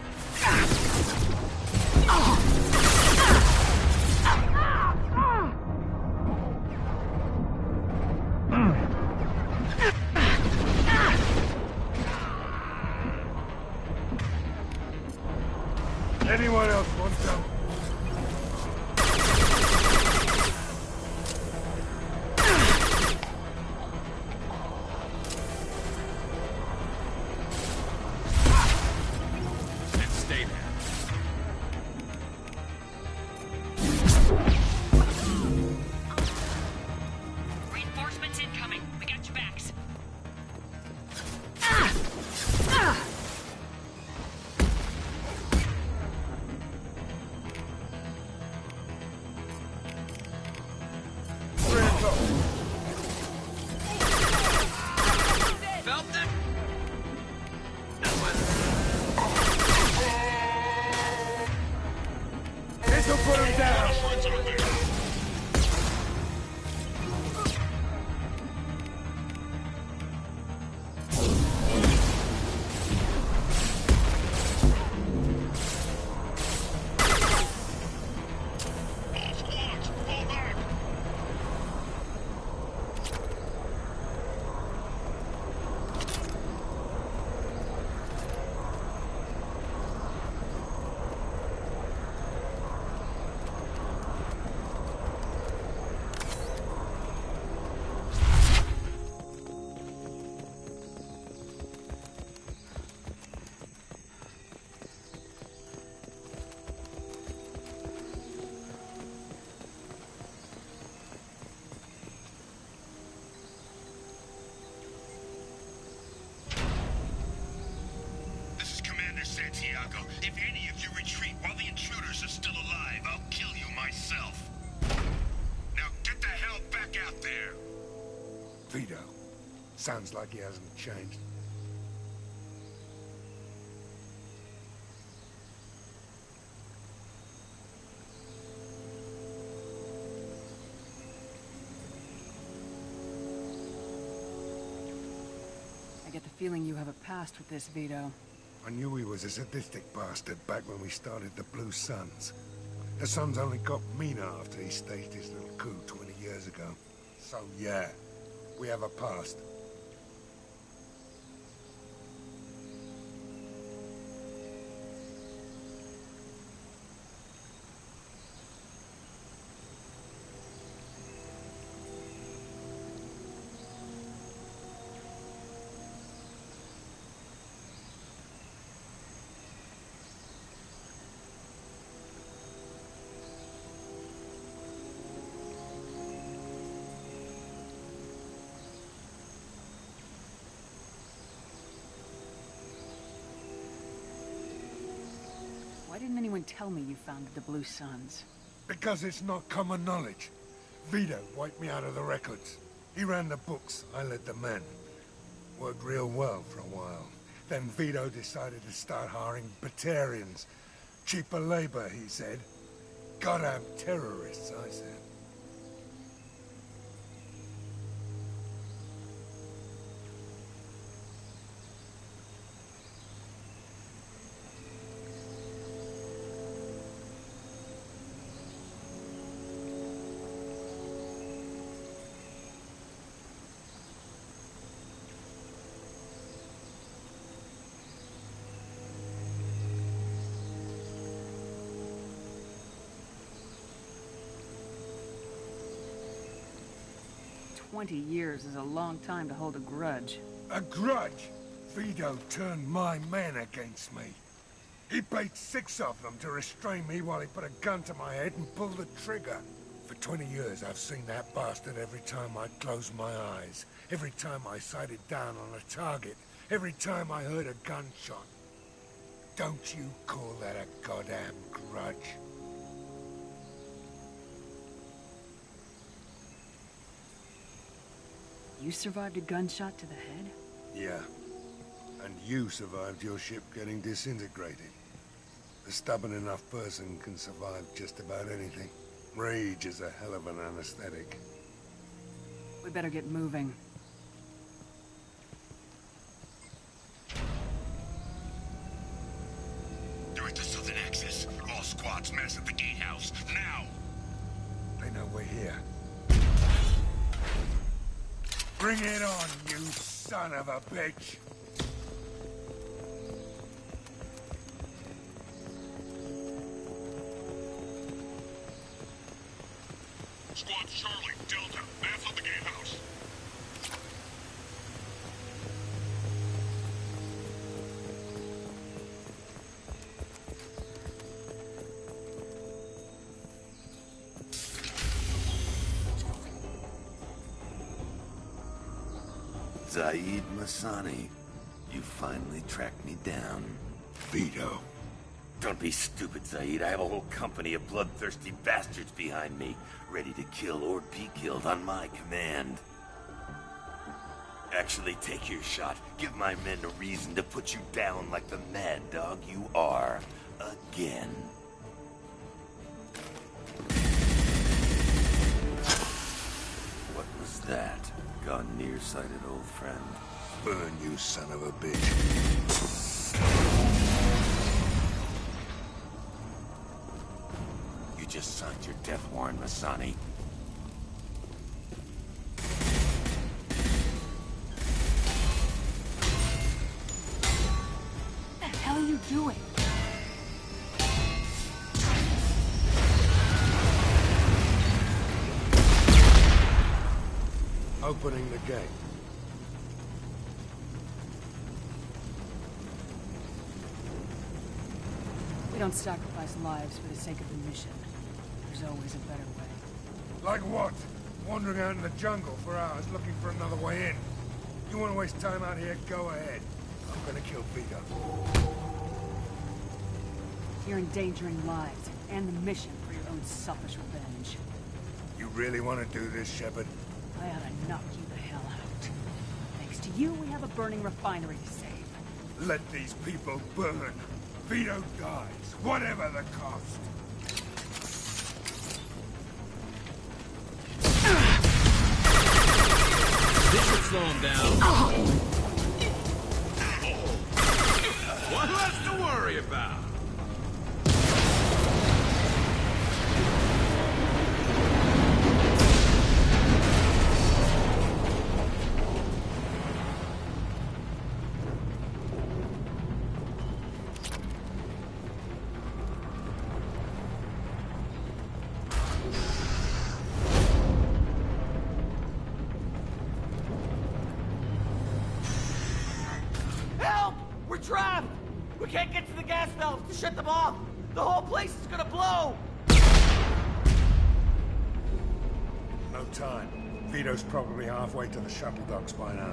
Anyone else want some? And stay there. Reinforcements incoming. We got your backs. Felt them? This'll put him down! This is Commander Santiago. If any of you retreat while the intruders are still alive, I'll kill you myself. Now get the hell back out there! Vito. Sounds like he hasn't changed. I get the feeling you have a past with this, Vito. I knew he was a sadistic bastard back when we started the Blue Suns. The Suns only got meaner after he staged his little coup 20 years ago. So yeah, we have a past. Why didn't anyone tell me you founded the Blue Suns? Because it's not common knowledge. Vito wiped me out of the records. He ran the books, I led the men. Worked real well for a while. Then Vito decided to start hiring Batarians. Cheaper labor, he said. Goddamn terrorists, I said. "20 years is a long time to hold a grudge." A grudge? Vito turned my men against me. He paid 6 of them to restrain me while he put a gun to my head and pulled the trigger. For 20 years I've seen that bastard every time I closed my eyes. Every time I sighted down on a target. Every time I heard a gunshot. Don't you call that a goddamn grudge? You survived a gunshot to the head? Yeah. And you survived your ship getting disintegrated. A stubborn enough person can survive just about anything. Rage is a hell of an anesthetic. We better get moving. They're at the southern axis. All squads mass at the gatehouse. Now! They know we're here. Bring it on, you son of a bitch! Squad Charlie, Delta, mass at the gatehouse. Zaid Masani, you finally tracked me down. Vito. Don't be stupid, Zaid. I have a whole company of bloodthirsty bastards behind me, ready to kill or be killed on my command. Actually, take your shot. Give my men a reason to put you down like the mad dog you are. Again. What was that? Gone nearsighted, old friend. Burn, you son of a bitch. You just signed your death warrant, Masani. What the hell are you doing? Opening the gate. We don't sacrifice lives for the sake of the mission. There's always a better way. Like what? Wandering out in the jungle for hours looking for another way in. You want to waste time out here? Go ahead. I'm gonna kill Vito. You're endangering lives and the mission for your own selfish revenge. You really want to do this, Shepard? I ought to knock you the hell out. Thanks to you, we have a burning refinery to save. Let these people burn. Vito dies, whatever the cost. This should slow him down. One less to worry about. We're trapped! We can't get to the gas valves to shut them off! The whole place is gonna blow! No time. Vito's probably halfway to the shuttle docks by now.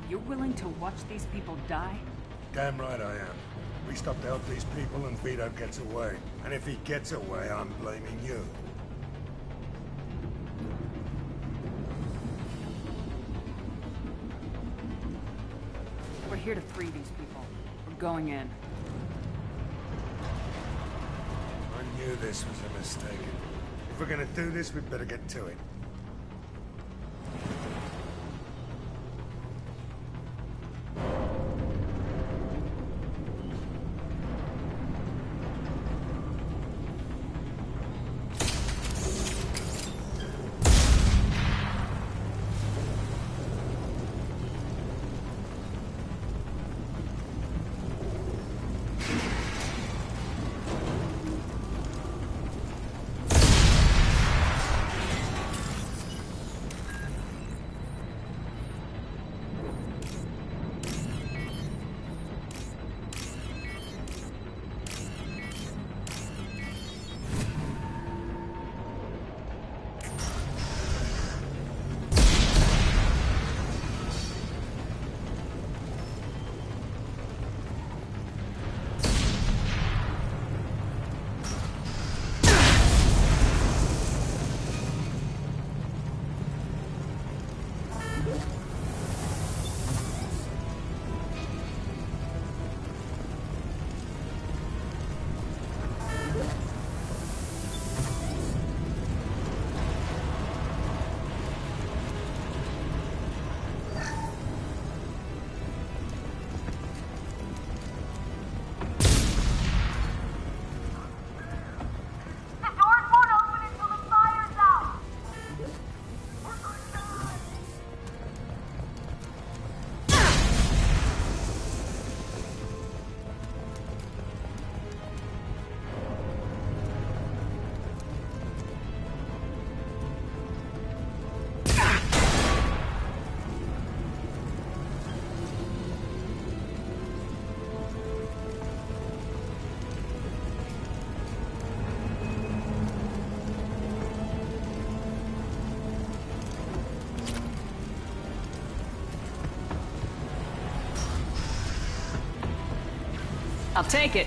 You're willing to watch these people die? Damn right I am. We stop to help these people and Vito gets away. And if he gets away, I'm blaming you. here to free these people. We're going in. I knew this was a mistake. If we're gonna do this, we'd better get to it. I'll take it.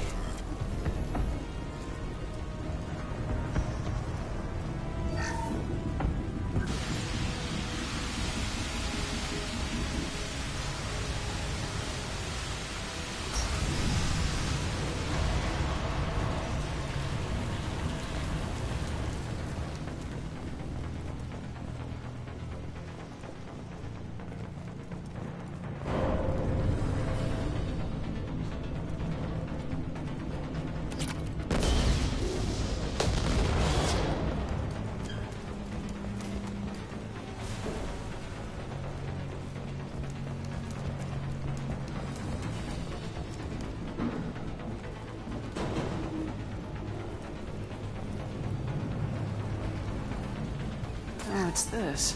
What's this?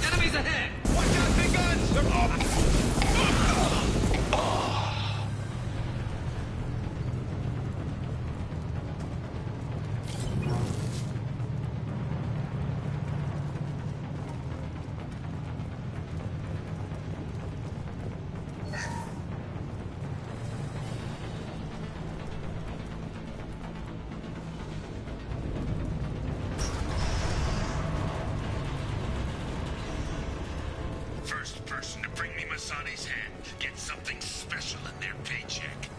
Enemies ahead! Watch out, big guns! They're first person to bring me Masani's head gets something special in their paycheck.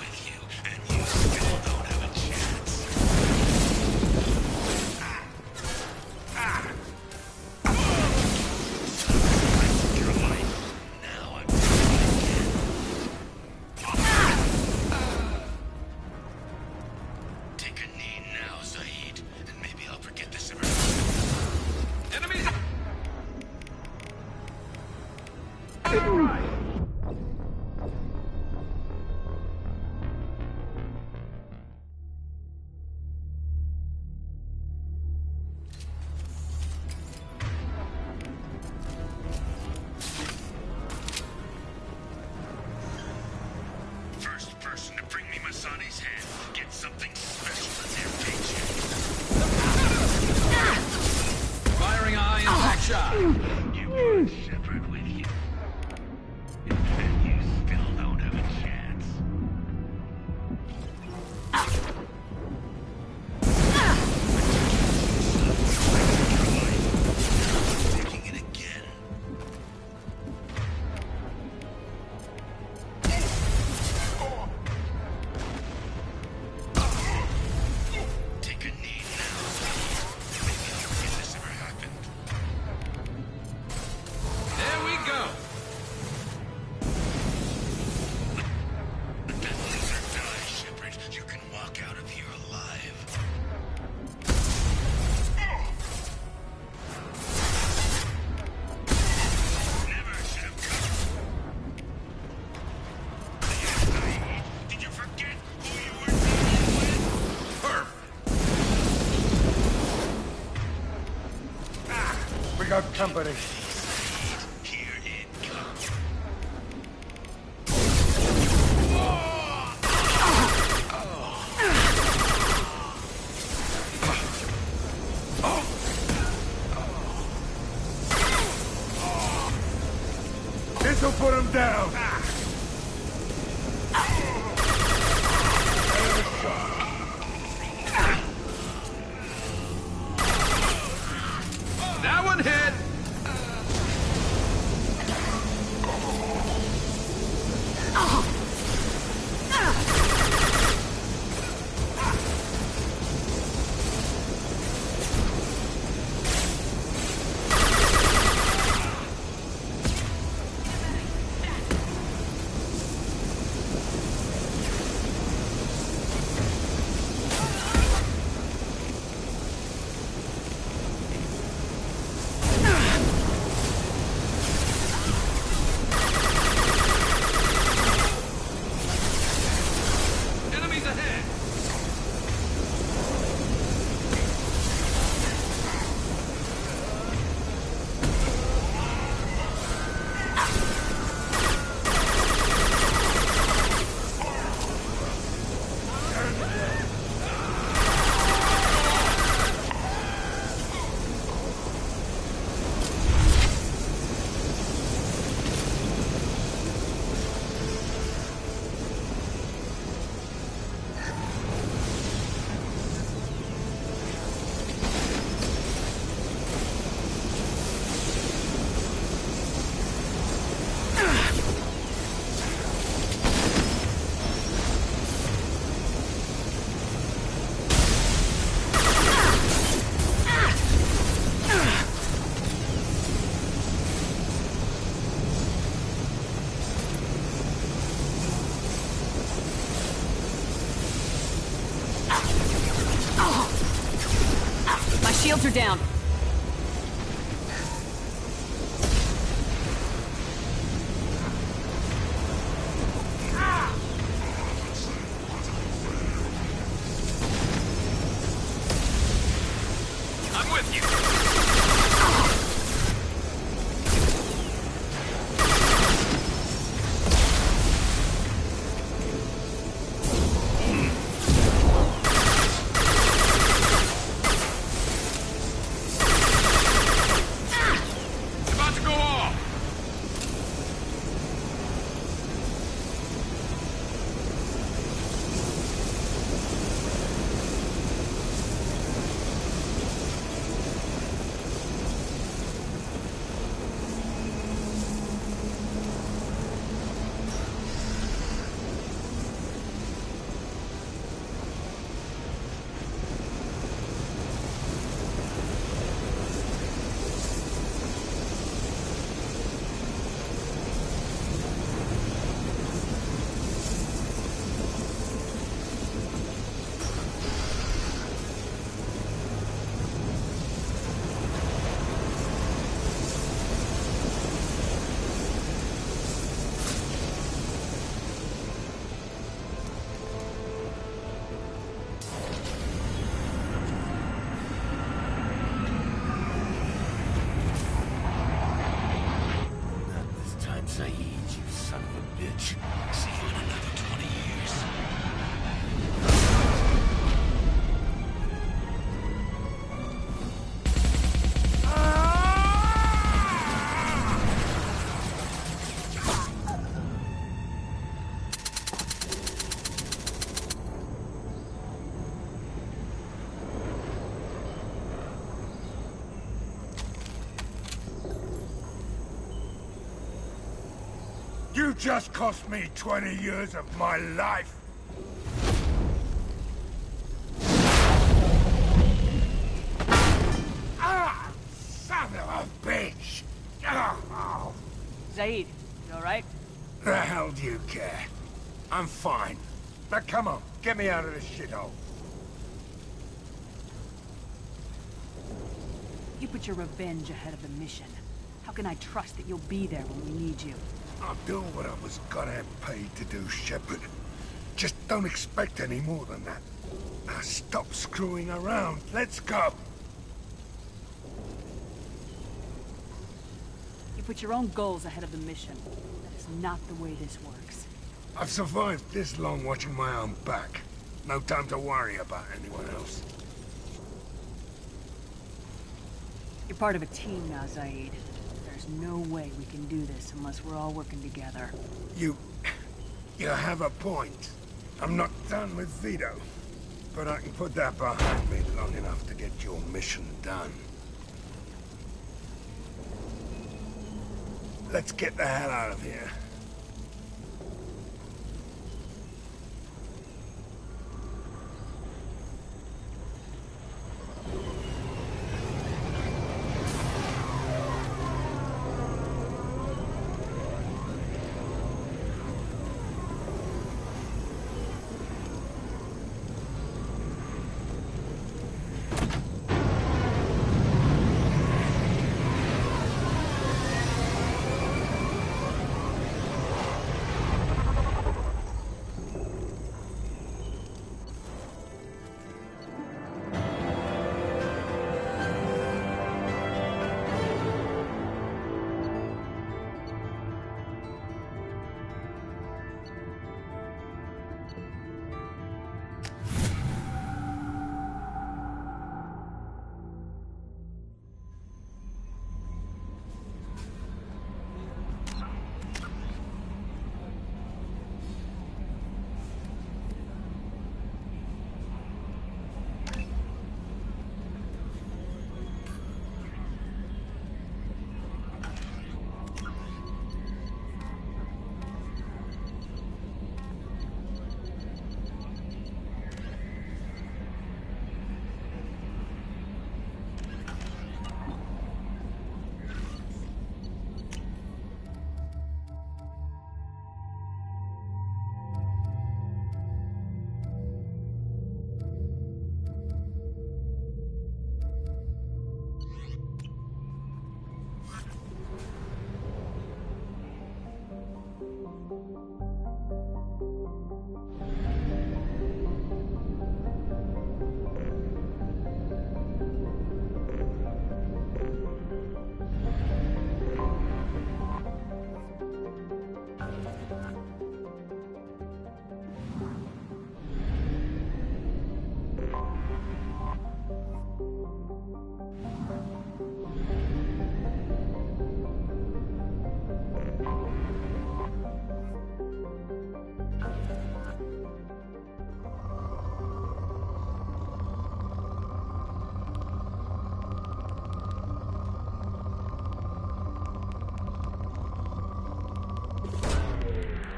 With you, and you still don't have a chance. Your life. Now I'm Take a knee now, Zaid, and maybe I'll forget this ever. Enemies! We got company. This'll put him down. That one hit! Shields are down. I'm with you. You just cost me 20 years of my life. Ah! Son of a bitch! Oh. Zaid, you alright? The hell do you care? I'm fine. Now come on, get me out of this shithole. You put your revenge ahead of the mission. How can I trust that you'll be there when we need you? I'll do what I was goddamn paid to do, Shepard. Just don't expect any more than that. Now stop screwing around. Let's go. You put your own goals ahead of the mission. That is not the way this works. I've survived this long watching my own back. No time to worry about anyone else. You're part of a team now, Zaid. There's no way we can do this unless we're all working together. You have a point. I'm not done with Vito. But I can put that behind me long enough to get your mission done. Let's get the hell out of here.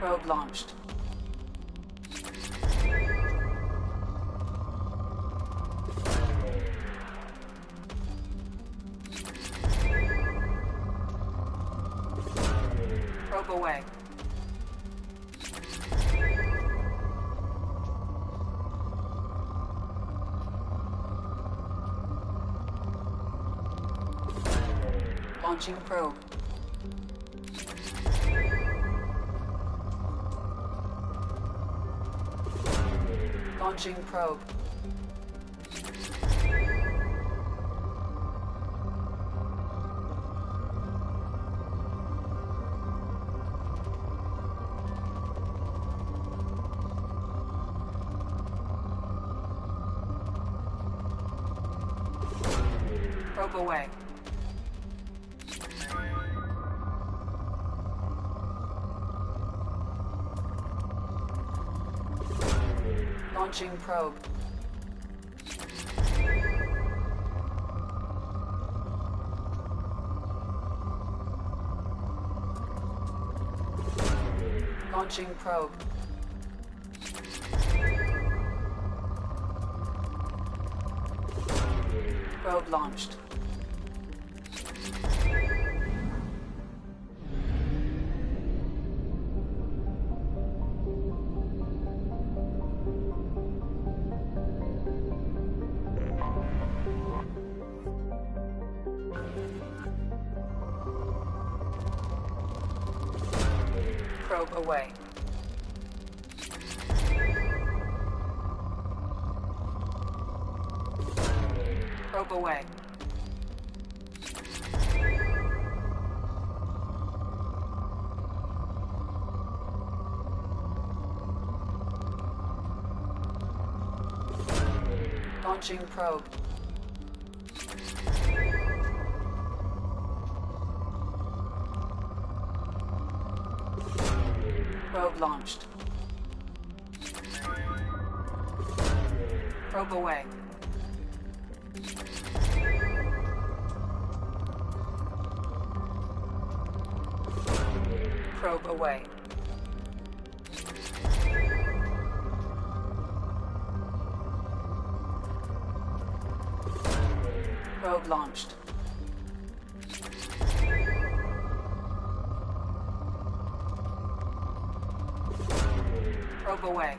Probe launched. Probe away. Launching probe. Launching probe. Probe away. Launching probe. Launching probe. Probe launched. Probe away. Probe away. Launching probe. Probe launched. Probe away. Probe away. Probe launched. Probe away.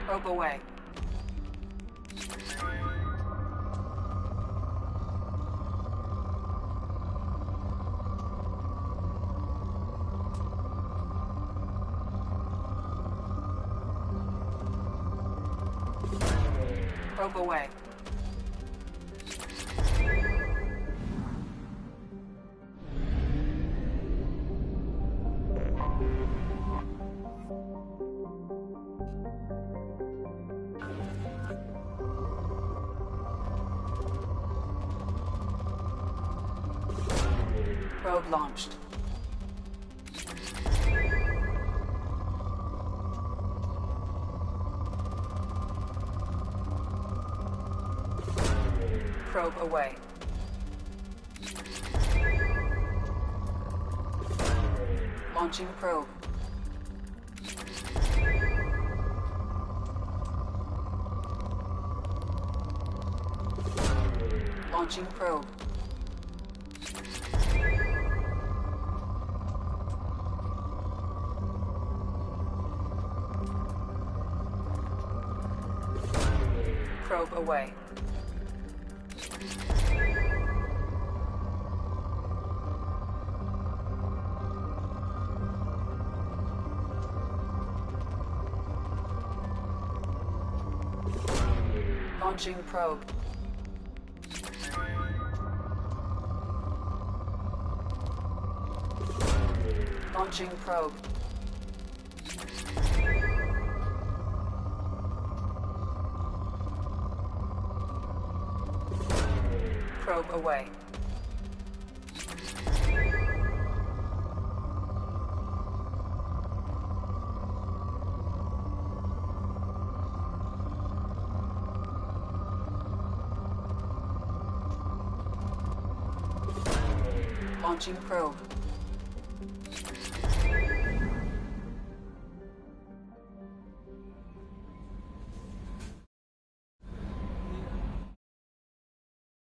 Probe away. Probe away. Probe launched. Probe away. Launching probe. Launching probe. Probe away. Launching probe. Launching probe. Probe away. Launching probe.